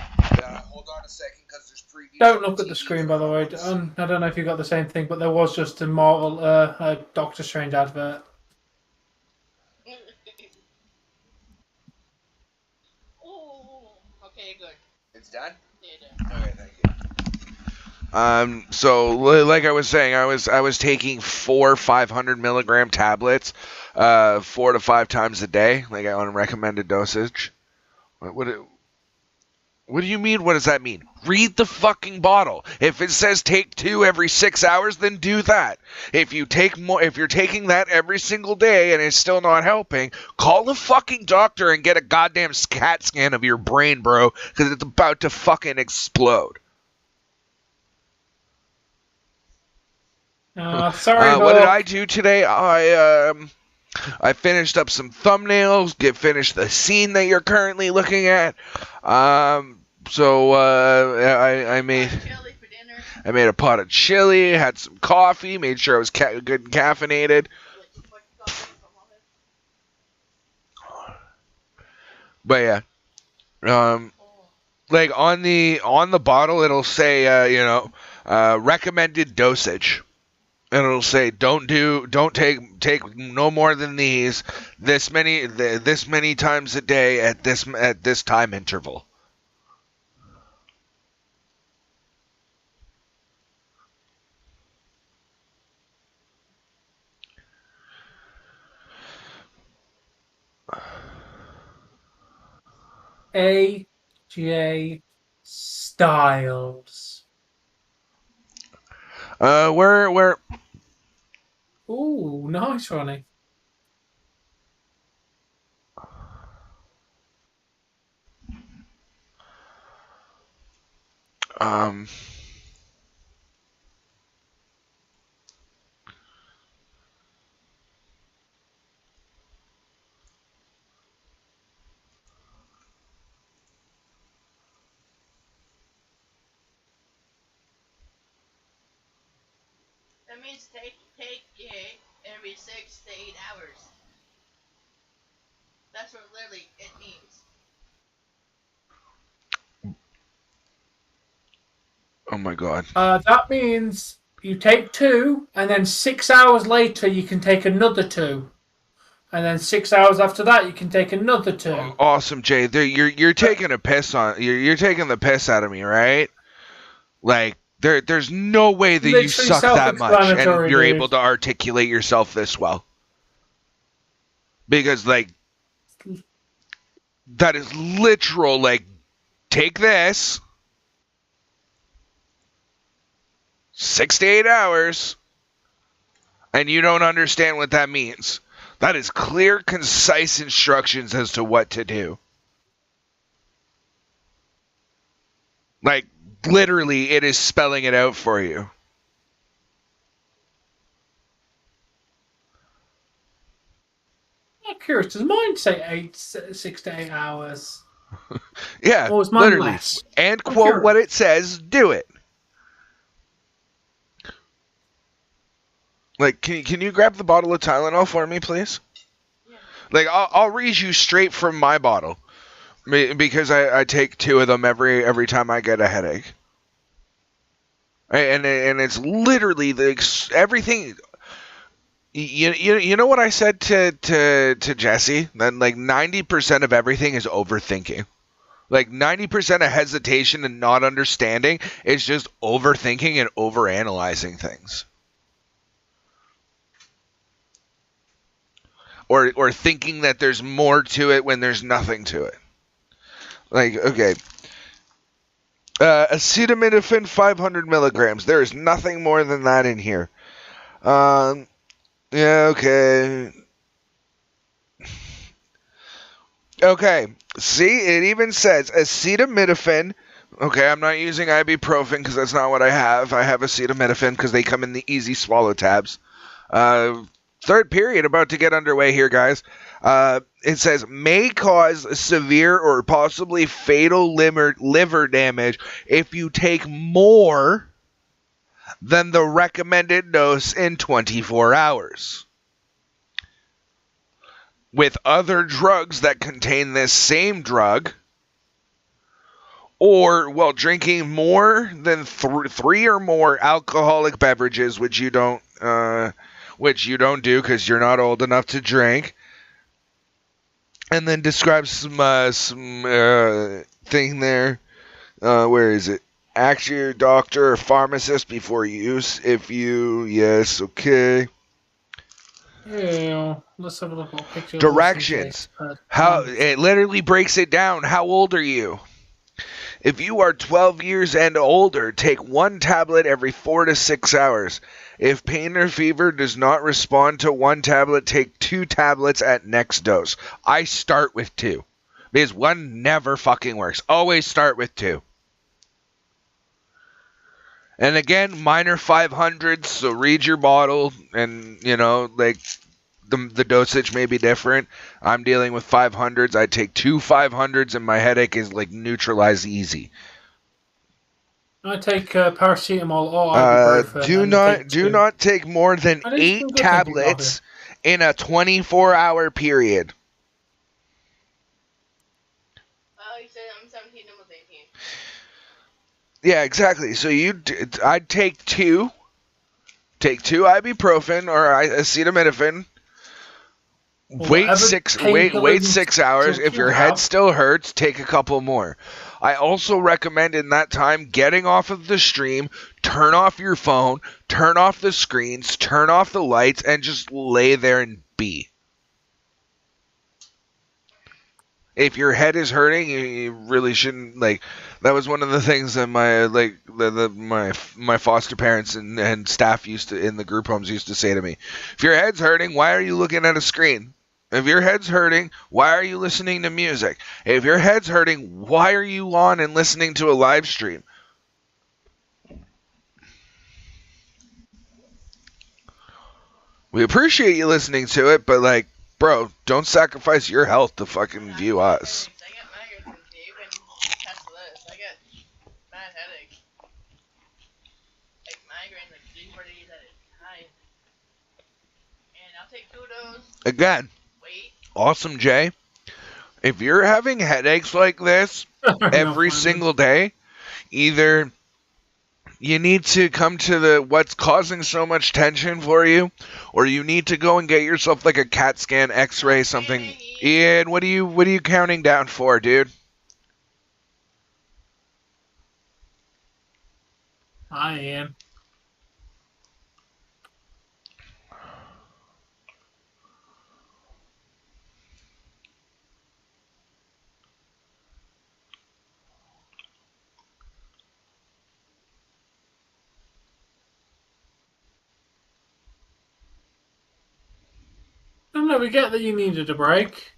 hold on a second, because there's previews. Don't look at the screen, by the way. I don't know if you got the same thing, but there was just a Marvel Doctor Strange advert. Okay, good. It's done? Okay, thank you. So like I was saying, I was taking 4 500 milligram tablets, 4 to 5 times a day, like on recommended dosage. What do you mean? What does that mean? Read the fucking bottle. If it says take 2 every 6 hours, then do that. If you're taking that every single day and it's still not helping, call the fucking doctor and get a goddamn CAT scan of your brain, bro, because it's about to fucking explode. Sorry, what did I do today? I finished up some thumbnails, finished the scene that you're currently looking at. So I made a pot of chili, had some coffee, made sure I was good and caffeinated. But yeah, like on the bottle it'll say recommended dosage. And it'll say don't take no more than these this many times a day at this time interval. AJ Styles. Where? Ooh, nice, Ronnie. That means take it every 6 to 8 hours. That's what literally it means. Oh my god. That means you take 2, and then 6 hours later you can take another 2. And then 6 hours after that, you can take another 2. Awesome, Jay. You're taking a piss on. You're taking the piss out of me, right? Like there's no way that you suck that much and you're able to articulate yourself this well. Because like that is literal. Like take this 6 to 8 hours, and you don't understand what that means. That is clear, concise instructions as to what to do. Like, literally, it is spelling it out for you. I'm curious, does mine say 6 to 8 hours? Yeah, or is mine literally. Less? And quote what it says, do it. Like, can you grab the bottle of Tylenol for me, please? Yeah. Like, I'll read you straight from my bottle. Because I take 2 of them every time I get a headache. And it's literally everything. You know what I said to Jesse? That like 90% of everything is overthinking. Like 90% of hesitation and not understanding is just overthinking and overanalyzing things. Or thinking that there's more to it when there's nothing to it. Like, okay. Acetaminophen, 500 milligrams. There is nothing more than that in here. Yeah, okay. Okay. See, it even says acetaminophen. Okay, I'm not using ibuprofen because that's not what I have. I have acetaminophen because they come in the easy swallow tabs. Third period about to get underway here, guys. It says, may cause severe or possibly fatal liver damage if you take more than the recommended dose in 24 hours. With other drugs that contain this same drug, or while drinking more than 3 or more alcoholic beverages, which you don't do because you're not old enough to drink. And then describes some thing there. Where is it? Ask your doctor or pharmacist before use. Yes, okay. Yeah, let's have a look at picture. Directions. How it literally breaks it down. How old are you? If you are 12 years and older, take 1 tablet every 4 to 6 hours. If pain or fever does not respond to 1 tablet, take 2 tablets at next dose. I start with 2. Because 1 never fucking works. Always start with 2. And again, mine are 500s, so read your bottle. And, like, the dosage may be different. I'm dealing with 500s. I take 2 500s and my headache is, like, neutralized easy. I take paracetamol or ibuprofen. Do not take more than 8 tablets in a 24-hour period. Oh, you said I'm 17, almost 18. Yeah, exactly. So I'd take 2. Take 2 ibuprofen or acetaminophen. Wait 6 hours. If your head still hurts, take a couple more. I also recommend in that time getting off of the stream, turn off your phone, turn off the screens, turn off the lights, and just lay there and be. If your head is hurting, you really shouldn't, like, that was one of the things that my foster parents and staff in the group homes used to say to me. If your head's hurting, why are you looking at a screen? If your head's hurting, why are you listening to music? If your head's hurting, why are you on and listening to a live stream? We appreciate you listening to it, but, like, bro, don't sacrifice your health to fucking view us. I got migraines and you can test this. I got bad headache. Like migraines like 3-4 days at a again, Awesome Jay, if you're having headaches like this every single day, either you need to come to what's causing so much tension for you, or you need to go and get yourself like a CAT scan, X-ray, something. Ian, what are you counting down for, dude? Hi, Ian. No, we get that you needed a break.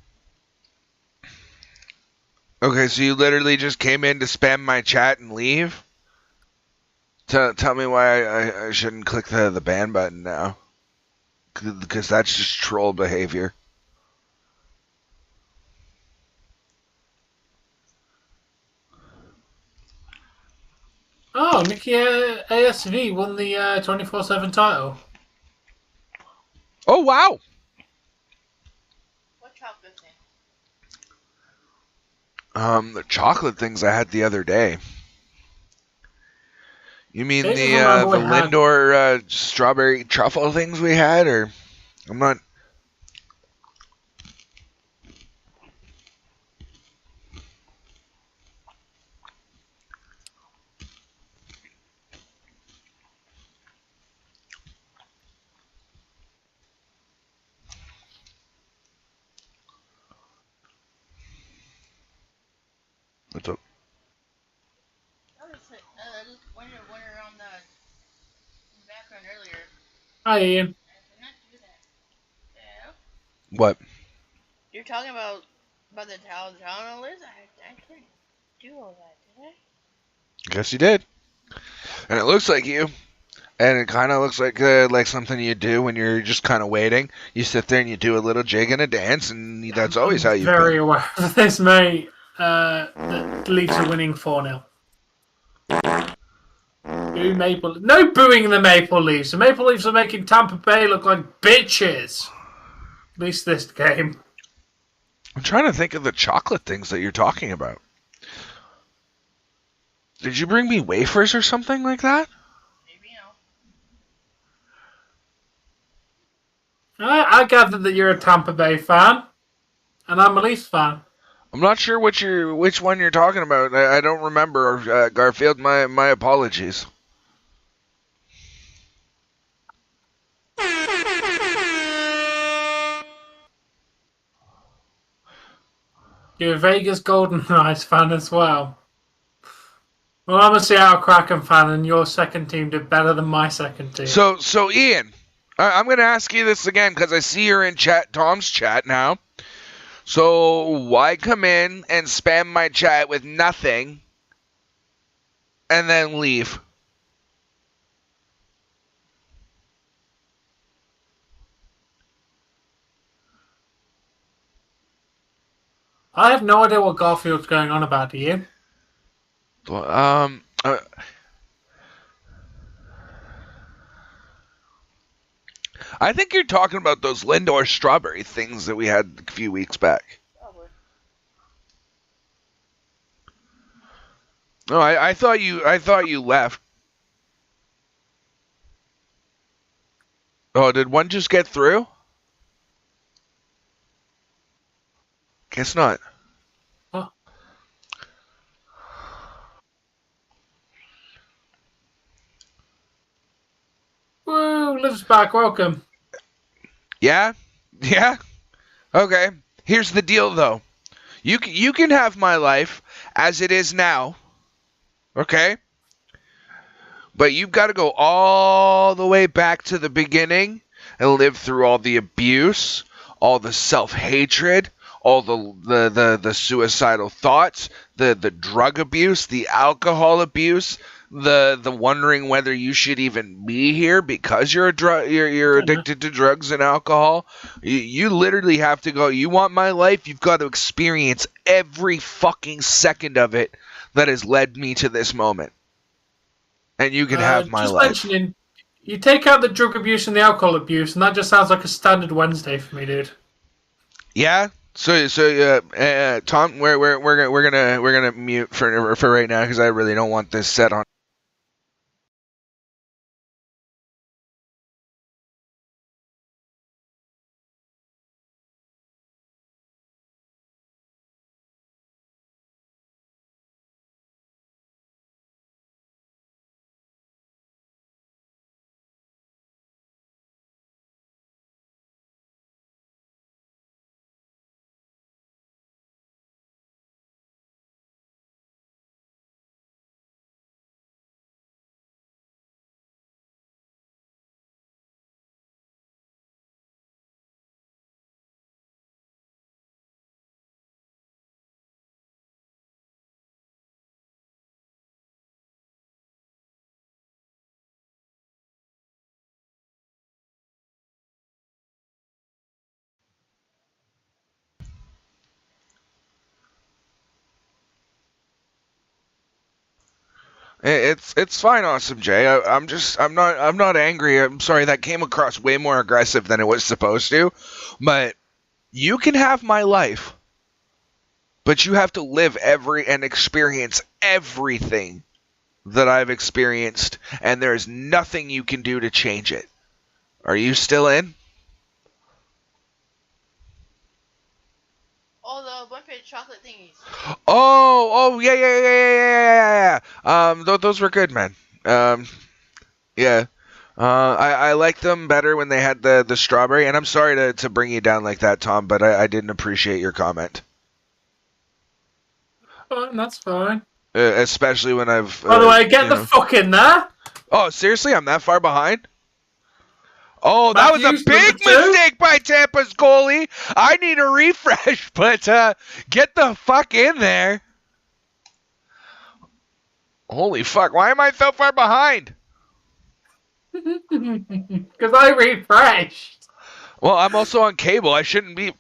Okay, so you literally just came in to spam my chat and leave? Tell me why I shouldn't click the ban button now. Because that's just troll behavior. Oh, Nikki ASV won the 24/7 title. Oh, wow! What chocolate thing? The chocolate things I had the other day. You mean the Lindor strawberry truffle things we had, or I'm not. What's up? When you're on the background earlier. Hi, Ian. I did not do that. Yeah. What? You're talking about the town list? I couldn't do all that, did I? Guess you did. And it looks like you. And it kind of looks like something you do when you're just kind of waiting. You sit there and you do a little jig and a dance, and that's always how you. Very aware of this, mate. The Leafs are winning 4-0. No booing the Maple Leafs. The Maple Leafs are making Tampa Bay look like bitches. At least this game. I'm trying to think of the chocolate things that you're talking about. Did you bring me wafers or something like that? I gathered that you're a Tampa Bay fan, and I'm a Leafs fan. I'm not sure which one you're talking about. I don't remember, Garfield. My apologies. You're a Vegas Golden Knights fan as well. Well, I'm a Seattle Kraken fan, and your second team did better than my second team. So Ian, I'm going to ask you this again because I see you're in Tom's chat now. So why come in and spam my chat with nothing and then leave? I have no idea what Garfield's going on about, do you? I think you're talking about those Lindor strawberry things that we had a few weeks back. No, I thought you left. Oh, did one just get through? Guess not. Huh. Woo, Liv's back, welcome. Yeah? Yeah? Okay. Here's the deal, though. You can have my life as it is now. Okay? But you've got to go all the way back to the beginning and live through all the abuse, all the self-hatred, all the suicidal thoughts, the drug abuse, the alcohol abuse, the wondering whether you should even be here because you're addicted to drugs and alcohol. You literally have to go. You want my life? You've got to experience every fucking second of it that has led me to this moment. And you can have my life. Mentioning, you take out the drug abuse and the alcohol abuse, and that just sounds like a standard Wednesday for me, dude. Yeah. So Tom, we're gonna mute for right now because I really don't want this set on. It's fine, Awesome Jay. I'm not angry. I'm sorry that came across way more aggressive than it was supposed to. But you can have my life, but you have to live and experience everything that I've experienced, and there's nothing you can do to change it. Are you still in? All the one-page chocolate thingies. Oh, yeah. Those were good, man. Yeah. I liked them better when they had the strawberry, and I'm sorry to bring you down like that, Tom, but I didn't appreciate your comment. That's fine. Especially when I've... By the way, get the fuck in there! Oh, seriously? I'm that far behind? Oh, that was a Matthews, big mistake by Tampa's goalie. I need a refresh, but get the fuck in there. Holy fuck, why am I so far behind? Because I refreshed. Well, I'm also on cable. I shouldn't be...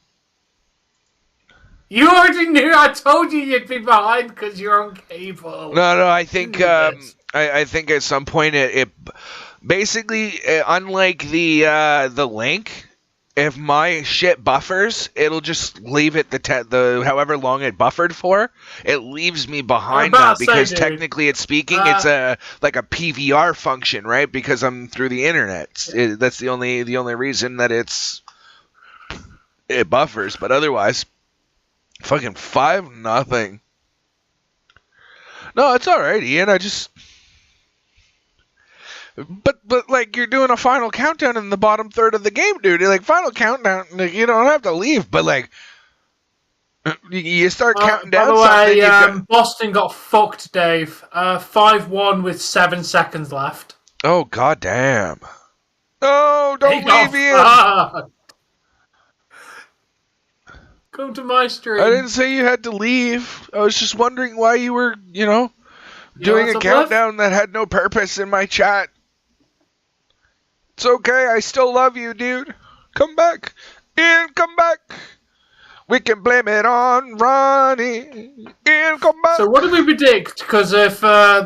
You already knew. I told you you'd be behind because you're on cable. No, I think I think at some point it basically, unlike the link, if my shit buffers, it'll just leave it the however long it buffered for. It leaves me behind now because technically it's speaking, it's like a PVR function, right? Because I'm through the internet. That's the only reason that it buffers, but otherwise, fucking 5-0. No, it's all right, Ian. But like, you're doing a final countdown in the bottom third of the game, dude. Like, final countdown, you don't have to leave, but like, you start counting down. By the way, Boston got fucked, Dave. 5-1 with 7 seconds left. Oh, goddamn. No, don't leave, Ian. Come to my stream. I didn't say you had to leave. I was just wondering why you were, doing a countdown that had no purpose in my chat. It's okay. I still love you, dude. Come back. Ian, come back. We can blame it on Ronnie. Ian, come back. So what do we predict? Because if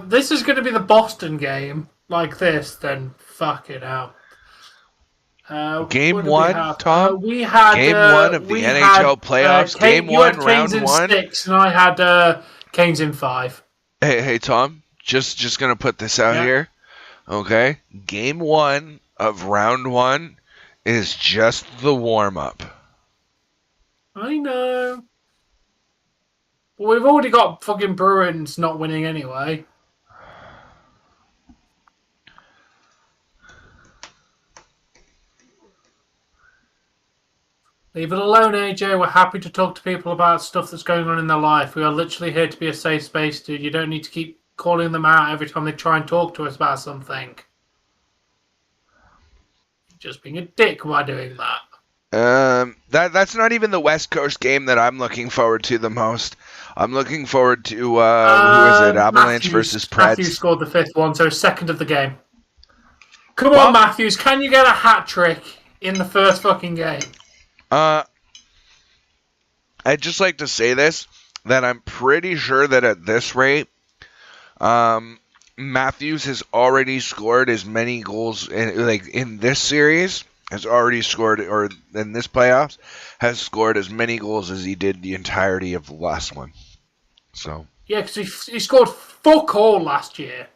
this is going to be the Boston game like this, then fuck it out. Game 1, Tom? We had Game 1 of the NHL playoffs. Game 1, round 1. You had Canes in 6, and I had Canes in 5. Hey, Tom. Just gonna put this out here. Okay? Game 1 of round 1 is just the warm-up. I know. Well, we've already got fucking Bruins not winning anyway. Leave it alone, AJ. We're happy to talk to people about stuff that's going on in their life. We are literally here to be a safe space, dude. You don't need to keep calling them out every time they try and talk to us about something. Just being a dick while doing that. That's not even the West Coast game that I'm looking forward to the most. I'm looking forward to who is it? Avalanche versus Preds. Matthews scored the 5th one, so 2nd of the game. Come on, Matthews. Can you get a hat trick in the first fucking game? I'd just like to say this, that I'm pretty sure that at this rate, Matthews has already scored as many goals in this series has already scored, or in this playoffs, has scored as many goals as he did the entirety of the last one. So Yeah, because he scored fuck all last year.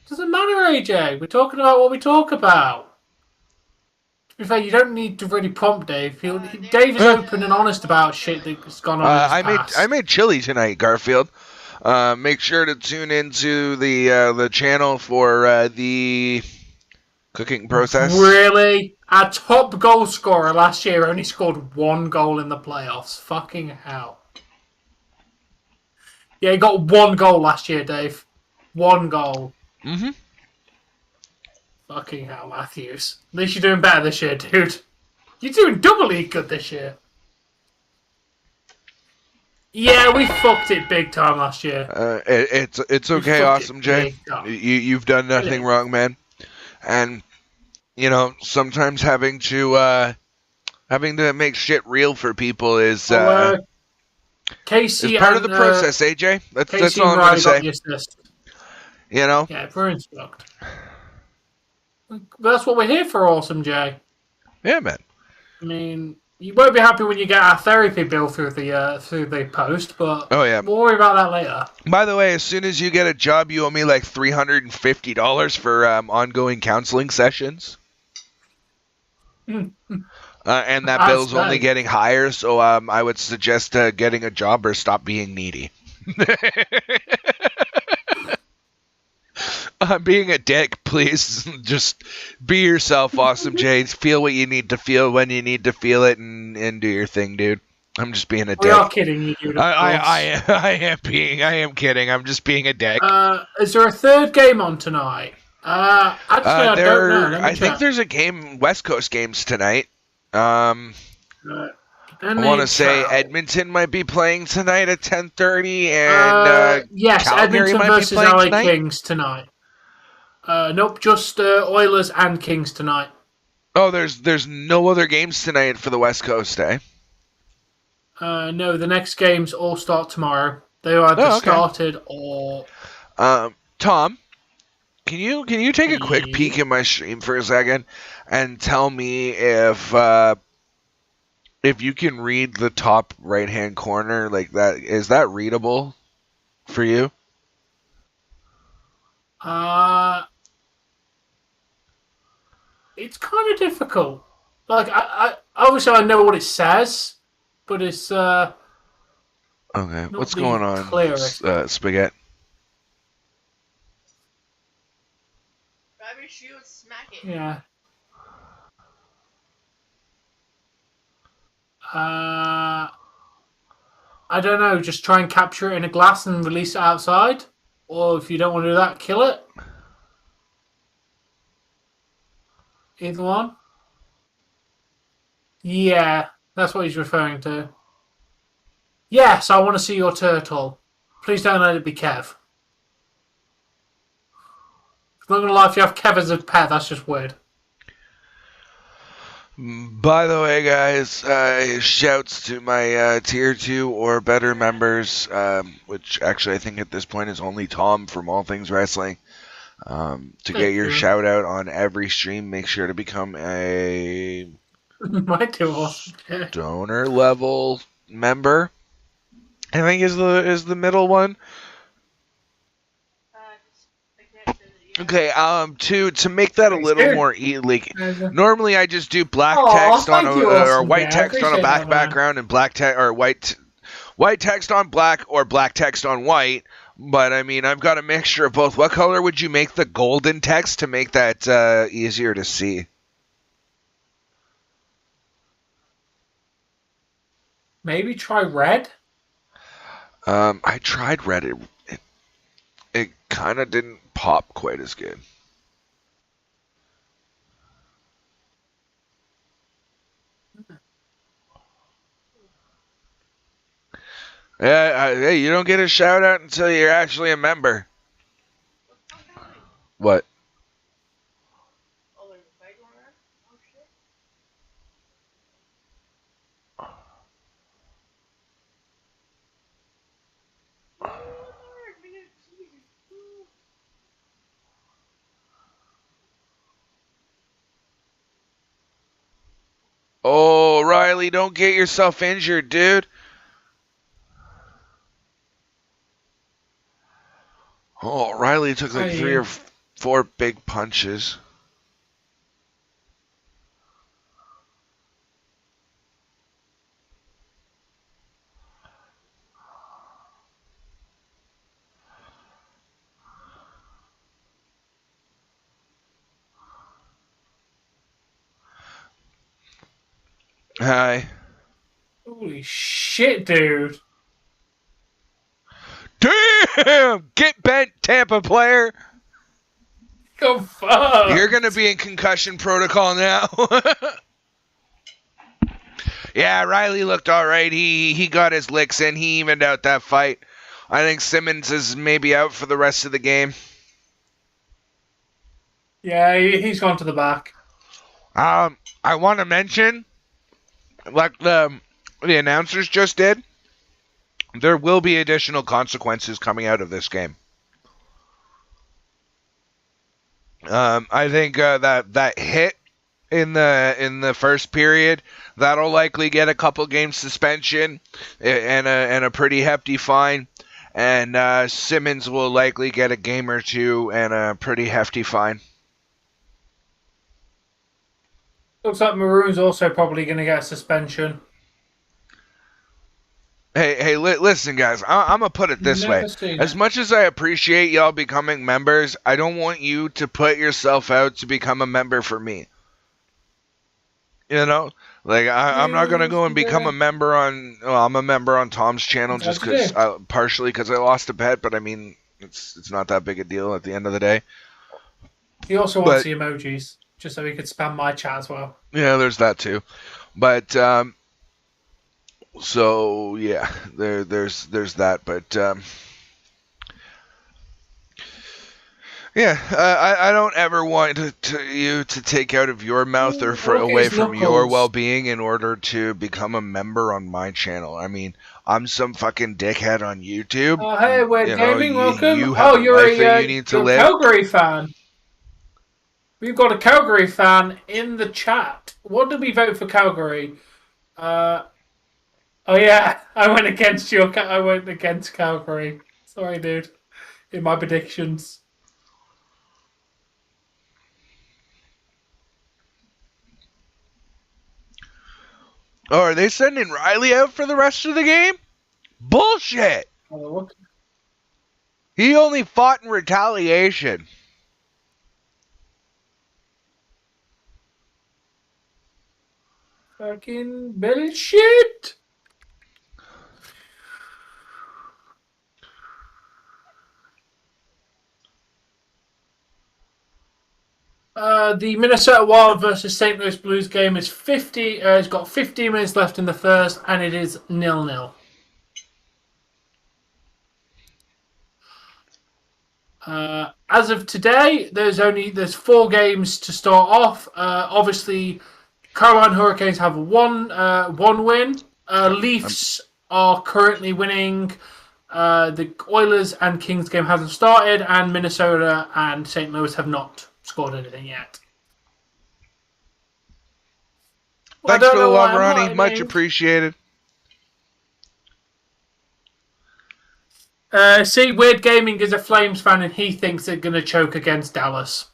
Doesn't matter, AJ. We're talking about what we talk about. To be fair, you don't need to really prompt Dave. Dave is open and honest about shit that's gone on in his past. I made chili tonight, Garfield. Make sure to tune into the channel for the cooking process. Really? Our top goal scorer last year only scored 1 goal in the playoffs. Fucking hell. Yeah, he got 1 goal last year, Dave. 1 goal. Mm-hmm. Fucking hell, Matthews. At least you're doing better this year, dude. You're doing doubly good this year. Yeah, we fucked it big time last year. It's okay, Awesome Jay. You've done nothing wrong, man. And you know, sometimes having to make shit real for people is Casey is part and, of the process, AJ. That's all I'm Riley gonna got say. the assist. You know? Yeah, Bruins sucked. But that's what we're here for, Awesome Jay. Yeah, man. I mean, you won't be happy when you get our therapy bill through the post, but oh yeah, we'll worry about that later. By the way, as soon as you get a job, you owe me like $350 for ongoing counseling sessions. And that bill's only getting higher, so I would suggest getting a job or stop being needy. Being a dick, please. Just be yourself, Awesome Jay. Feel what you need to feel when you need to feel it, and do your thing, dude. I'm just being a dick. We are kidding you, dude. I am kidding. I'm just being a dick. Is there a third game on tonight? Actually, I don't know. I think there's a game, West Coast games tonight. I want to say Edmonton might be playing tonight at 10:30, and yes, Calgary Edmonton might be versus playing LA tonight. Kings tonight. Nope, just Oilers and Kings tonight. Oh, there's no other games tonight for the West Coast, eh? No, the next games all start tomorrow. They are either started or. Tom, can you take a quick peek at my stream for a second and tell me if you can read the top right hand corner like that? Is that readable for you? It's kind of difficult. Like I obviously I know what it says, but it's okay. What's going on, Spaghetti? Grab your shoe and smack it. Yeah. I don't know. Just try and capture it in a glass and release it outside, or if you don't want to do that, kill it. Either one. Yeah, that's what he's referring to. Yes, I want to see your turtle. Please don't let it be Kev. I'm not going to lie, if you have Kev as a pet, that's just weird. By the way, guys, shouts to my Tier 2 or better members, which actually I think at this point is only Tom from All Things Wrestling. To get your shout out on every stream, make sure to become a donor level member. I think is the middle one. Okay, to make that a little more normally I just do black text on or white text on a black background and black text or white text on black or black text on white. But I mean, I've got a mixture of both. What color would you make the golden text to make that easier to see? Maybe try red. I tried red. It kind of didn't pop quite as good. Yeah, hey, you don't get a shout out until you're actually a member. What? Oh, Riley, don't get yourself injured, dude. Oh, Riley took like 3 or 4 big punches. Hi. Holy shit, dude. Damn! Get bent, Tampa player. Go fuck. You're going to be in concussion protocol now. Yeah, Riley looked all right. He got his licks in. He evened out that fight. I think Simmons is maybe out for the rest of the game. Yeah, he's gone to the back. I want to mention, like the announcers just did, there will be additional consequences coming out of this game. I think that hit in the first period, that'll likely get a couple game suspension and a pretty hefty fine. And Simmons will likely get a game or 2 and a pretty hefty fine. Looks like Maroon's also probably going to get a suspension. Hey, listen, guys. I'm going to put it this way. As much as I appreciate y'all becoming members, I don't want you to put yourself out to become a member for me. You know? Like, I'm not going to go and become a member on... Well, I'm a member on Tom's channel just because... partially because I lost a bet, but I mean, it's not that big a deal at the end of the day. He also wants the emojis, just so he could spam my chat as well. Yeah, there's that too. But... So yeah, there's that, but yeah, I don't ever want you to take out of your mouth or away from your well-being in order to become a member on my channel. I mean, I'm some fucking dickhead on YouTube. Oh, hey, we're gaming. Welcome. You have you're a life that you need to live. Calgary fan. We've got a Calgary fan in the chat. What did we vote for Calgary? Oh yeah, I went against Calgary. Sorry, dude. In my predictions. Oh, are they sending Riley out for the rest of the game? Bullshit! He only fought in retaliation. Fucking bullshit! The Minnesota Wild versus St. Louis Blues game is 50. It's got 15 minutes left in the first, and it is 0-0. As of today, there's 4 games to start off. Obviously, Carolina Hurricanes have one win. Leafs are currently winning. The Oilers and Kings game hasn't started, and Minnesota and St. Louis have not scored anything yet. Thanks for the love, Ronnie. Much appreciated. See, Weird Gaming is a Flames fan, and he thinks they're going to choke against Dallas.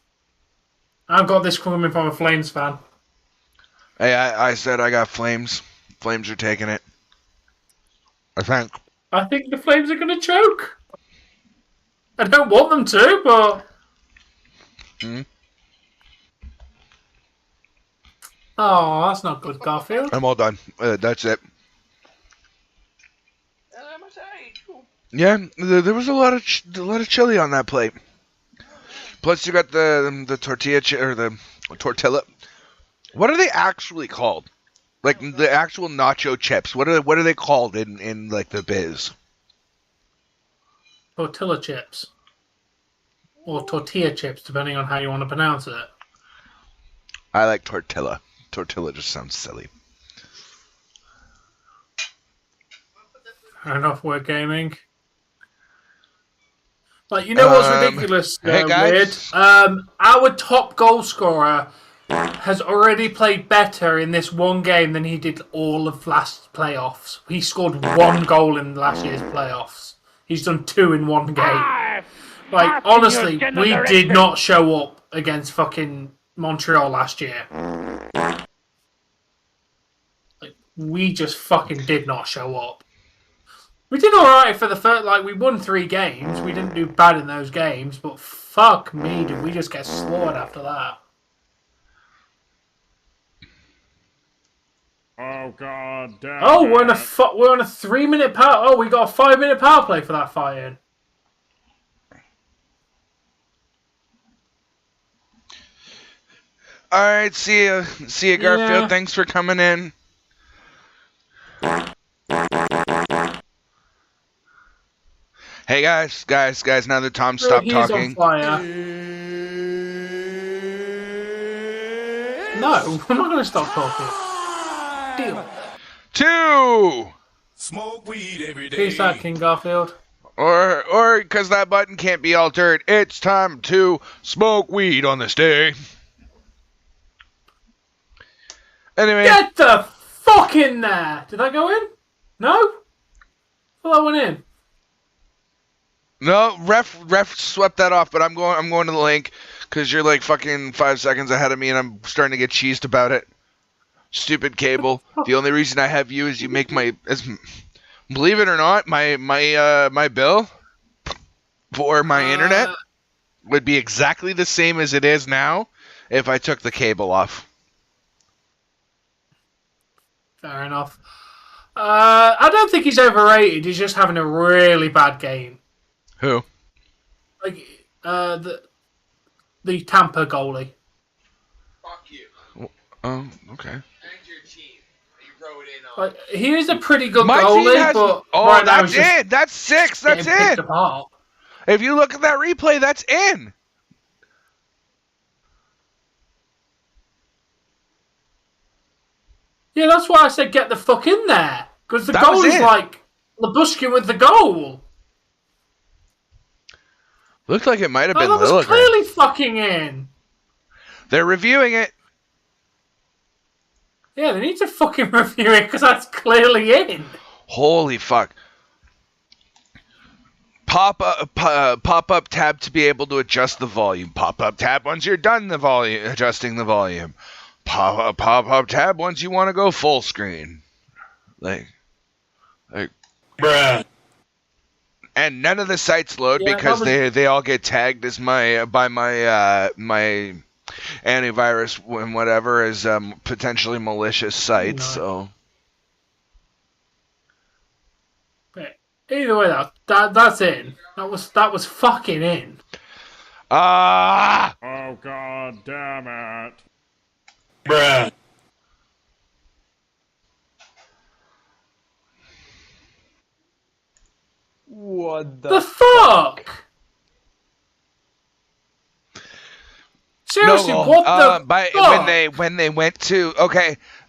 I've got this coming from a Flames fan. Hey, I said I got Flames. Flames are taking it. I think the Flames are going to choke. I don't want them to, but... Oh, that's not good, Garfield. I'm all done. That's it. Yeah, there was a lot of chili on that plate. Plus, you got the tortilla or the tortilla. What are they actually called? Like the actual nacho chips. What are they called in like the biz? Tortilla chips. Or tortilla chips, depending on how you want to pronounce it. I like tortilla. Tortilla just sounds silly. Fair enough, Weird Gaming. Like, you know what's ridiculous, hey guys. Weird? Our top goal scorer has already played better in this one game than he did all of last playoffs. He scored 1 goal in last year's playoffs. He's done 2 in 1 game. Like, honestly, we did not show up against fucking Montreal last year. Like, we just fucking did not show up. We did alright for the first, like, we won 3 games. We didn't do bad in those games, but fuck me, did we just get slaughtered after that. Oh god damn. Oh, we're on a 3-minute power. Oh, we got a 5-minute power play for that fight-in. All right, see ya, Garfield. Yeah. Thanks for coming in. Hey guys. Now that Tom stopped talking. On fire. No, I'm not going to stop talking. Deal. 2. Smoke weed every day. Peace out, King Garfield. Or because that button can't be altered, it's time to smoke weed on this day. Anyway. Get the fuck in there! Did that go in? No? Well, that went in. No, ref swept that off, but I'm going to the link because you're like fucking 5 seconds ahead of me, and I'm starting to get cheesed about it. Stupid cable. The only reason I have you is you make believe it or not, my bill for my internet would be exactly the same as it is now if I took the cable off. Fair enough. I don't think he's overrated. He's just having a really bad game. Who? Like the Tampa goalie. Fuck you. Oh, okay. And your team. You wrote in on. Like, he is a pretty good My goalie, team has, but oh, right now that's he's just in. That's 6. That's getting picked in. apart. If you look at that replay, that's in. Yeah, that's why I said get the fuck in there. Because the That goal was is it. like Labushkin with the goal. Looked like it might have been that was Lilligren. clearly fucking in. They're reviewing it. Yeah, they need to fucking review it because that's clearly in. Holy fuck. Pop up tab to be able to adjust the volume. Pop up tab once you're done adjusting the volume. Pop up tab once you want to go full screen. Like Bruh. And none of the sites load because they all get tagged as my antivirus and whatever as potentially malicious sites. So But either way, that's in. That was fucking in. Ah! Oh god damn it. Bruh. What The fuck? Seriously, No, what the fuck? when they went to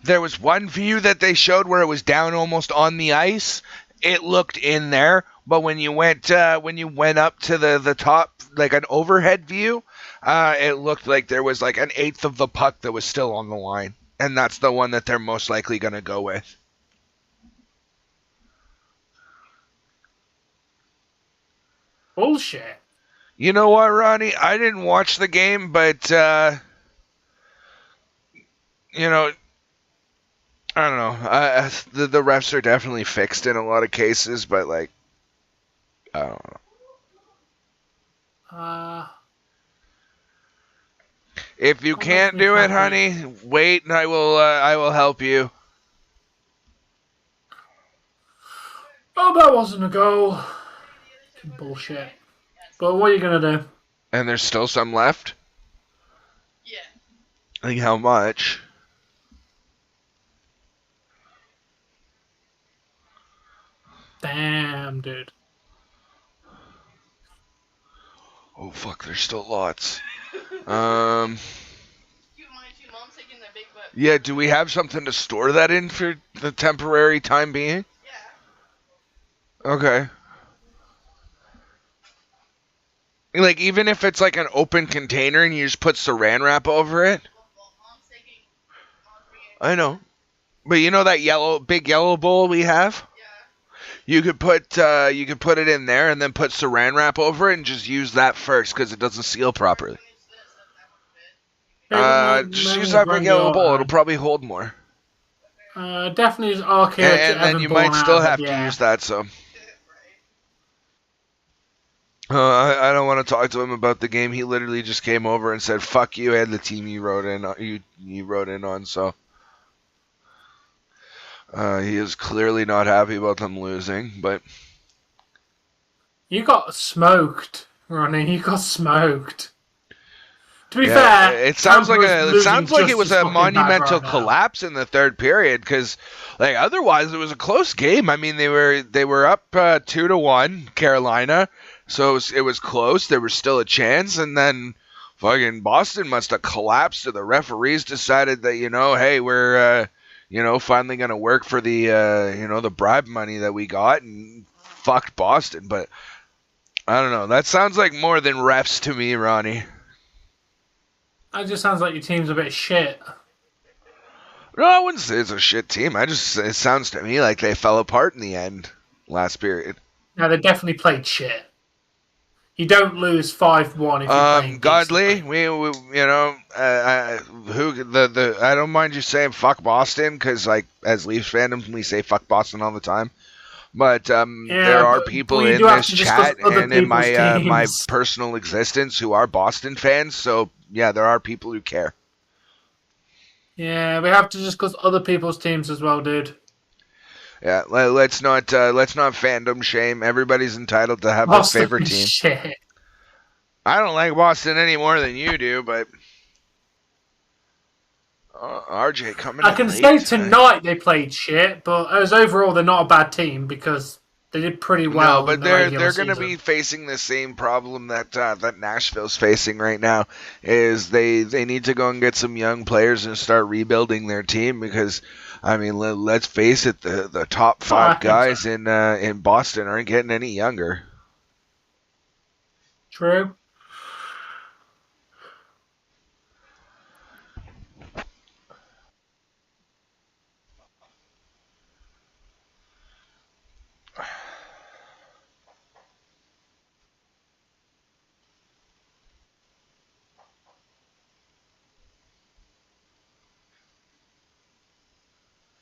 there was one view that they showed where it was down almost on the ice. It looked in there, but when you went up to the top, like an overhead view, it looked like there was like an eighth of the puck that was still on the line, and that's the one that they're most likely going to go with. Bullshit. You know what, Ronnie? I didn't watch the game, but I don't know. The refs are definitely fixed in a lot of cases, but like, I don't know. If you can't do it, honey, wait, and I will help you. Oh, that wasn't a goal. Bullshit. But what are you gonna do? And there's still some left? Yeah. Like how much? Damn, dude. Oh fuck, there's still lots. Yeah, do we have something to store that in for the temporary time being? Yeah. Okay. Like, even if it's like an open container and you just put saran wrap over it? I know. But you know that big yellow bowl we have? You could put it in there and then put saran wrap over it and just use that first because it doesn't seal properly. Just use that big yellow bowl. It'll probably hold more. Definitely is arcade. And then you might still have to use that. So I don't want to talk to him about the game. He literally just came over and said, "Fuck you," and the team you wrote in on. So he is clearly not happy about them losing. But you got smoked, Ronnie. You got smoked. To be fair, it sounds like it was a monumental collapse in the third period because, like, otherwise it was a close game. I mean, they were up 2-1 Carolina, so it was close. There was still a chance, and then fucking Boston must have collapsed. Or the referees decided that hey, we're finally gonna work for the the bribe money that we got and fucked Boston. But I don't know. That sounds like more than refs to me, Ronnie. It just sounds like your team's a bit shit. No, I wouldn't say it's a shit team. It sounds to me like they fell apart in the end last period. No, they definitely played shit. You don't lose 5-1 if you're playing Godly, I don't mind you saying fuck Boston because, like, as Leafs fandom, we say fuck Boston all the time. But there are people in this chat and in my personal existence who are Boston fans. So yeah, there are people who care. Yeah, we have to discuss other people's teams as well, dude. Yeah, let's not fandom shame. Everybody's entitled to have their favorite team. Shit. I don't like Boston any more than you do, but RJ coming. I can say tonight they played shit, but as overall they're not a bad team because they did pretty well. No, but they're going to be facing the same problem that Nashville's facing right now. Is they need to go and get some young players and start rebuilding their team because, I mean, let's face it, the top 5 guys in Boston aren't getting any younger. True.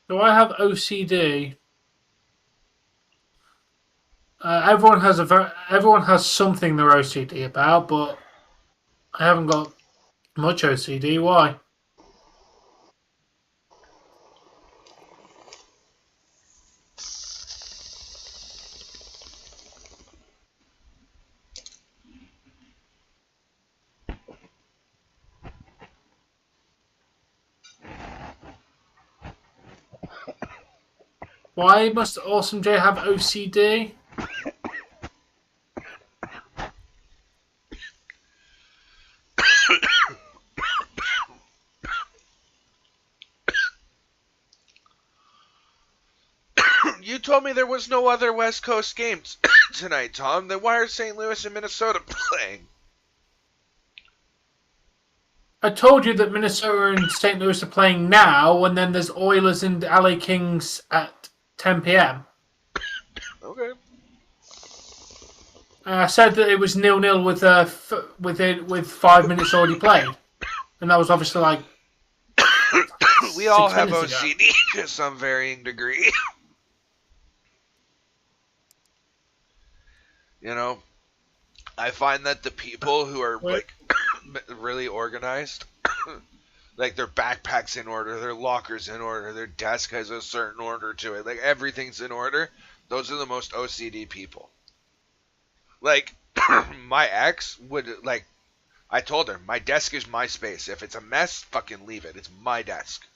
Do I have OCD? Everyone has something they're OCD about, but I haven't got much OCD. Why? Why must Awesome J have OCD? You told me there was no other West Coast games tonight, Tom. Then why are St. Louis and Minnesota playing? I told you that Minnesota and St. Louis are playing now, and then there's Oilers and LA Kings at 10 p.m. Okay. I said that it was 0-0 with 5 minutes already played, and that was obviously like. We all have OCD to some varying degree. I find that the people who are like really organized, like their backpacks in order, their lockers in order, their desk has a certain order to it, like everything's in order. Those are the most OCD people. Like my ex would like. I told her my desk is my space. If it's a mess, fucking leave it. It's my desk.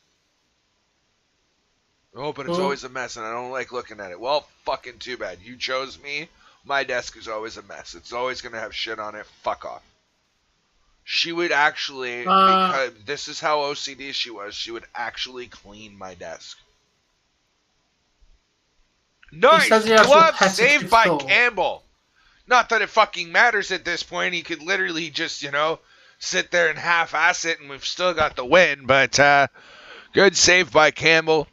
Oh, but it's always a mess, and I don't like looking at it. Well, fucking too bad. You chose me. My desk is always a mess. It's always going to have shit on it. Fuck off. She would actually, because this is how OCD she was, she would actually clean my desk. Nice glove saved by Campbell. Not that it fucking matters at this point. He could literally just, sit there and half-ass it, and we've still got the win. But Good save by Campbell.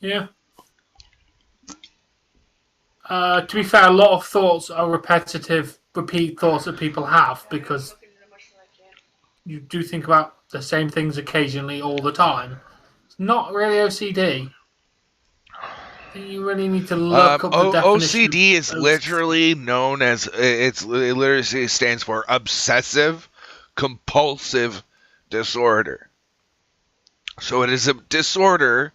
Yeah. To be fair, a lot of thoughts are repetitive, repeat thoughts that people have because you do think about the same things occasionally all the time. It's not really OCD. I think you really need to look up the definition. OCD is literally known as, it literally stands for obsessive compulsive disorder. So it is a disorder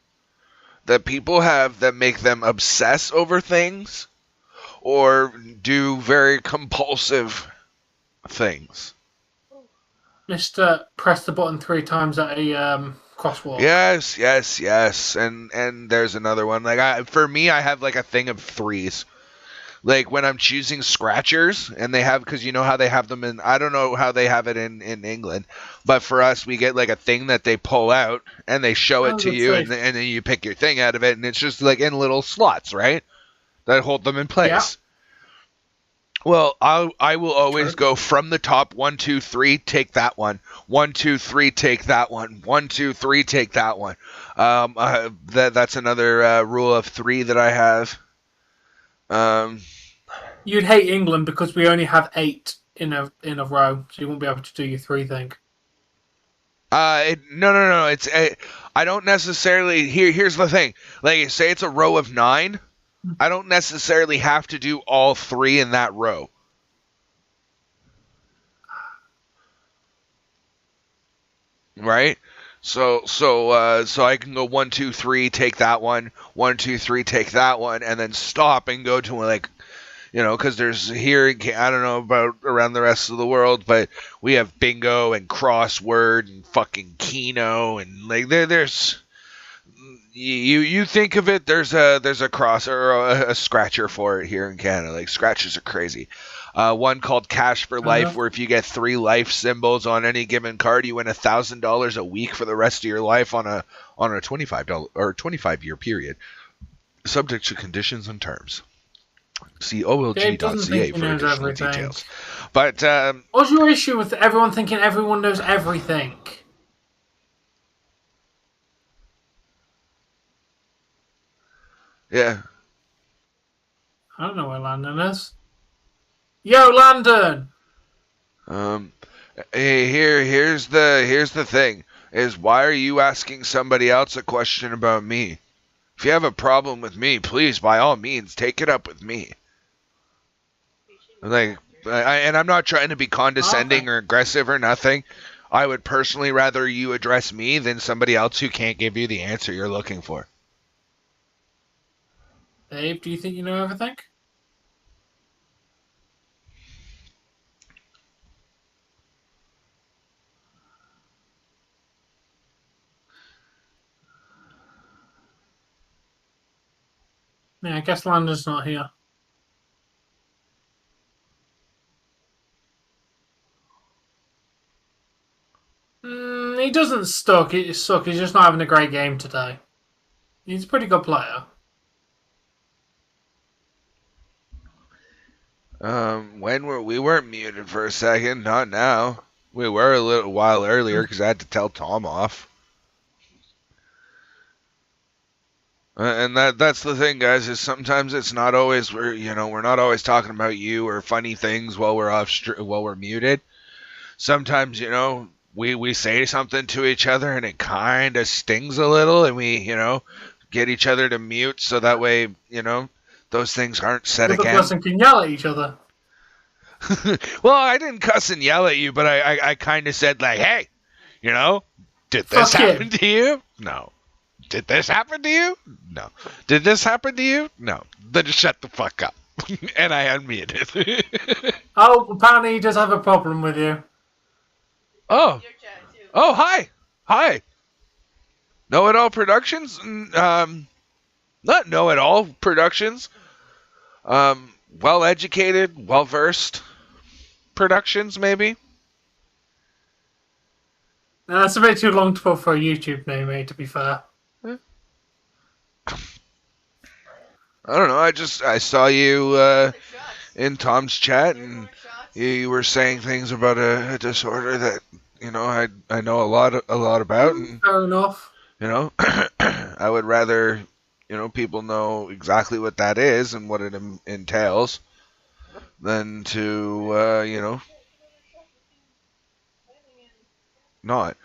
that people have that make them obsess over things or do very compulsive things. Mr. Press the button 3 times at a crosswalk. Yes. And there's another one. For me, I have a thing of 3s. Like when I'm choosing scratchers, and they have, because you know how they have them in, I don't know how they have it in England, but for us, we get a thing that they pull out, and they show it to you, and then you pick your thing out of it, and it's just in little slots, right? That hold them in place. Yeah. Well, I will always go from the top, 1, 2, 3, take that one. 1, 2, 3, take that one. 1, 2, 3, take that one. That's another rule of 3 that I have. You'd hate England because we only have 8 in a row, so you won't be able to do your 3 thing. No. I don't necessarily. Here's the thing. Say it's a row of 9. I don't necessarily have to do all 3 in that row. Right? So I can go 1, 2, 3, take that one. 1, 2, 3, take that one, and then stop and go to because there's here. I don't know about around the rest of the world, but we have bingo and crossword and fucking Keno and there's. You think of it, there's a cross or a scratcher for it here in Canada. Scratchers are crazy. One called Cash for Life, where if you get 3 life symbols on any given card, you win $1,000 a week for the rest of your life on a $25 or 25-year period, subject to conditions and terms. See olg.ca for additional details. But what's your issue with everyone thinking everyone knows everything? Yeah. I don't know where Landon is. Yo, Landon! Hey, here's the thing, is why are you asking somebody else a question about me? If you have a problem with me, please, by all means, take it up with me. And I'm not trying to be condescending or aggressive or nothing. I would personally rather you address me than somebody else who can't give you the answer you're looking for. Dave, do you think you know everything? Yeah, I guess Landon's not here. He doesn't suck. He's just not having a great game today. He's a pretty good player. We weren't muted for a second, not now. We were a little while earlier because I had to tell Tom off. And that's the thing, guys, is sometimes it's not always we're not always talking about you or funny things while we're muted. Sometimes, we say something to each other and it kind of stings a little, and we, get each other to mute so that way, those things aren't said again. The person can yell at each other. Well, I didn't cuss and yell at you, but I kind of said hey, did this happen to you? No. Did this happen to you? No. Did this happen to you? No. Then just shut the fuck up. And I unmuted. Oh, apparently he does have a problem with you. Oh. Oh, hi. Hi. Know-It-All Productions? Not Know-It-All Productions. Well-educated, well-versed Productions, maybe? No, that's a bit too long to put for a YouTube name, mate, to be fair. I don't know. I saw you in Tom's chat, and you were saying things about a disorder that I know a lot about. And fair enough. You know, I would rather, people know exactly what that is and what it entails than to, not.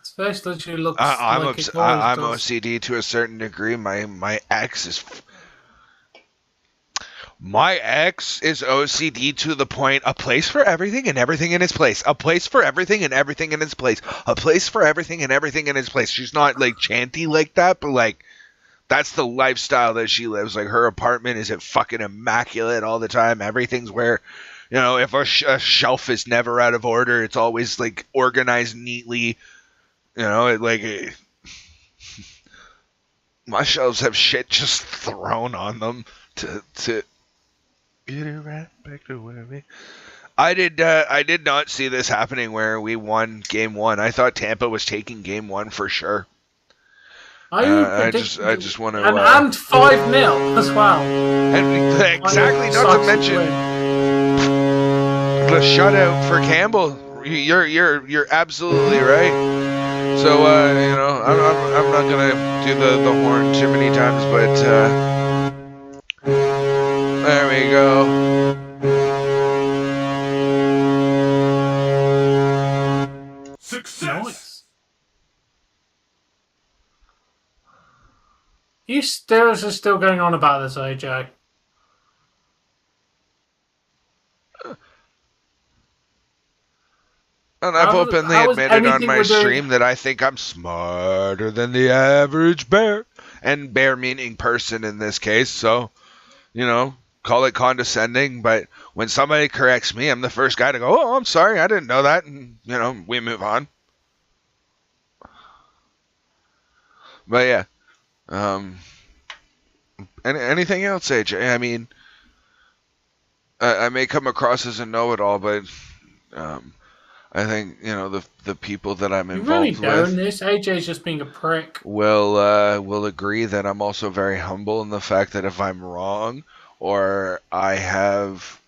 His face literally looks I'm like it always I'm does. OCD to a certain degree. My ex is OCD to the point a place for everything and everything in its place. A place for everything and everything in its place. A place for everything and everything in its place. She's not like chanty like that, but like that's the lifestyle that she lives. Like her apartment is fucking immaculate all the time. Everything's where, if a shelf is never out of order, it's always like organized neatly. My shelves have shit just thrown on them to get it right back to where we. I did not see this happening where we won game one. I thought Tampa was taking game one for sure. I just want to and 5-0 as well. And exactly, not to mention the shutout for Campbell. You're absolutely right. So I'm not gonna do the horn too many times, but there we go. Success. Nice. You still going on about this, AJ? And I've openly admitted on my stream that I think I'm smarter than the average bear. And bear meaning person in this case, so, call it condescending. But when somebody corrects me, I'm the first guy to go, oh, I'm sorry, I didn't know that. And, we move on. But yeah. Anything else, AJ? I mean, I may come across as a know-it-all, but I think the people that I'm involved with. This AJ's just being a prick. Will agree that I'm also very humble in the fact that if I'm wrong or I have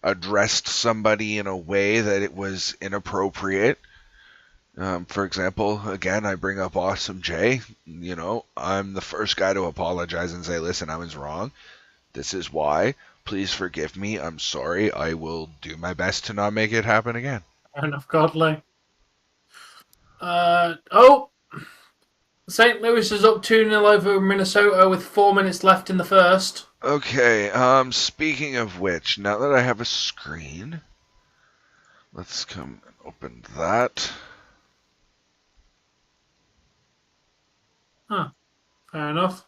addressed somebody in a way that it was inappropriate. For example, again, I bring up Awesome J. I'm the first guy to apologize and say, listen, I was wrong. This is why. Please forgive me. I'm sorry. I will do my best to not make it happen again. Fair enough, Godly. St. Louis is up 2-0 over Minnesota with 4 minutes left in the first. Okay, speaking of which, now that I have a screen, let's come and open that. Huh. Fair enough.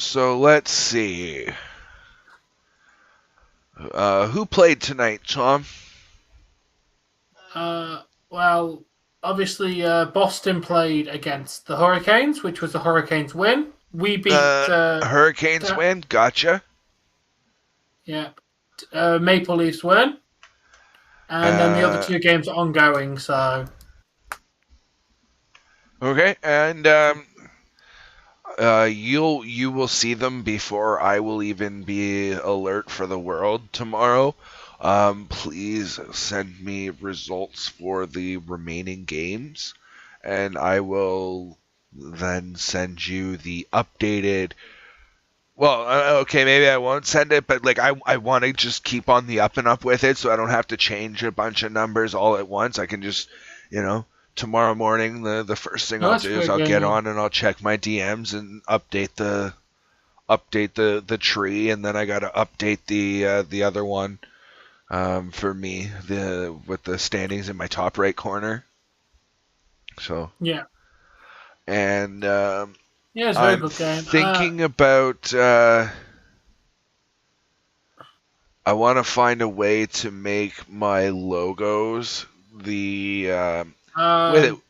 So let's see. Who played tonight, Tom? Well, obviously, Boston played against the Hurricanes, which was the Hurricanes' win. We beat Hurricanes win. Gotcha. Yeah. Maple Leafs win, and then the other two games are ongoing. So. Okay, and you will see them before I will even be alert for the world tomorrow. Please send me results for the remaining games, and I will then send you the updated. Well, okay, maybe I won't send it, but like I want to just keep on the up and up with it, so I don't have to change a bunch of numbers all at once. I can just, tomorrow morning the first thing I'll do is I'll get on and I'll check my DMs and update the tree, and then I got to update the other one. For me, with the standings in my top right corner. So yeah, and it's a very good game. Thinking about I want to find a way to make my logos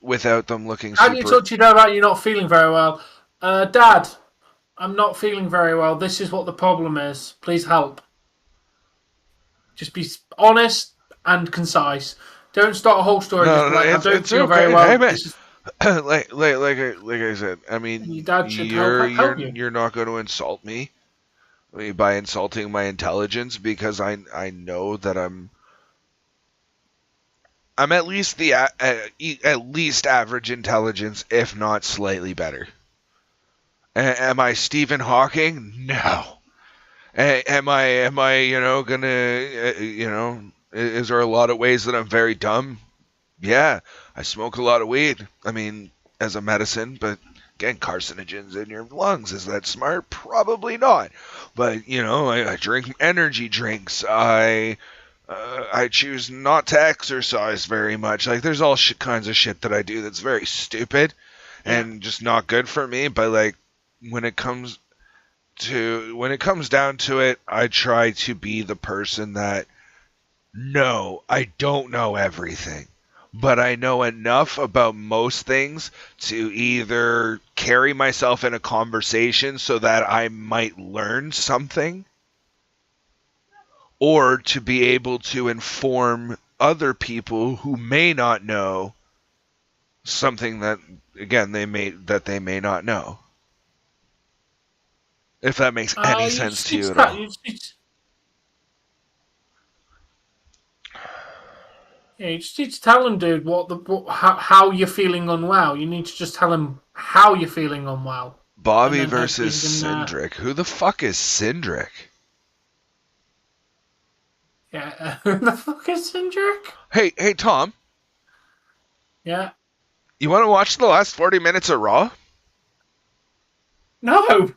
without them looking. How do you talk to you about you not feeling very well, Dad? I'm not feeling very well. This is what the problem is. Please help. Just be honest and concise. Don't start a whole story. I don't feel very well. Hey, like I said, I mean, you're not going to insult me by insulting my intelligence, because I know that I'm I'm at least at least average intelligence, if not slightly better. Am I Stephen Hawking? No. Am I gonna is there a lot of ways that I'm very dumb? Yeah, I smoke a lot of weed. I mean, as a medicine, but again, carcinogens in your lungs. Is that smart? Probably not. But I drink energy drinks. I choose not to exercise very much. Like, there's all kinds of shit that I do that's very stupid and just not good for me. But like, when it comes down to it, I try to be the person that, no, I don't know everything, but I know enough about most things to either carry myself in a conversation so that I might learn something, or to be able to inform other people who may not know something that, again, they may not know. If that makes any sense to you at all. Yeah, you just need to tell him, dude, how you're feeling unwell. You need to just tell him how you're feeling unwell. Bobby versus Cindric. Who the fuck is Cindric? Yeah, who the fuck is Cindric? Hey, Tom. Yeah. You want to watch the last 40 minutes of Raw? No,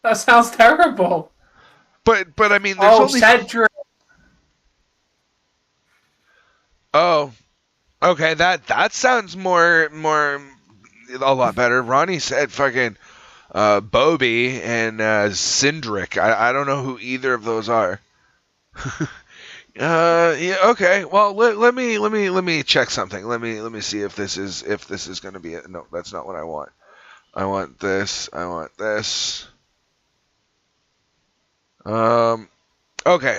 that sounds terrible. But I mean, there's only Cedric. Oh, okay. That sounds a lot better. Ronnie said fucking Bobby and Cindric. I don't know who either of those are. Yeah. Okay. Well, let me check something. Let me see if this is going to be it. No, that's not what I want. I want this. Okay.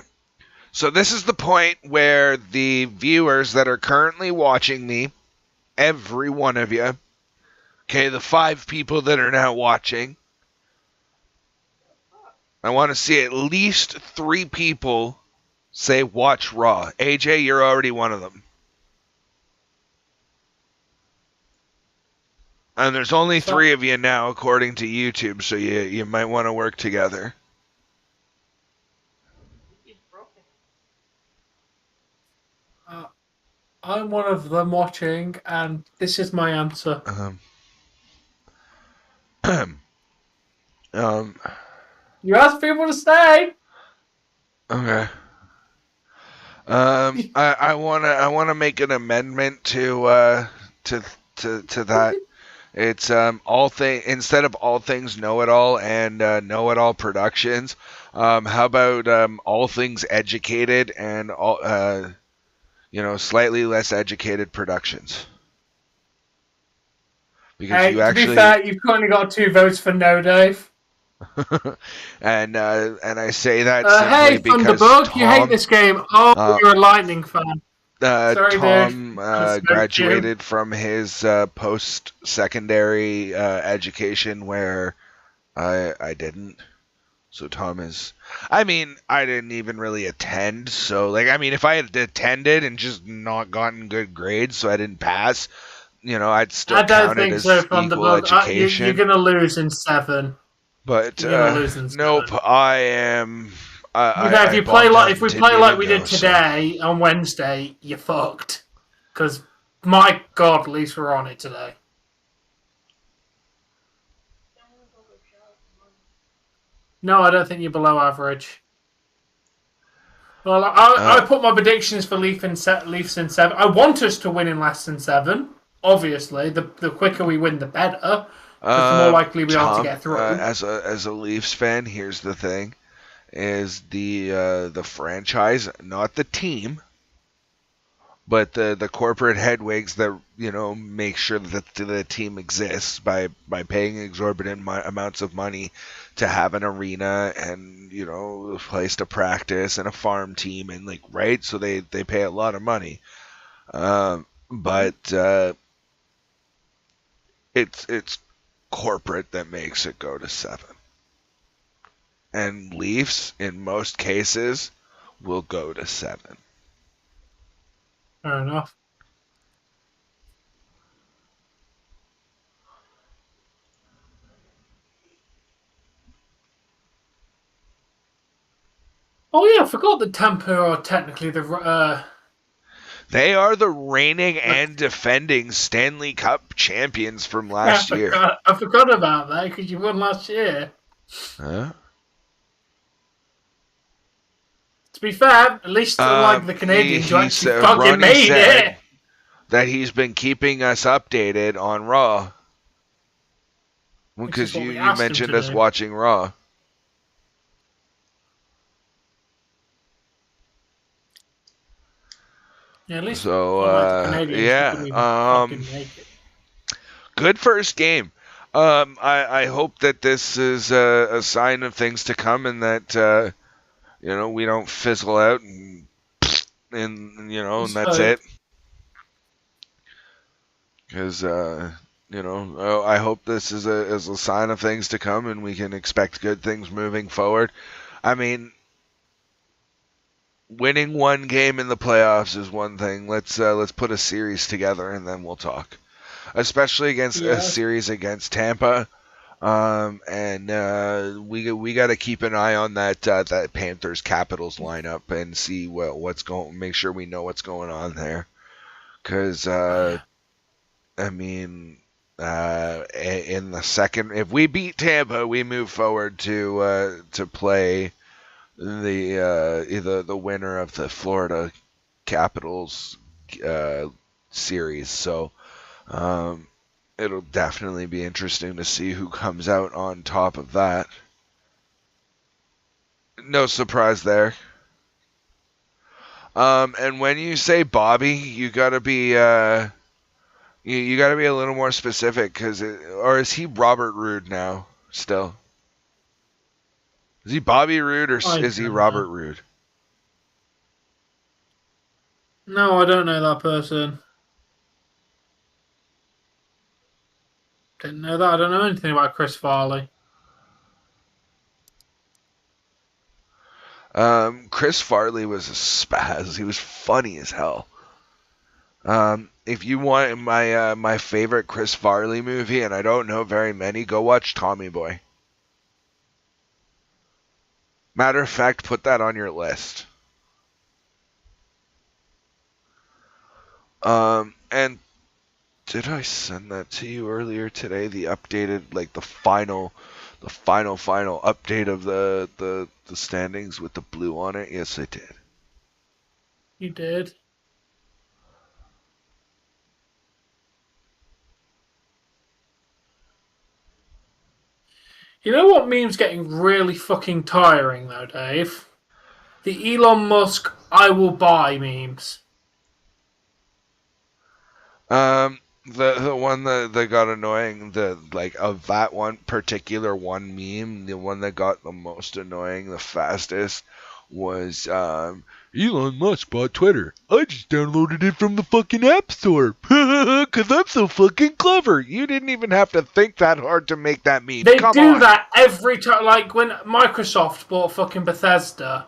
So this is the point where the viewers that are currently watching me, every one of you, okay, the 5 people that are now watching, I want to see at least 3 people say watch Raw. AJ, you're already one of them. And there's only 3 of you now, according to YouTube, so you might want to work together. I'm one of them watching, and this is my answer. You asked people to stay. Okay. I wanna make an amendment to that. It's instead of All Things Know It All and Know It All Productions. How about All Things Educated and all slightly less educated productions? Because to be fair, you've currently got 2 votes for no, Dave. and I say that hey, simply because Thunderbug, Tom, you hate this game. Oh, you're a Lightning fan. Sorry, Tom dude. graduated from his post-secondary education where I didn't. So Tom is... I mean, I didn't even really attend. So, if I had attended and just not gotten good grades so I didn't pass, I'd still count it as equal education. You're going to lose in 7. But nope, I am... if we play like we did today on Wednesday, you're fucked. Because, my God, at least we're on it today. No, I don't think you're below average. Well, I put my predictions for Leafs in 7. I want us to win in less than 7. Obviously, the quicker we win, the better. Because the more likely we are to get through. As a Leafs fan, here's the thing: is the franchise, not the team, but the corporate headwigs that make sure that the team exists by paying exorbitant amounts of money to have an arena and a place to practice and a farm team and right, so they pay a lot of money, but it's corporate that makes it go to 7, and Leafs in most cases will go to 7. Fair enough. Oh yeah, I forgot that Tampa are technically the. They are the reigning and defending Stanley Cup champions from last year. I forgot about that because you won last year. Huh? To be fair, at least unlike the Canadiens, you actually fucking made it. That he's been keeping us updated on Raw. Because you mentioned us watching Raw. Yeah, at least so good first game. I hope that this is a sign of things to come, and that we don't fizzle out and that's it. Because I hope this is a sign of things to come, and we can expect good things moving forward. I mean, winning one game in the playoffs is one thing. Let's put a series together, and then we'll talk. Especially against a series against Tampa, and we got to keep an eye on that Panthers Capitals lineup and see what's going. Make sure we know what's going on there, because I mean, in the second, if we beat Tampa, we move forward to play either the winner of the Florida Capitals series. So it'll definitely be interesting to see who comes out on top of that. No surprise there. And when you say Bobby, you gotta be you gotta be a little more specific, or is he Robert Roode now still? Is he Bobby Roode or is he Robert Roode? No, I don't know that person. Didn't know that. I don't know anything about Chris Farley. Chris Farley was a spaz. He was funny as hell. If you want my favorite Chris Farley movie, and I don't know very many, go watch Tommy Boy. Matter of fact, put that on your list. And did I send that to you earlier today? The updated, the final update of the standings with the blue on it? Yes, I did. You did? You know what meme's getting really fucking tiring though, Dave? The Elon Musk "I will buy" memes. The one that got annoying, of that one particular one meme, the one that got the most annoying the fastest was Elon Musk bought Twitter. I just downloaded it from the fucking App Store. Because I'm so fucking clever. You didn't even have to think that hard to make that meme. They do that every time. Like when Microsoft bought fucking Bethesda.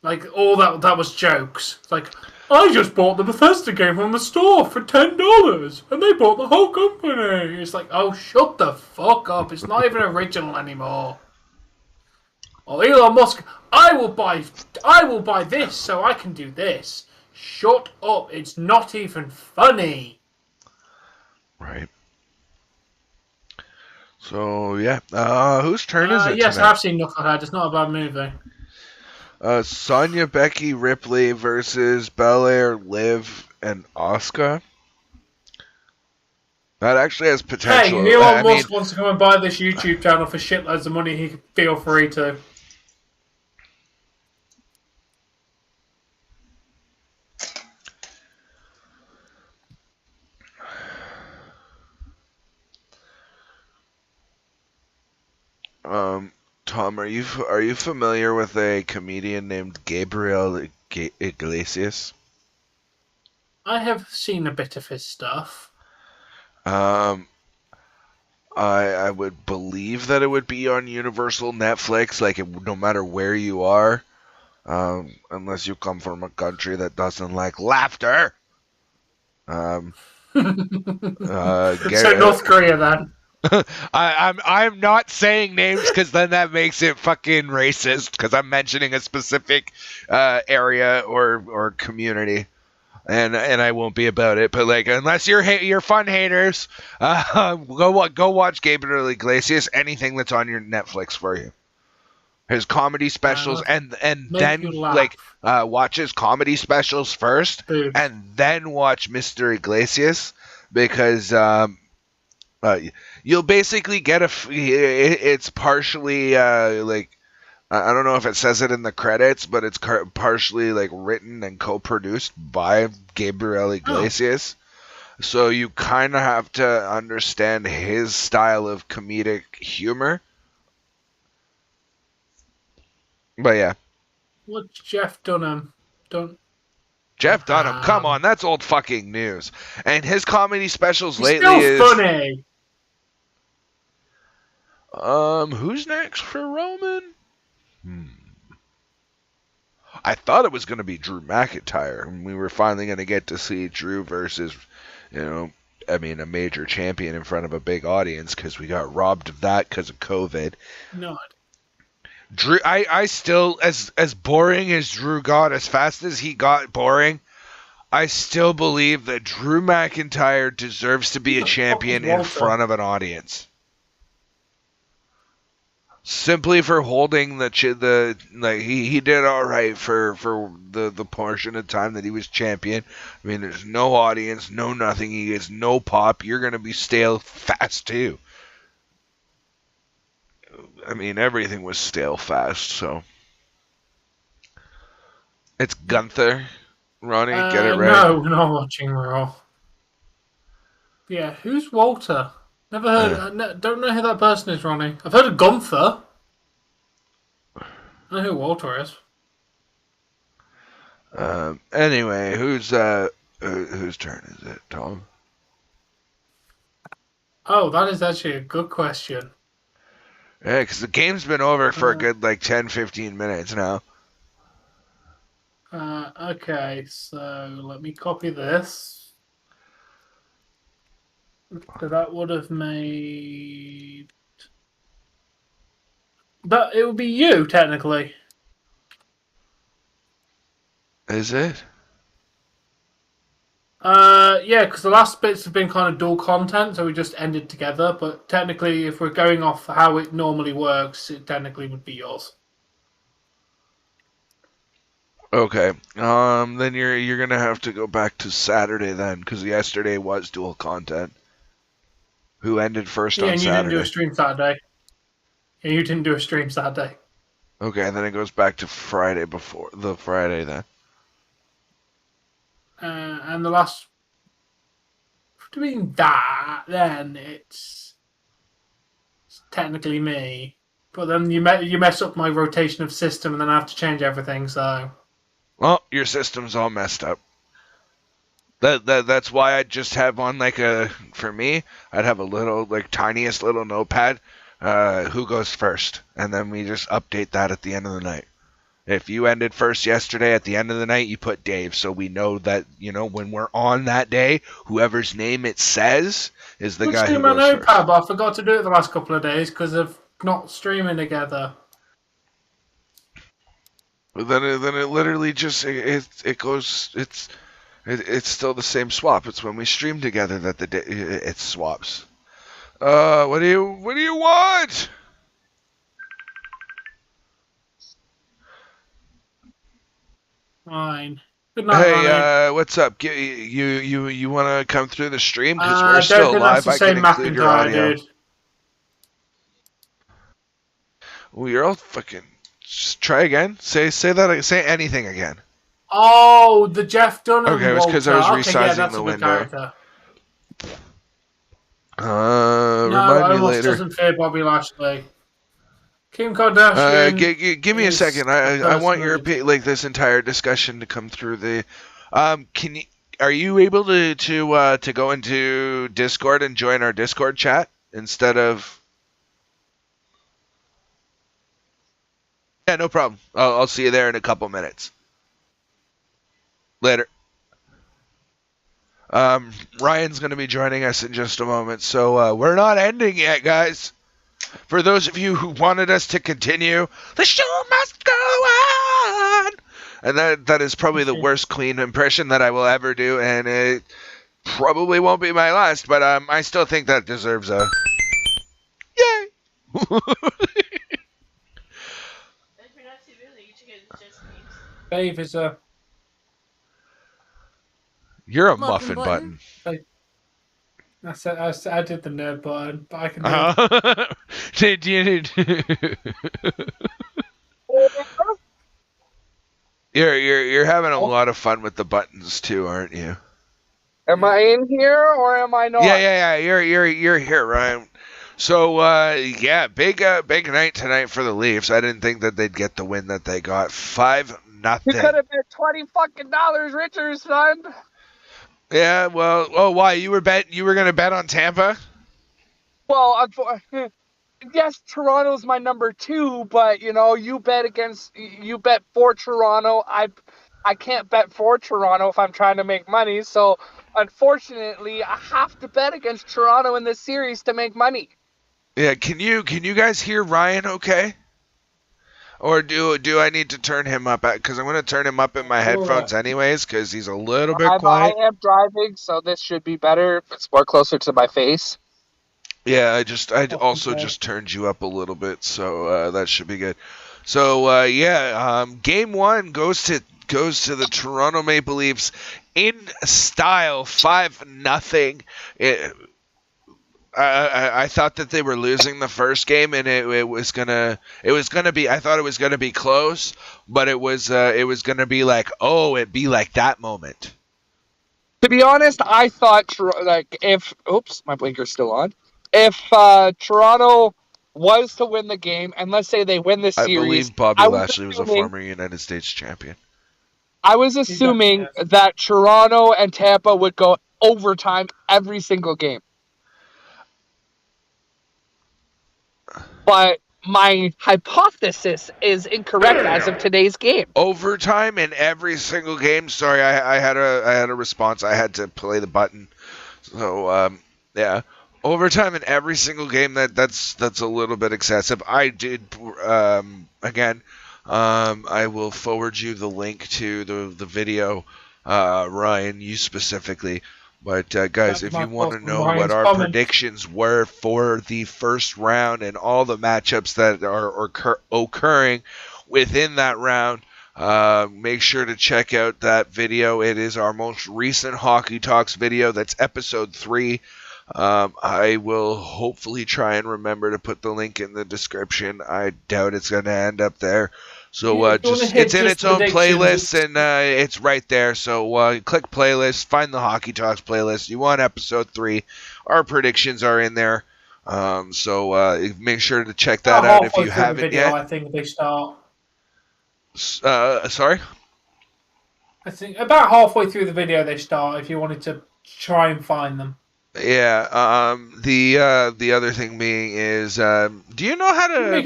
All that was jokes. It's like, I just bought the Bethesda game from the store for $10, and they bought the whole company. It's like, oh, shut the fuck up. It's not even original anymore. Oh, Elon Musk, I will buy this so I can do this. Shut up. It's not even funny. Right. So, yeah. Whose turn is it Yes, tonight? I've seen Knucklehead. It's not a bad movie. Sonya, Becky, Ripley versus Belair, Liv, and Asuka. That actually has potential. Hey, Elon Musk wants to come and buy this YouTube channel for shitloads of money. He can feel free to. Tom, are you familiar with a comedian named Gabriel Iglesias? I have seen a bit of his stuff. I would believe that it would be on Universal Netflix, no matter where you are, unless you come from a country that doesn't like laughter. So North Korea then. I'm not saying names because then that makes it fucking racist because I'm mentioning a specific area or community. And I won't be about it, but like unless you're fun haters, go watch Gabriel Iglesias. Anything that's on your Netflix for you, his comedy specials, and then like watch his comedy specials first, and then watch Mr. Iglesias because you'll basically get it's partially like. I don't know if it says it in the credits, but it's partially like written and co-produced by Gabriel Iglesias. Oh. So you kind of have to understand his style of comedic humor. But yeah. What's Jeff Dunham? Jeff Dunham, come on, that's old fucking news. And his comedy specials he's lately still funny. Who's next for Roman? I thought it was going to be Drew McIntyre, and we were finally going to get to see Drew versus, a major champion in front of a big audience because we got robbed of that because of COVID. No. Drew, I still, as boring as Drew got, as fast as he got boring, I still believe that Drew McIntyre deserves to be a champion in front of an audience. Simply for holding he did all right for the portion of time that he was champion. I mean, there's no audience, no nothing. He gets no pop. You're gonna be stale fast too. I mean, everything was stale fast. So it's Gunther. Ronnie, get it right. No, we're not watching Raw. Yeah, who's Walter? Never heard. Don't know who that person is, Ronnie. I've heard of Gunther. I know who Walter is. Anyway, whose turn is it, Tom? Oh, that is actually a good question. Yeah, because the game's been over for a good 10, 15 minutes now. Okay, so let me copy this. So that would have made that it would be you technically. Is it? Yeah, because the last bits have been kind of dual content, so we just ended together. But technically, if we're going off how it normally works, it technically would be yours. Okay. Then you're gonna have to go back to Saturday then, because yesterday was dual content. Who ended first on Saturday? Yeah, and you didn't do a stream Saturday. Yeah, you didn't do a stream Saturday. Okay, and then it goes back to Friday before the Friday then. And the last doing that, then it's technically me. But then you mess up my rotation of system, and then I have to change everything. So. Well, your system's all messed up. That's why I just have on for me, I'd have a little tiniest little notepad, who goes first, and then we just update that at the end of the night. If you ended first yesterday, at the end of the night you put Dave, so we know that when we're on that day, whoever's name it says is the guy who goes first. Notepad, but I forgot to do it the last couple of days because of not streaming together. Then it literally just it goes it's still the same swap. It's when we stream together that it swaps. What do you want? Fine. Good night, hey, Ronnie. What's up? You want to come through the stream because we're still live? I can include your audio. Dude. Well, you're all fucking. Just try again. Say that. Say anything again. Oh, the Jeff Dunham. Okay, it was because I was resizing the window. Remind me later. Doesn't fear Bobby Lashley. Kim Kardashian. Give me a second. I want your this entire discussion to come through the. Are you able to go into Discord and join our Discord chat instead of? Yeah, no problem. I'll see you there in a couple minutes. Later. Ryan's going to be joining us in just a moment, so we're not ending yet, guys. For those of you who wanted us to continue, the show must go on! And that is probably the worst clean impression that I will ever do, and it probably won't be my last, but I still think that deserves a... Yay! Dave is a... You're a muffin button. I did the nerd button, but I can do You're having a lot of fun with the buttons too, aren't you? Am I in here or am I not? Yeah. You're here, Ryan. So big night tonight for the Leafs. I didn't think that they'd get the win that they got. 5-0. You could have been $20 richer, son. Yeah, well, why you were gonna bet on Tampa? Well, yes, Toronto's my number 2, but you bet for Toronto. I can't bet for Toronto if I'm trying to make money. So unfortunately, I have to bet against Toronto in this series to make money. Yeah, can you guys hear Ryan? Okay. Or do I need to turn him up? Because I'm going to turn him up in my headphones anyways, because he's a little bit quiet. I am driving, so this should be better. It's more closer to my face. Yeah, I also just turned you up a little bit, so that should be good. So game 1 goes to the Toronto Maple Leafs in style, 5-0. I thought that they were losing the first game, and it was gonna be. I thought it was gonna be close, but it was gonna be like, it'd be like that moment. To be honest, I thought my blinker's still on. If Toronto was to win the game, and let's say they win the series, I believe Bobby Lashley was a former United States champion. I was assuming that Toronto and Tampa would go overtime every single game. But my hypothesis is incorrect as of today's game. Overtime in every single game. Sorry, I had a response. I had to play the button. So overtime in every single game. That's a little bit excessive. I did again. I will forward you the link to the video, Ryan. You specifically. But, guys, if you want to know what our predictions were for the first round and all the matchups that are occurring within that round, make sure to check out that video. It is our most recent Hockey Talks video. That's episode 3. I will hopefully try and remember to put the link in the description. I doubt it's going to end up there. So it's in its own playlist, and it's right there. So click playlist, find the Hockey Talks playlist. You want episode 3. Our predictions are in there. So make sure to check that out if you haven't yet. I think they start. Sorry? I think about halfway through the video they start, if you wanted to try and find them. Yeah. The other thing being is, do you know how to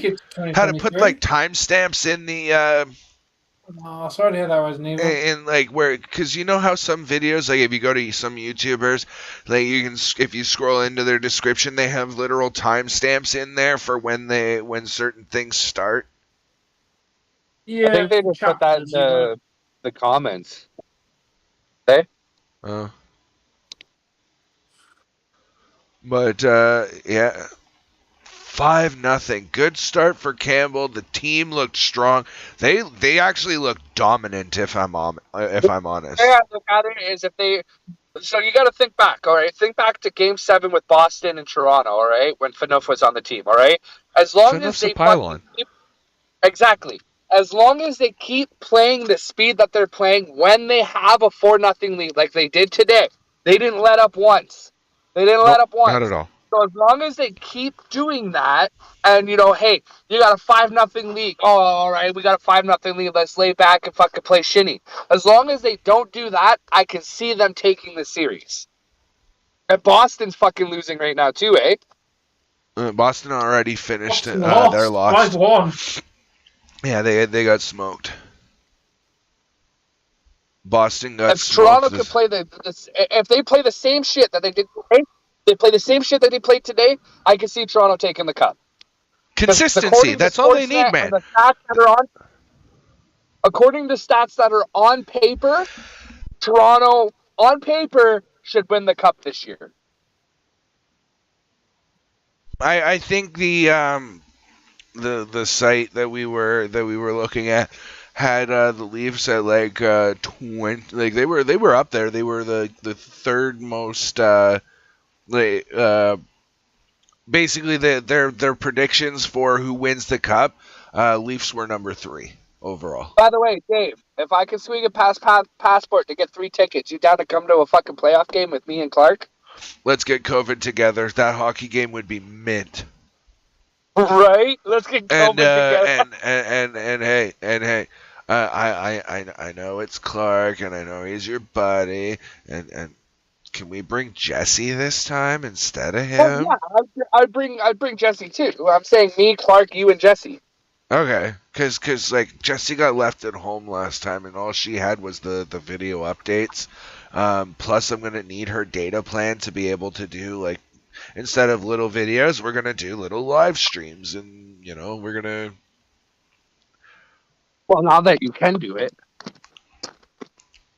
put like timestamps in the? Oh, sorry to hear that wasn't even. And like because you know how some videos, like if you go to some YouTubers, like you can, if you scroll into their description, they have literal timestamps in there for when certain things start. Yeah, I think they just put that in the comments. Okay. Oh. But, 5-0. Good start for Campbell. The team looked strong. They actually looked dominant, if I'm honest. Yeah, look at it is so you got to think back, all right? Think back to Game 7 with Boston and Toronto, all right? When Phaneuf was on the team, all right? As long as they exactly. As long as they keep playing the speed that they're playing when they have a 4-0 lead, like they did today, they didn't let up once. Not at all. So as long as they keep doing that, and hey, you got a 5-0 lead. Oh, all right, we got a 5-0 lead. Let's lay back and fucking play shinny. As long as they don't do that, I can see them taking the series. And Boston's fucking losing right now too, eh? Boston already finished their Lost. loss. 5-1. Yeah, they got smoked. Boston got If smoked. Toronto could play if they play the same shit that they did today, they play the same shit that they played today, I can see Toronto taking the cup. Consistency. That's all they need, man. The stats that according to stats that are on paper, Toronto on paper should win the cup this year. I think the site that we were looking at had the Leafs at like 20. Like they were up there. They were the third most. Basically their predictions for who wins the cup. Leafs were number 3 overall. By the way, Dave, if I could swing a passport to get 3 tickets, you down to come to a fucking playoff game with me and Clark? Let's get COVID together. That hockey game would be mint. Right? Let's get COVID together. And hey, I know it's Clark, and I know he's your buddy, and can we bring Jesse this time instead of him? Oh, yeah, I'd bring Jesse too. I'm saying me, Clark, you, and Jesse. Okay, because like Jesse got left at home last time, and all she had was the video updates. Plus, I'm gonna need her data plan to be able to do like, instead of little videos, we're gonna do little live streams, and we're gonna. Well, now that you can do it.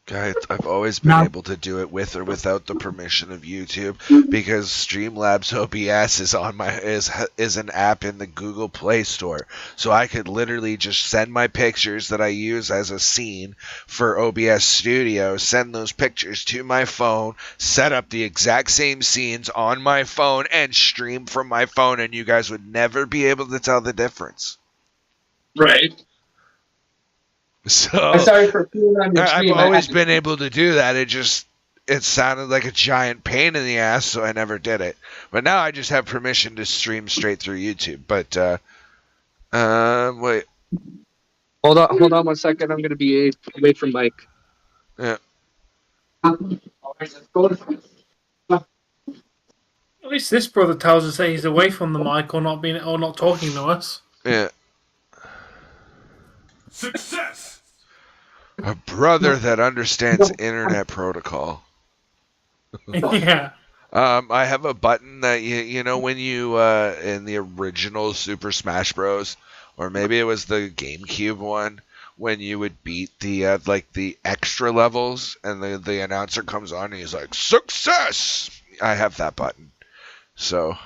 Guys, I've always been able to do it with or without the permission of YouTube, because Streamlabs OBS is an app in the Google Play Store. So I could literally just send my pictures that I use as a scene for OBS Studio, send those pictures to my phone, set up the exact same scenes on my phone, and stream from my phone, and you guys would never be able to tell the difference. Right. So I'm sorry for being on your stream. I've always been able to do that. It sounded like a giant pain in the ass, so I never did it. But now I just have permission to stream straight through YouTube. But wait. Hold on 1 second. I'm gonna be away from Mike. Yeah. At least this brother tells us that he's away from the mic or not talking to us. Yeah. Success. A brother that understands internet protocol. Yeah. I have a button that you know when you in the original Super Smash Bros. Or maybe it was the GameCube one, when you would beat the like the extra levels and the announcer comes on and he's like, "Success!" I have that button. So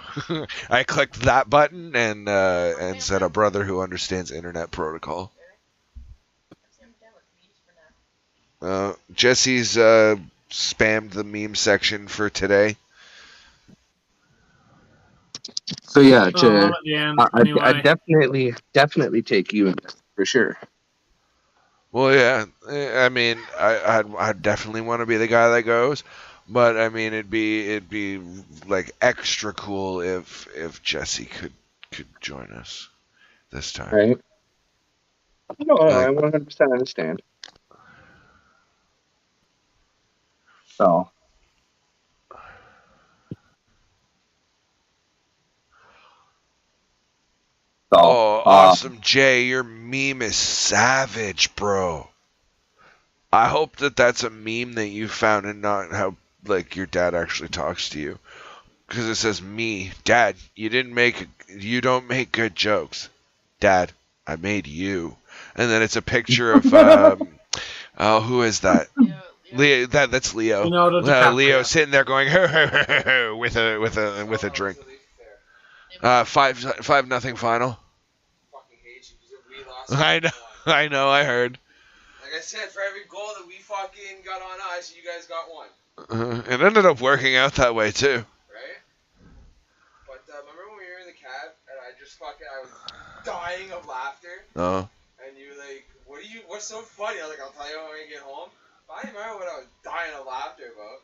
I clicked that button and said a brother who understands internet protocol. Jesse's spammed the meme section for today. So yeah, anyway. I definitely take you for sure. Well, yeah, I mean, I'd definitely want to be the guy that goes, but I mean, it'd be like extra cool if Jesse could join us this time. Right. No, I 100% understand. So. Oh, awesome, Jay! Your meme is savage, bro. I hope that's a meme that you found and not how like your dad actually talks to you, because it says me, Dad. You don't make good jokes, Dad. I made you, and then it's a picture of who is that? Leo. That's Leo. Leo sitting there going with a drink. 5-0 final. I know, I heard. Like I said, for every goal that we fucking got on ice, you guys got one. It ended up working out that way too. Right? But remember when we were in the cab and I was dying of laughter? Oh. And you like, what's so funny? I was like, I'll tell you when we get home. But I remember when I was dying of laughter about.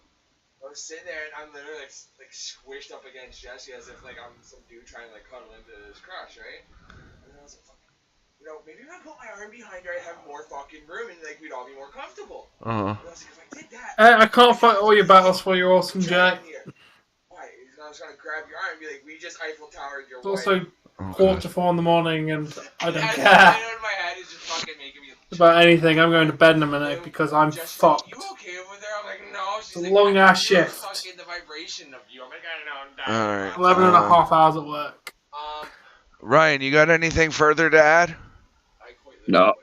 I was sitting there and I'm literally like squished up against Jesse as if like I'm some dude trying to like cuddle into his crush, right? And then I was like, fuck, maybe if I put my arm behind her, I'd have more fucking room and like we'd all be more comfortable. Uh-huh. And I was like, if I did that, I can't fight all your battles for your awesome Jack. Why? I was trying to grab your arm and be like, we just Eiffel Towered your It's also wife. 4:45 in the morning and I don't care. I know in my head is just fucking making me about anything. I'm going to bed in a minute because I'm fucked. You okay over there? I'm like, no. She's It's a long ass shift. Fucking the vibration of you. I'm like, I don't know. All right. 11 and a half hours at work. Ryan, you got anything further to add? No.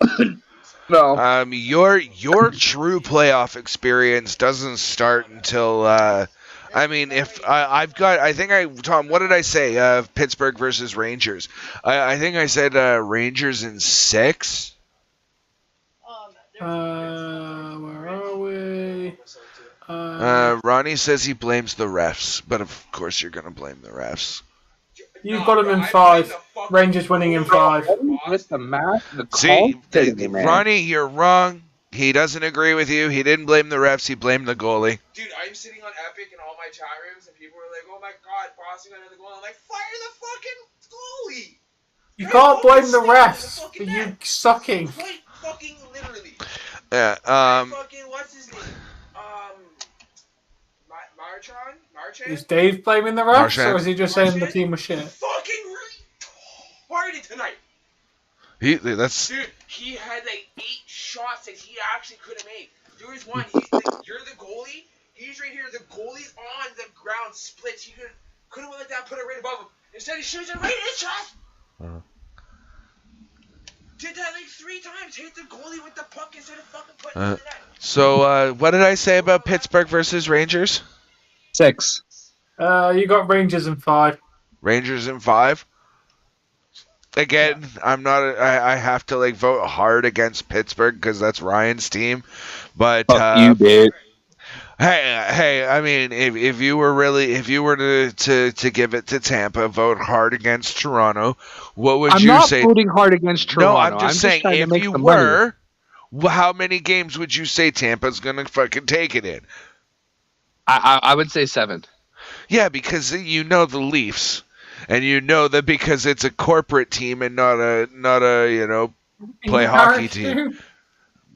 No. Your true playoff experience doesn't start until Tom, what did I say? Pittsburgh versus Rangers. I think I said Rangers in 6. Where are we? Ronnie says he blames the refs, but of course you're gonna blame the refs. You've got him in 5. Rangers winning in 5. With the math, See, Ronnie, you're wrong. He doesn't agree with you. He didn't blame the refs. He blamed the goalie. Dude, I'm sitting on Epic in all my chat rooms, and people are like, "Oh my God, Boston got another goal." I'm like, "Fire the fucking goalie!" You can't blame the refs for you sucking. Fucking literally. Yeah. Fucking what's his name? Marchand? Is Dave blaming the refs, Marchand. or is he just saying the team was shit? Fucking retarded tonight. Dude, he had like 8 shots that he actually could have made. There was one. You're the goalie. He's right here. The goalie's on the ground, splits. He could have went like that, put it right above him. Instead, he shoots it right in his chest. Did that like 3 times. Hit the goalie with the puck instead of fucking putting it in the net. So, what did I say about Pittsburgh versus Rangers? 6. You got Rangers in 5. Rangers in 5. Again, I'm not. I have to vote hard against Pittsburgh because that's Ryan's team. But you did. Hey. I mean, if you were to give it to Tampa, vote hard against Toronto. What would you say? I'm not voting hard against Toronto. No, I'm just saying if you were, how many games would you say Tampa's gonna fucking take it in? I would say 7. Yeah, because you know the Leafs. And you know that because it's a corporate team and not a play hockey team,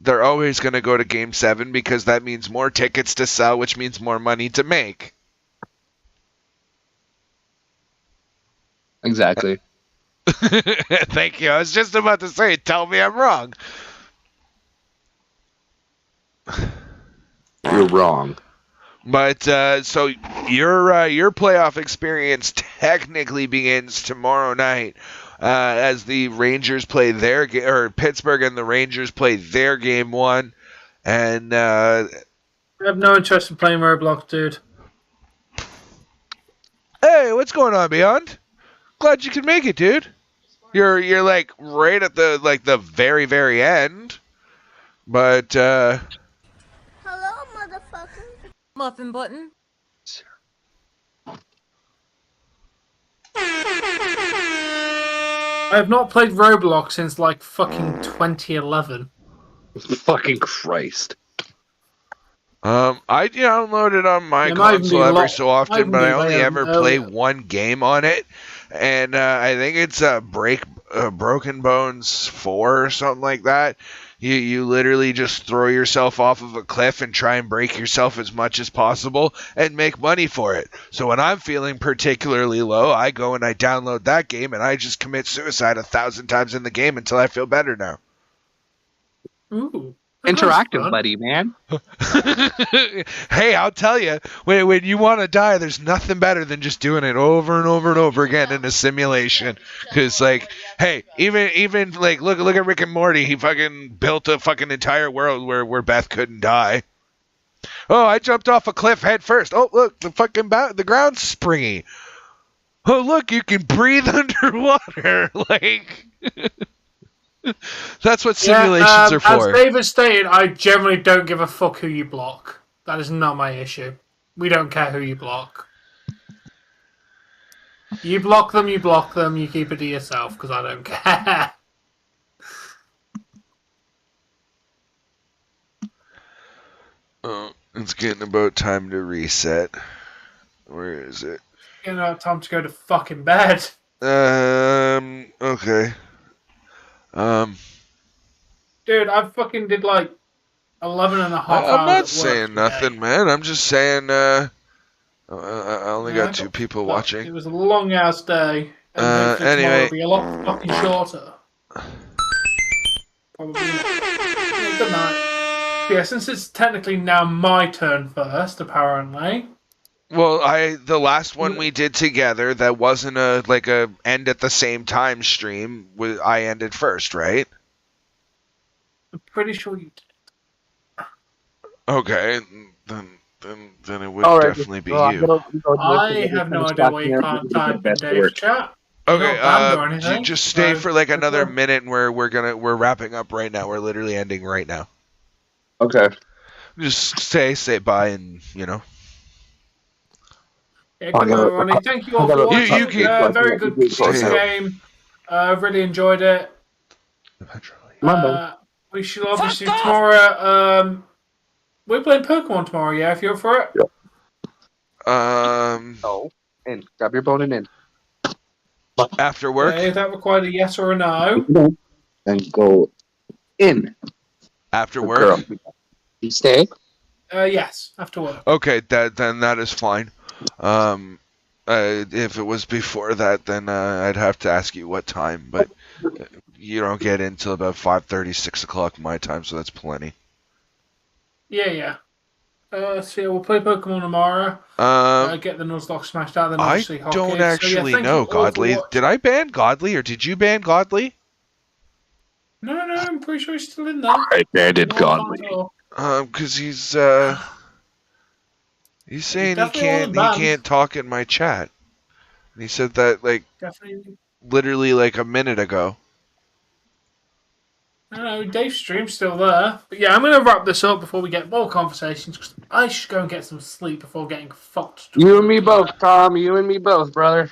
they're always going to go to Game 7 because that means more tickets to sell, which means more money to make. Exactly. Thank you. I was just about to say, tell me I'm wrong. You're wrong. But so your playoff experience technically begins tomorrow night as the Rangers play their or Pittsburgh and the Rangers play their game 1, and I have no interest in playing Roblox, dude. Hey, what's going on, Beyond? Glad you can make it, dude. You're like right at the very, very end, but Hello, motherfucker. Muffin button. I have not played Roblox since fucking 2011. Fucking Christ. I download it on my console every so often, but I only ever play one game on it, and I think it's Broken Bones 4 or something like that. You literally just throw yourself off of a cliff and try and break yourself as much as possible and make money for it. So when I'm feeling particularly low, I go and I download that game and I just commit suicide 1,000 times in the game until I feel better now. Ooh. Interactive, buddy, man. Hey, I'll tell you, when you want to die, there's nothing better than just doing it over and over and over again in a simulation. Because, hey, even look at Rick and Morty. He fucking built a fucking entire world where Beth couldn't die. Oh, I jumped off a cliff head first. Oh, look, the ground's springy. Oh, look, you can breathe underwater. That's what simulations are for. As David stated, I generally don't give a fuck who you block. That is not my issue. We don't care who you block. You block them, you keep it to yourself, because I don't care. Oh, it's getting about time to reset. Where is it? You know, time to go to fucking bed. Okay. Dude, I fucking did 11 and a half hours. I'm not saying nothing, man. I'm just saying, I only got 2 people watching. It was a long ass day. And anyway. it'll be a lot fucking shorter. probably. Yeah, good night. Yeah, since it's technically now my turn first, apparently. Well, the last one we did together that wasn't a end at the same time stream. I ended first, right? I'm pretty sure you did. Okay, then it would definitely be you. I have no idea why you can't type in Dave's chat. Okay, you just stay for like another minute, and we're wrapping up right now. We're literally ending right now. Okay. Just say bye, and you know. Yeah, good night, everybody. Thank you all for watching. Very good game. Really enjoyed it. We should obviously tomorrow. We're playing Pokemon tomorrow. Yeah, if you're up for it. No. In. Grab your bone and in. After work. If that required a yes or a no. And go in. After work. You stay. Yes, after work. Okay, then that is fine. If it was before that, then I'd have to ask you what time, but you don't get in till about 5:30, 6 o'clock my time, so that's plenty. Yeah. So yeah, we'll play Pokemon tomorrow. Get the Nuzlocke smashed out. Then obviously I don't actually know, Godly. Did I ban Godly, or did you ban Godly? No, I'm pretty sure he's still in there. I banned Godly. Because he's saying he can't talk in my chat. And he said that literally like a minute ago. No, Dave's stream's still there. But yeah, I'm going to wrap this up before we get more conversations, because I should go and get some sleep before getting fucked. You and me both, Tom. You and me both, brother.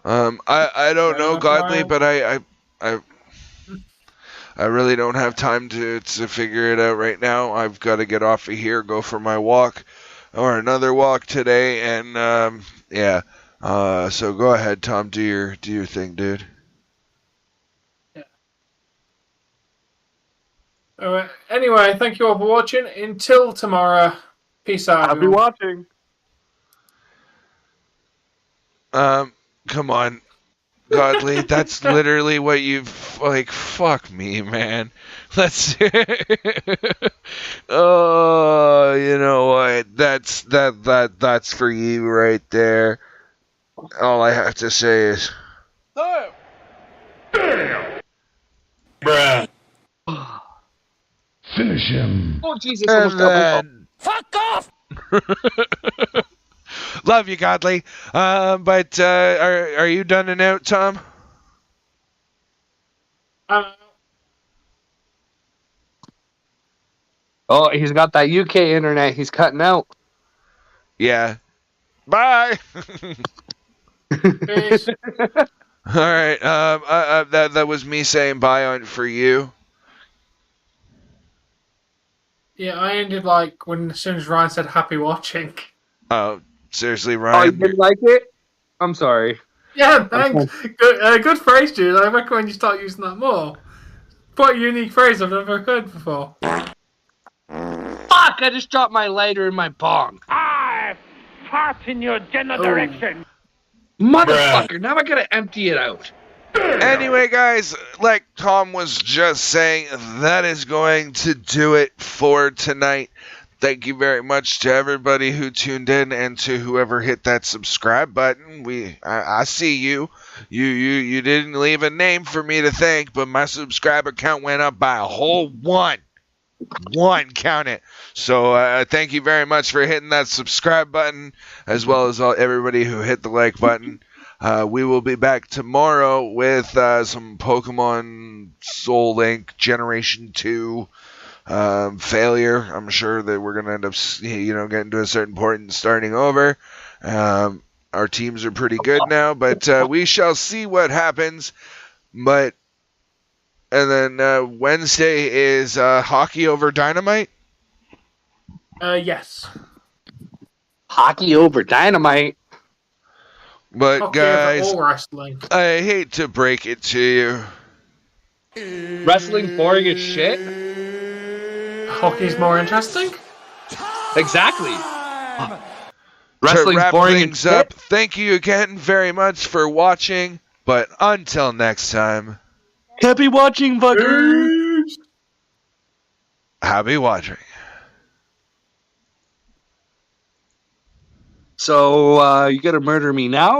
I don't know, Godly, but I really don't have time to figure it out right now. I've got to get off of here, go for my walk, or another walk today, and yeah. So go ahead, Tom. Do your thing, dude. All right. Anyway, thank you all for watching. Until tomorrow, peace out. I'll be watching. Come on, Godly. That's literally what you've fuck me, man. Let's. Oh, you know what? That's for you right there. All I have to say is. No. Damn. Bruh. Finish him. Oh, Jesus. Fuck off! Love you, Godly. But are you done and out, Tom? Oh, he's got that UK internet. He's cutting out. Yeah. Bye. Peace. All right. That was me saying bye for you. Yeah, I ended as soon as Ryan said happy watching. Oh, seriously, Ryan? Oh, you didn't like it? I'm sorry. Yeah, thanks. Good phrase, dude. I recommend you start using that more. Quite a unique phrase I've never heard before. Fuck! I just dropped my lighter in my bong. I fart in your general direction. Motherfucker, now I gotta empty it out. Anyway, guys, like Tom was just saying, that is going to do it for tonight. Thank you very much to everybody who tuned in and to whoever hit that subscribe button. I see you. You didn't leave a name for me to thank, but my subscriber count went up by a whole one. Count it. So thank you very much for hitting that subscribe button, as well as everybody who hit the like button. We will be back tomorrow with some Pokemon Soul Link Generation 2 failure. I'm sure that we're going to end up, getting to a certain point and starting over. Our teams are pretty good now, but we shall see what happens. And then Wednesday is Hockey over Dynamite? Yes. Hockey over Dynamite? But Hockey guys, over wrestling. I hate to break it to you. Wrestling boring as shit? Hockey's more interesting? Exactly. Wrestling's boring as shit? Thank you again very much for watching, but until next time. Happy watching, fuckers! Happy watching. So you gonna murder me now?